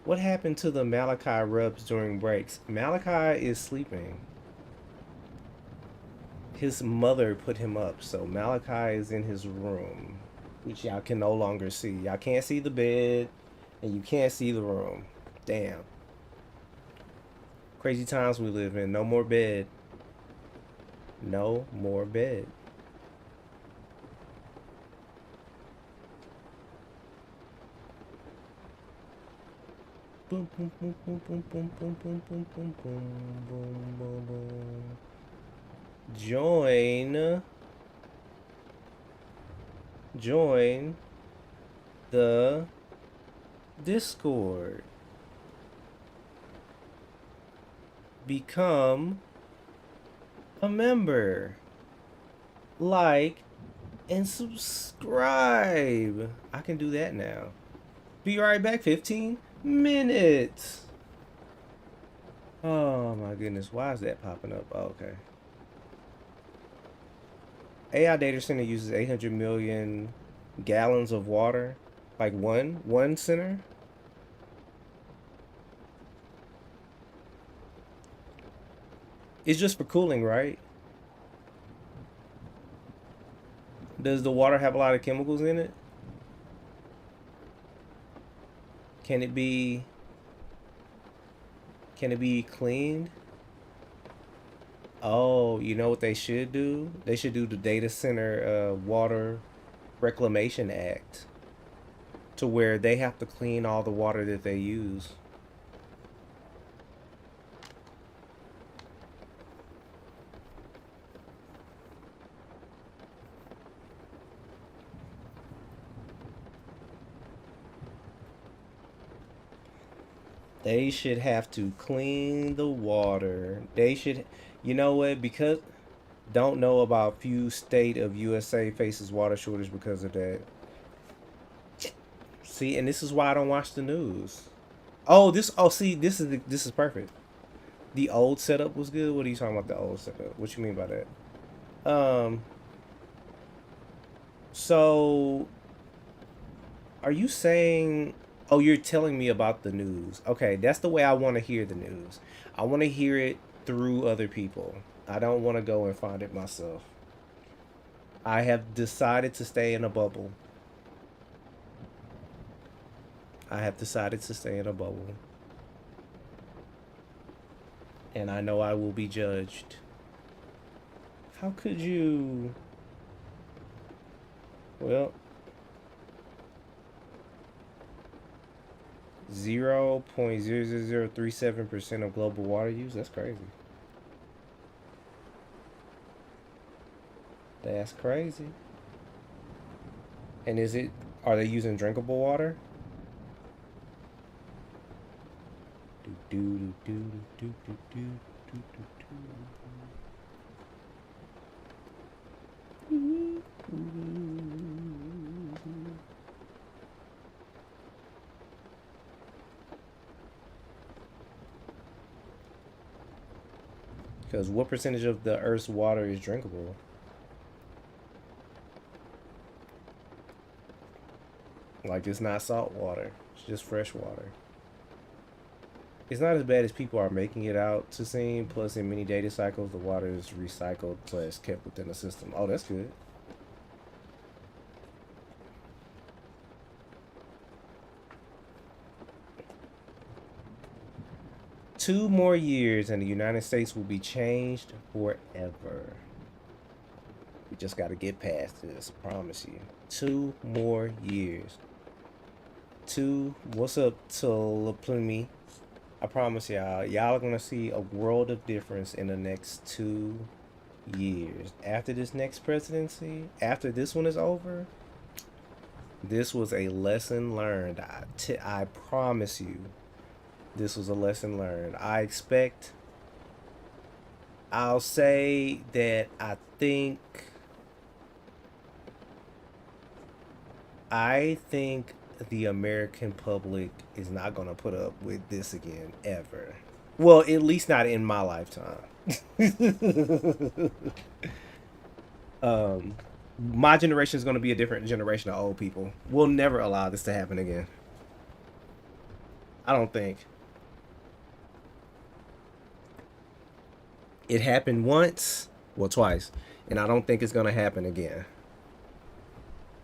What happened to the Malachi rubs during breaks? Malachi is sleeping. His mother put him up, so Malachi is in his room, which y'all can no longer see. Y'all can't see the bed, and you can't see the room. Damn. Crazy times we live in. No more bed. No more bed. Boom, boom, boom, boom, boom, boom, boom, boom, boom, boom, boom, boom, boom, boom. Join the Discord. Become a member. Like and subscribe. I can do that now. Be right back. 15 minutes. Oh my goodness. Why is that popping up? Oh, okay. AI data center uses 800 million gallons of water. Like one center. It's just for cooling, right? Does the water have a lot of chemicals in it? Can it be cleaned? Oh, you know what they should do? They should do the Data Center Water Reclamation Act to where they have to clean all the water that they use. They should have to clean the water. They should, you know what? Because don't know about few state of USA faces water shortage because of that. See, and this is why I don't watch the news. Oh, this. Oh, see, this is perfect. The old setup was good. What are you talking about? The old setup? What you mean by that? Um. So, are you saying? Oh, you're telling me about the news. Okay, that's the way I want to hear the news. I want to hear it through other people. I don't want to go and find it myself. I have decided to stay in a bubble. I have decided to stay in a bubble. And I know I will be judged. How could you? Well, 0.00037% of global water use? That's crazy. That's crazy. And are they using drinkable water? Because what percentage of the Earth's water is drinkable? Like, it's not salt water. It's just fresh water. It's not as bad as people are making it out to seem. Plus, in many data cycles, the water is recycled / kept within the system. Oh, that's good. Two more years and the United States will be changed forever. We just got to get past this, I promise you. 2 more years. What's up, Tulapumi? I promise y'all, y'all are gonna see a world of difference in the next 2 years. After this next presidency, after this one is over, this was a lesson learned. I promise you, this was a lesson learned. I'll say that I think the American public is not going to put up with this again ever. Well, at least not in my lifetime. um, my generation is going to be a different generation of old people. We'll never allow this to happen again. I don't think. It happened once, well, twice, and I don't think it's going to happen again.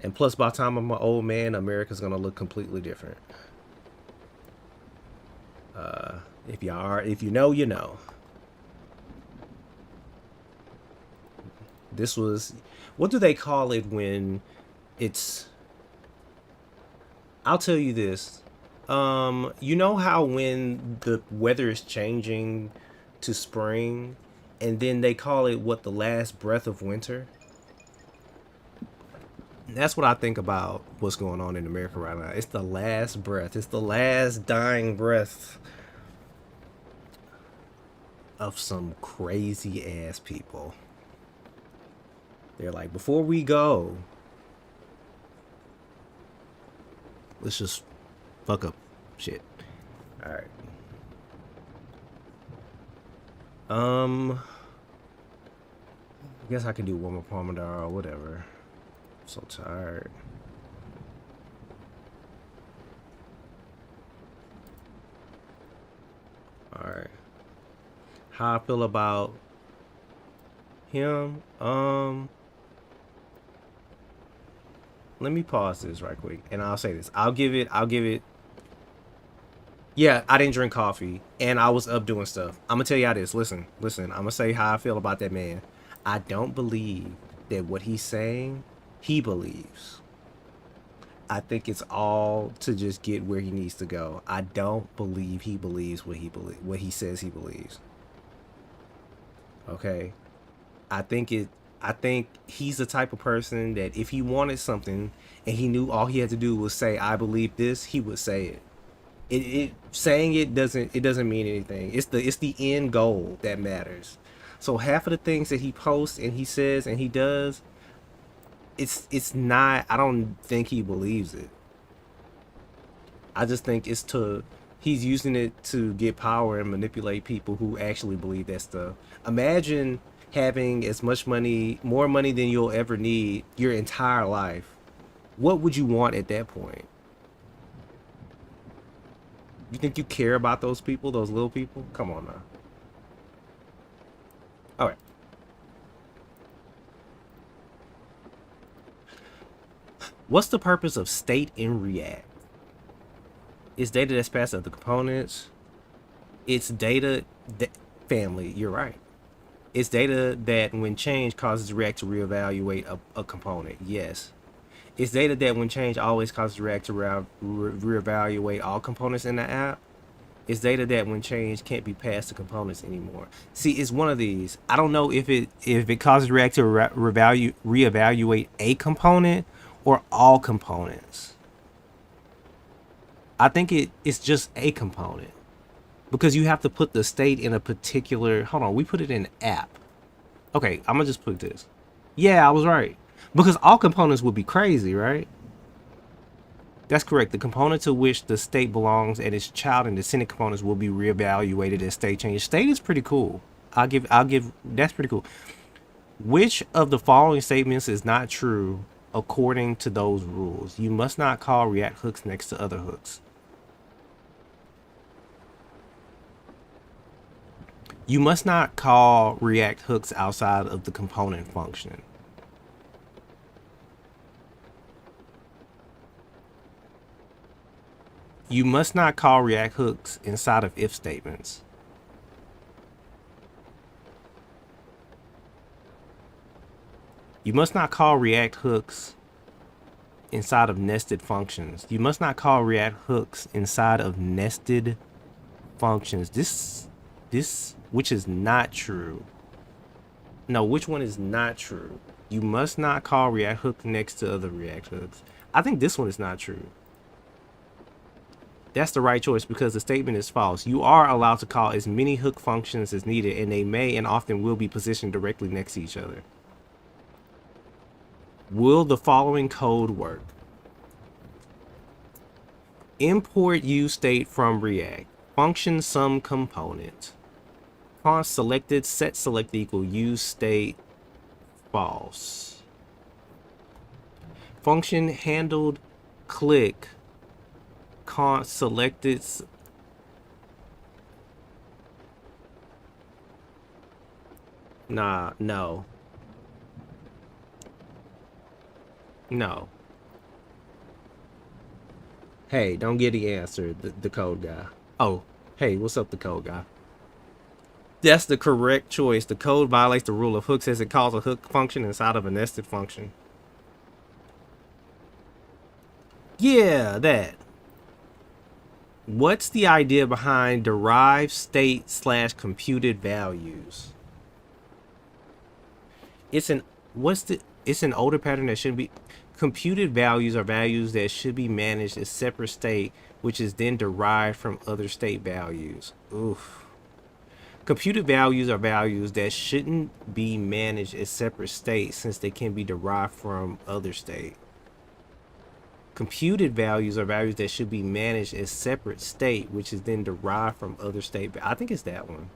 And plus, by the time I'm an old man, America's going to look completely different. If you know, you know. This was, what do they call it when it's, I'll tell you this. You know how when the weather is changing to spring and then they call it what, the last breath of winter? That's what I think about what's going on in America right now. It's the last breath. It's the last dying breath of some crazy ass people. They're like, before we go, let's just fuck up shit. All right. I guess I can do one more Pomodoro or whatever. I'm so tired. All right. How I feel about him? Let me pause this right quick, and I'll say this. I'll give it. Yeah, I didn't drink coffee, and I was up doing stuff. I'm gonna tell y'all this. Listen. I'm gonna say how I feel about that man. I don't believe that what he's saying, he believes. I think it's all to just get where he needs to go. I don't believe he believes what he says he believes. Okay? I think he's the type of person that if he wanted something and he knew all he had to do was say, I believe this, he would say it. Saying it doesn't mean anything. It's the end goal that matters. So half of the things that he posts and he says and he does, it's not, I don't think he believes it. I just think he's using it to get power and manipulate people who actually believe that stuff. Imagine having as much money, more money than you'll ever need your entire life. What would you want at that point? You think you care about those people, those little people? Come on now. All right. What's the purpose of state in React? It's data that's passed up the components. It's data that, family, you're right. It's data that when changed causes React to reevaluate a component. Yes. It's data that when changed always causes React to reevaluate all components in the app. It's data that when changed can't be passed to components anymore. See, it's one of these. I don't know if it causes React to reevaluate a component or all components. I think it's just a component. Because you have to put the state in a particular, hold on, we put it in app. Okay, I'm gonna just put this. Yeah, I was right. Because all components would be crazy, right? That's correct. The component to which the state belongs and its child and descendant components will be reevaluated as state change. State is pretty cool. I'll give that's pretty cool. Which of the following statements is not true according to those rules? You must not call React hooks next to other hooks. You must not call React hooks outside of the component function. You must not call React hooks inside of if statements. You must not call React hooks inside of nested functions. You must not call React hooks inside of nested functions. This which is not true. No, which one is not true? You must not call React hook next to other React hooks. I think this one is not true. That's the right choice because the statement is false. You are allowed to call as many hook functions as needed, and they may and often will be positioned directly next to each other. Will the following code work? Import useState from React. Function sum component. Const selected set selected equal useState false. Function handled click. Const selected. Nah, no. No. Hey, don't get the answer, the code guy. Oh, hey, what's up, the code guy? That's the correct choice. The code violates the rule of hooks as it calls a hook function inside of a nested function. Yeah, that. What's the idea behind derived state / computed values? It's an older pattern that should be. Computed values are values that should be managed as separate state, which is then derived from other state values. Oof. Computed values are values that shouldn't be managed as separate states since they can be derived from other state. Computed values are values that should be managed as separate state, which is then derived from other state. I think it's that one.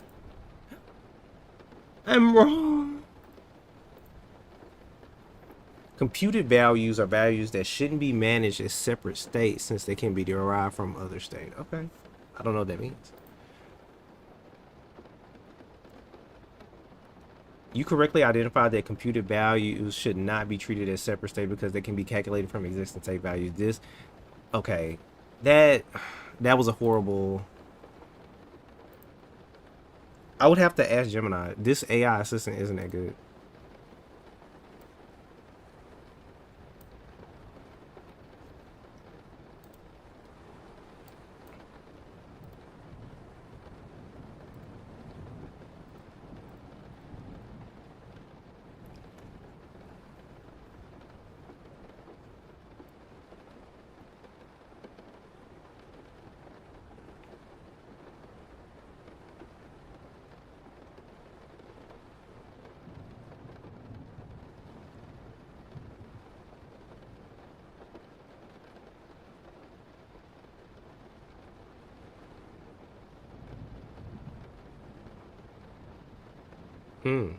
I'm wrong. Computed values are values that shouldn't be managed as separate states since they can be derived from other state. Okay. I don't know what that means. You correctly identified that computed values should not be treated as separate state because they can be calculated from existing state values. Okay, that was a horrible. I would have to ask Gemini. This AI assistant isn't that good. Hmm.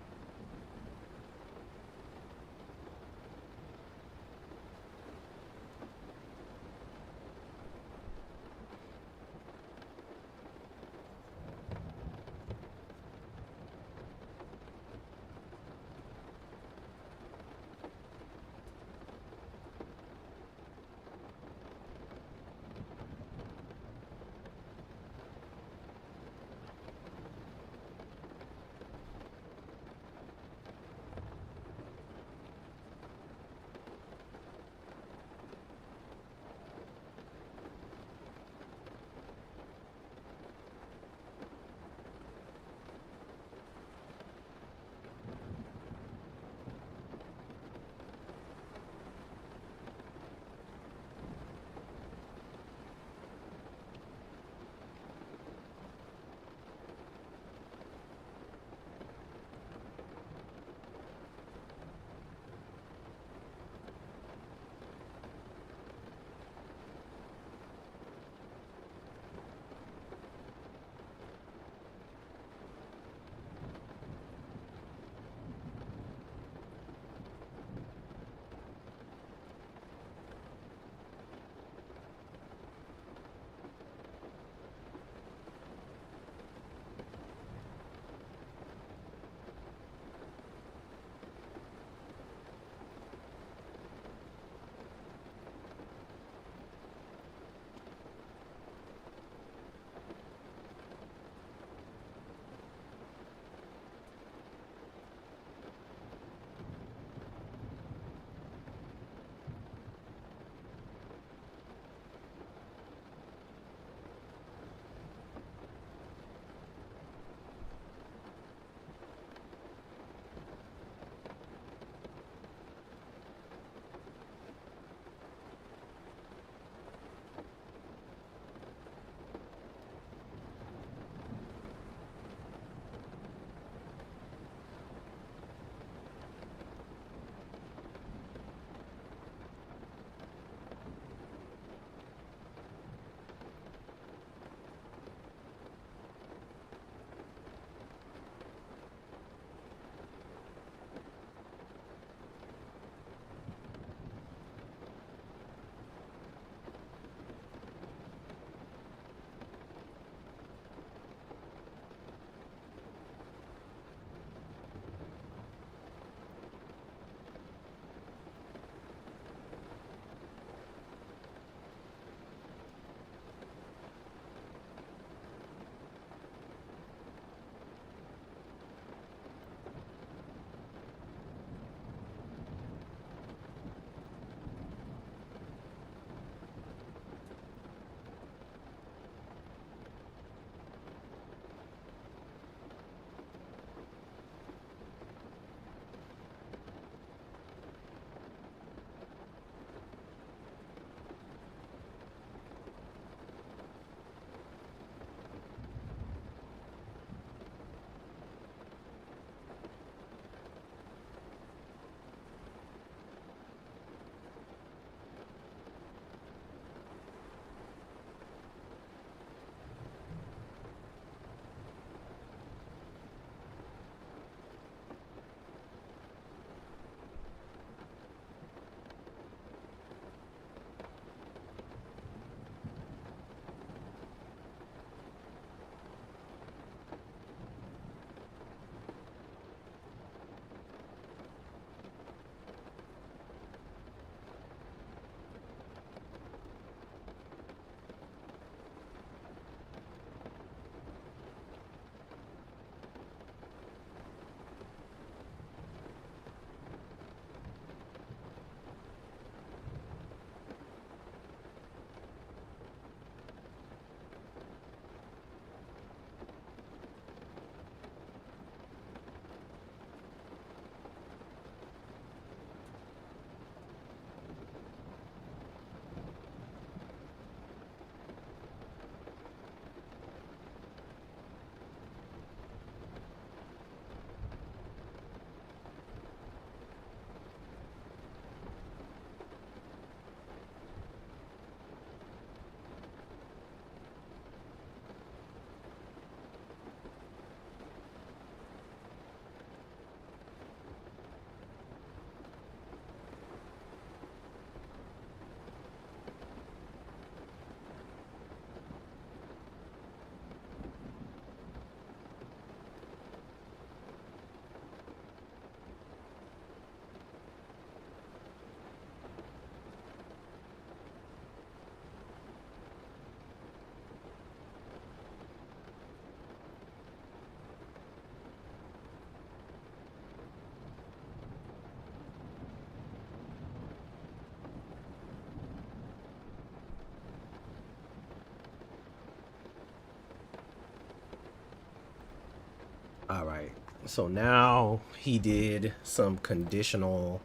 All right. So now he did some conditional.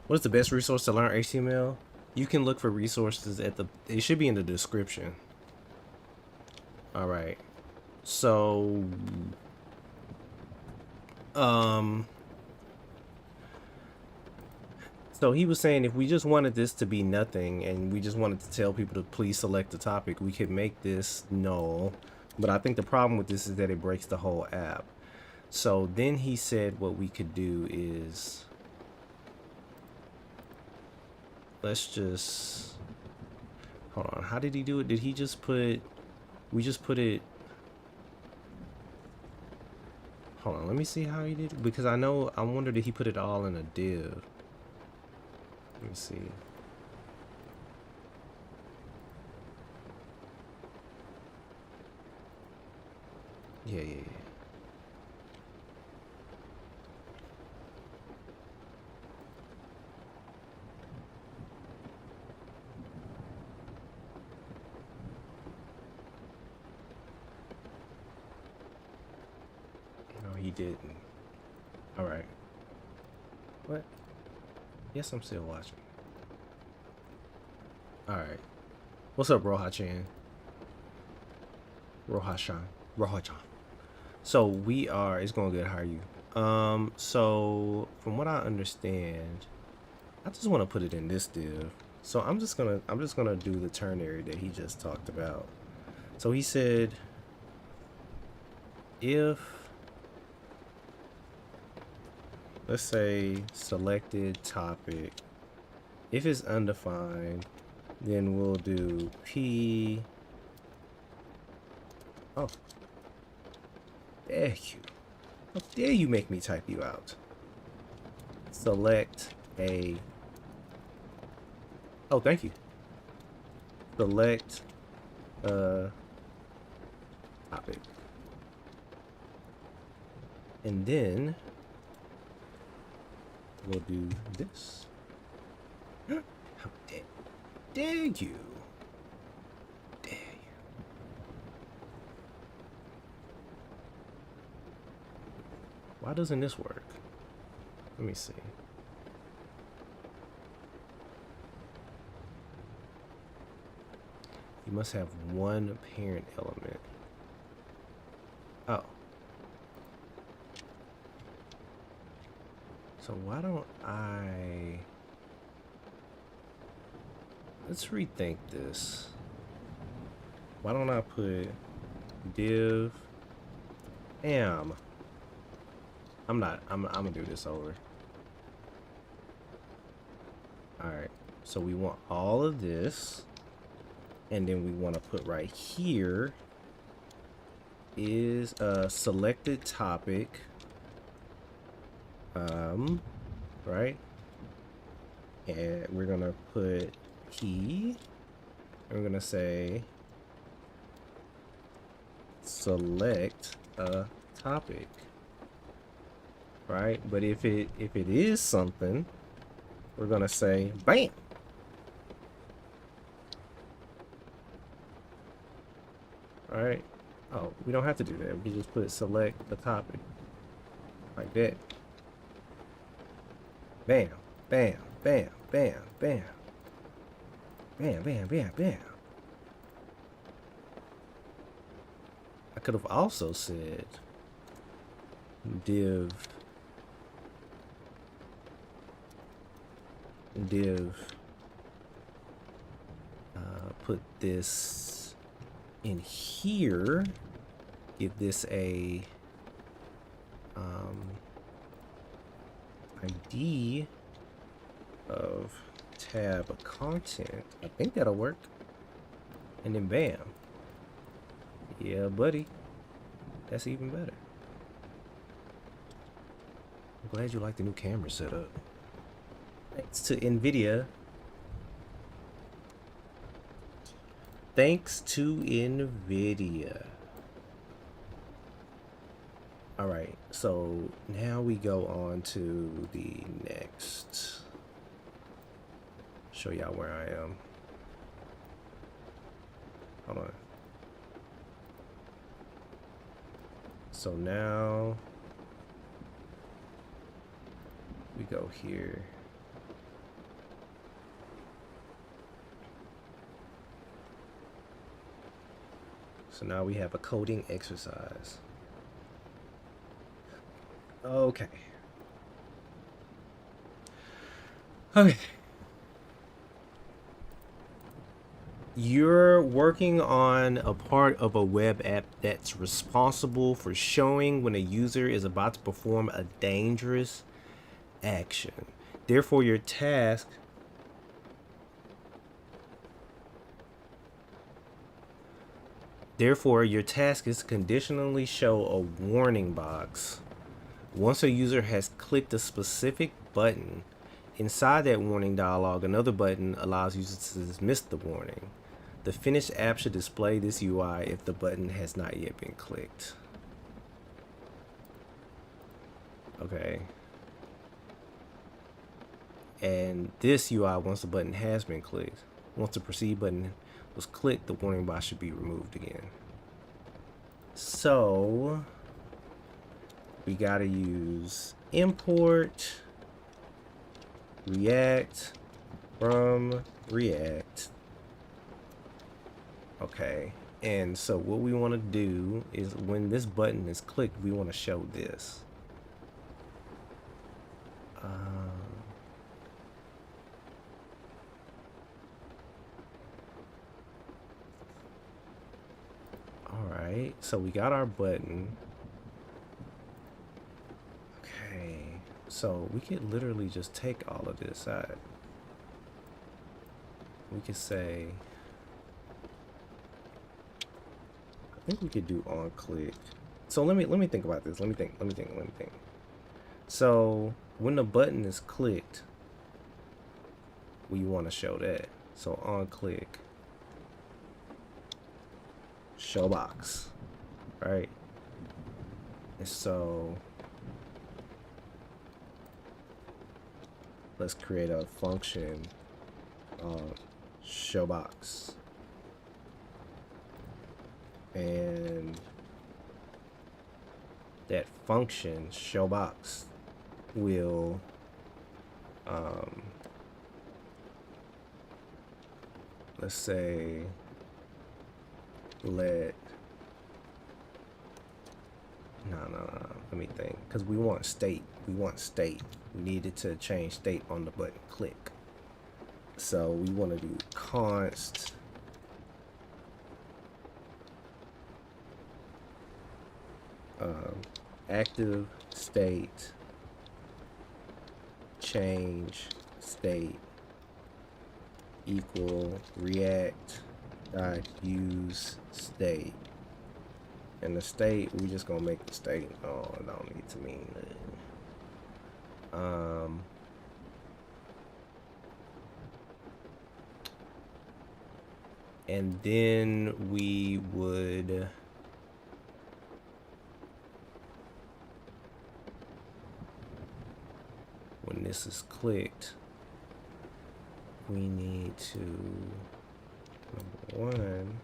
What is the best resource to learn HTML? You can look for resources at the. It should be in the description. All right. So, so he was saying if we just wanted this to be nothing and we just wanted to tell people to please select the topic, we could make this null. But I think the problem with this is that it breaks the whole app. So then he said what we could do is, let's just, hold on. How did he do it? Did he just put, we just put it, hold on. Let me see how he did it. Because I know, I wonder did he put it all in a div? Let me see. Yeah. No, he didn't. All right. What? Yes, I'm still watching. All right. What's up, Roha-chan? Roha-chan. So we are. It's going good. How are you? So from what I understand, I just want to put it in this div. So I'm just gonna do the ternary that he just talked about. So he said if, let's say, selected topic, if it's undefined, then we'll do P. Oh, there you. How dare you make me type you out? Select a. Oh, thank you. Select a topic. And then we'll do this. How dare you? Dare you? Why doesn't this work? Let me see. You must have one parent element. Oh. So why don't I... Let's rethink this. Why don't I put div am? I'm gonna do this over. Alright, so we want all of this, and then we want to put right here is a selected topic, right, and we're gonna put key, and we're gonna say select a topic, right? But if it is something, we're gonna say bam. All right. Oh, we don't have to do that. We can just put select the topic like that. Bam, bam, bam, bam, bam, bam, bam, bam, bam. I could have also said div put this in here, give this a ID of tab content. I think that'll work. And then bam. Yeah, buddy. That's even better. I'm glad you like the new camera setup. Thanks to NVIDIA. Thanks to NVIDIA. All right, so now we go on to the next. Show y'all where I am. Hold on. So now we go here. So now we have a coding exercise. Okay. Okay. You're working on a part of a web app that's responsible for showing when a user is about to perform a dangerous action. Therefore, your task is to conditionally show a warning box. Once a user has clicked a specific button, inside that warning dialog, another button allows users to dismiss the warning. The finished app should display this UI if the button has not yet been clicked. Okay. And this UI, once the button has been clicked, once the proceed button was clicked, the warning box should be removed again. So we gotta use import React from React. Okay, and so what we want to do is when this button is clicked, we want to show this. Alright, so we got our button. Okay, so we could literally just take all of this out. We could say, I think we could do on click. So let me think about this. Let me think. So when the button is clicked, we want to show that. So on click, show box, right? And so let's create a function show box, and that function show box will let's say let let me think, because we want state. We needed to change state on the button click. So we want to do const active state change state equal react dot use state, and the state, we just gonna make the state, oh, it don't need to mean that. And then we would when this is clicked, we need to, number one,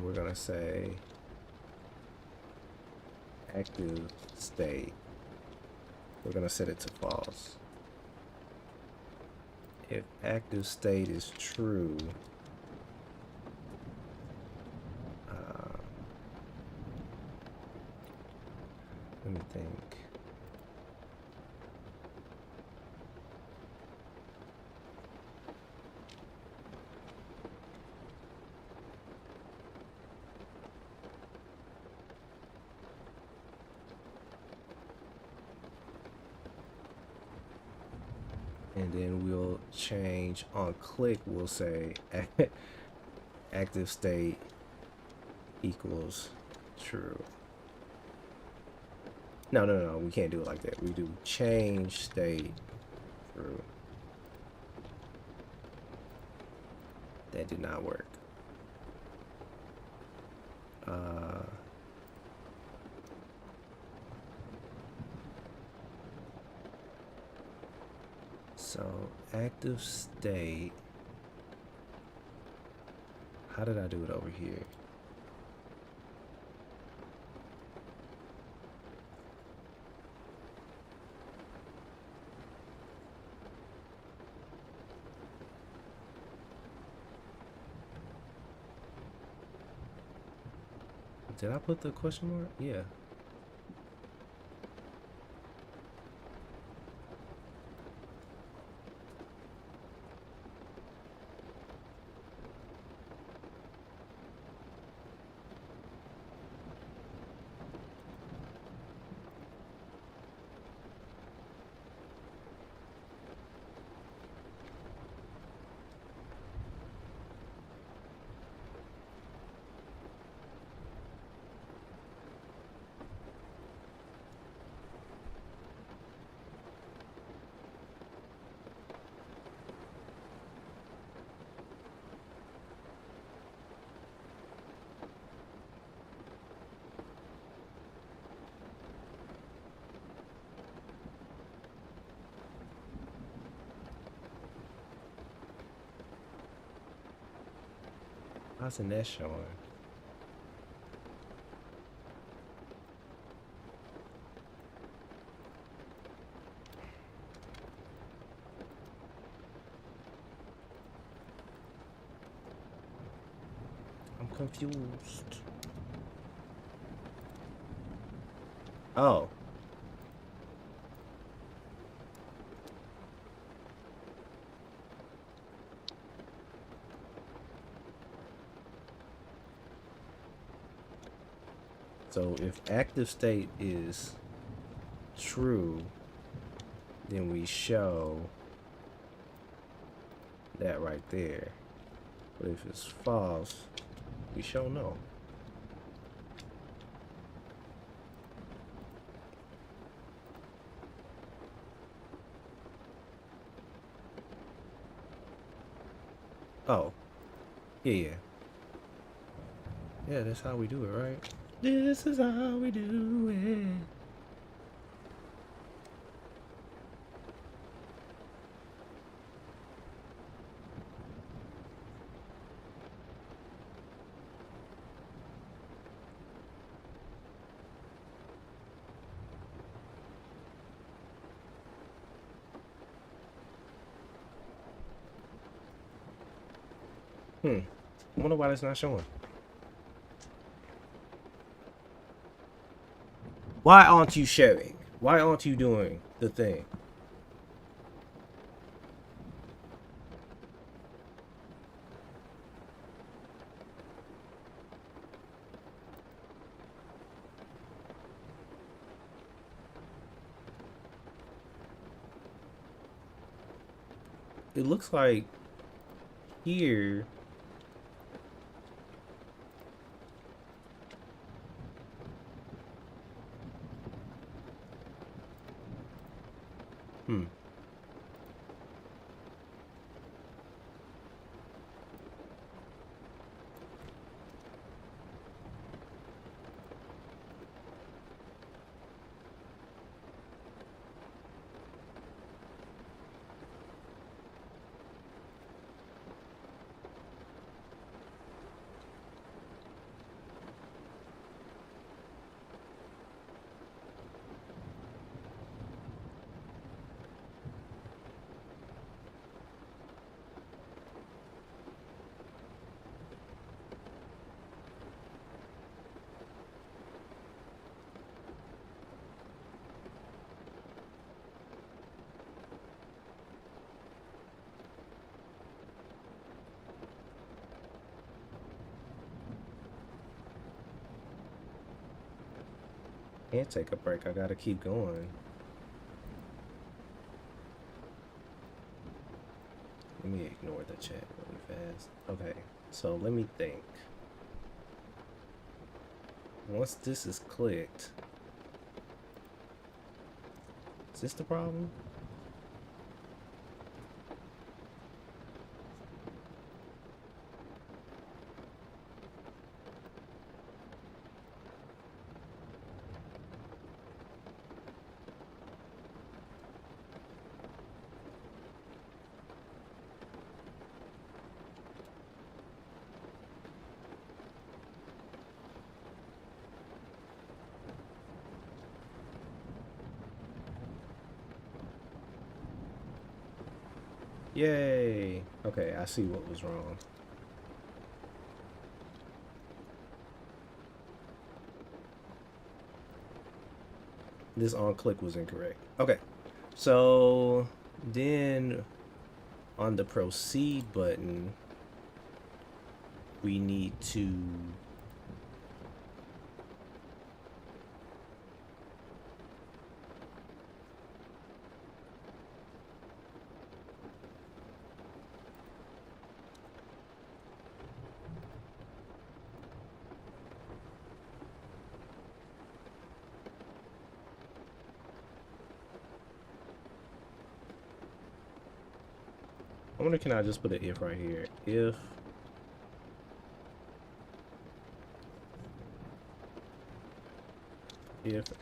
we're gonna say active state, we're gonna set it to false. If active state is true, let me think. And then we'll change on click, we'll say active state equals true. No, we can't do it like that. We do change state true. That did not work. So active state How did I do it over here? Did I put the question mark? Yeah. How's the net showing? I'm confused. Oh. So if active state is true, then we show that right there. But if it's false, we show no. Oh. Yeah. Yeah, that's how we do it, right? This is how we do it. I wonder why that's not showing. Why aren't you sharing? Why aren't you doing the thing? It looks like here can't take a break. I gotta keep going. Let me ignore the chat really fast. Okay, so let me think. Once this is clicked, is this the problem? Yay. Okay, I see what was wrong. This on click was incorrect. Okay. So then on the proceed button, we need to I wonder, can I just put an if right here? If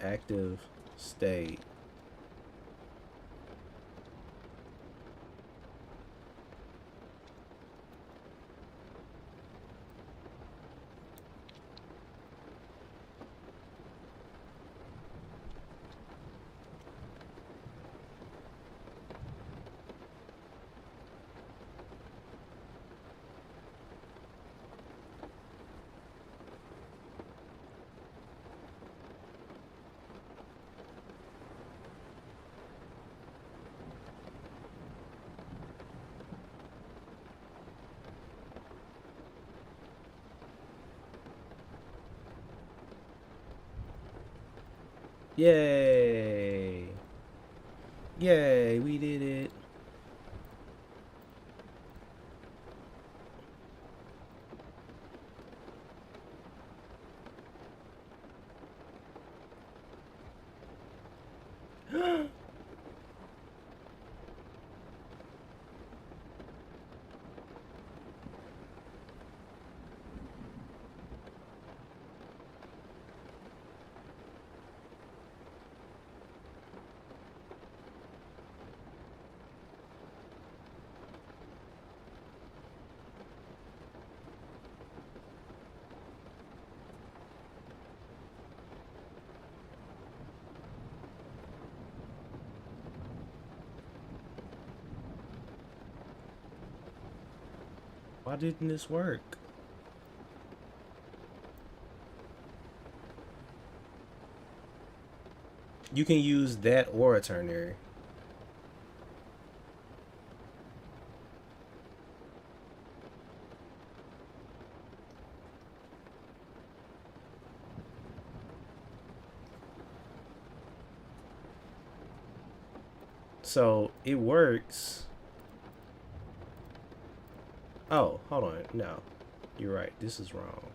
active state Yay! Yay, we did it. Why didn't this work? You can use that or a ternary. So it works. Oh, hold on. No, you're right. This is wrong.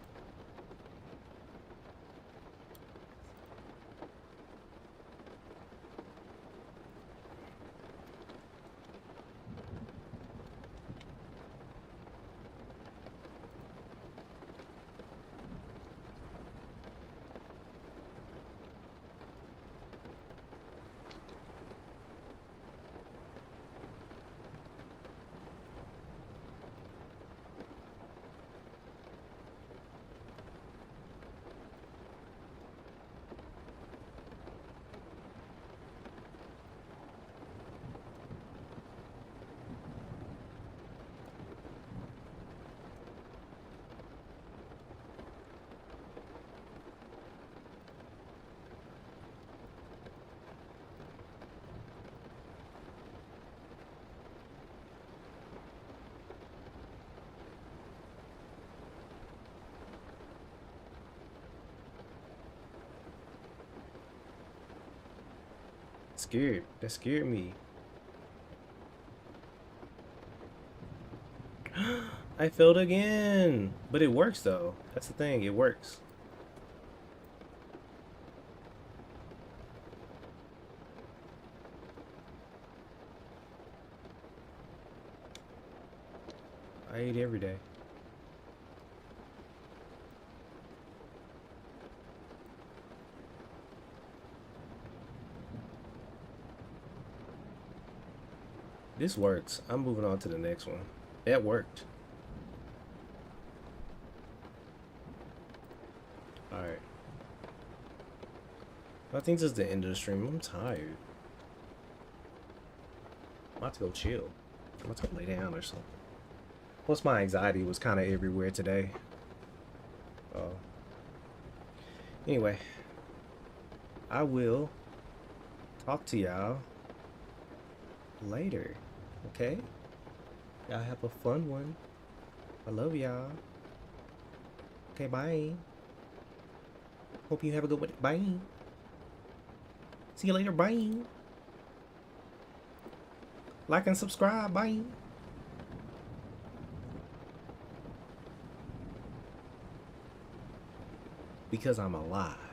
Scared. That scared me. I failed again. But it works though. That's the thing. It works. I eat every day. This works. I'm moving on to the next one. That worked. Alright. I think this is the end of the stream. I'm tired. I'm about to go chill. Let's go lay down or something. Plus, my anxiety was kind of everywhere today. Anyway, I will talk to y'all later. Okay? Y'all have a fun one. I love y'all. Okay, bye. Hope you have a good one. Bye. See you later. Bye. Like and subscribe. Bye. Because I'm alive.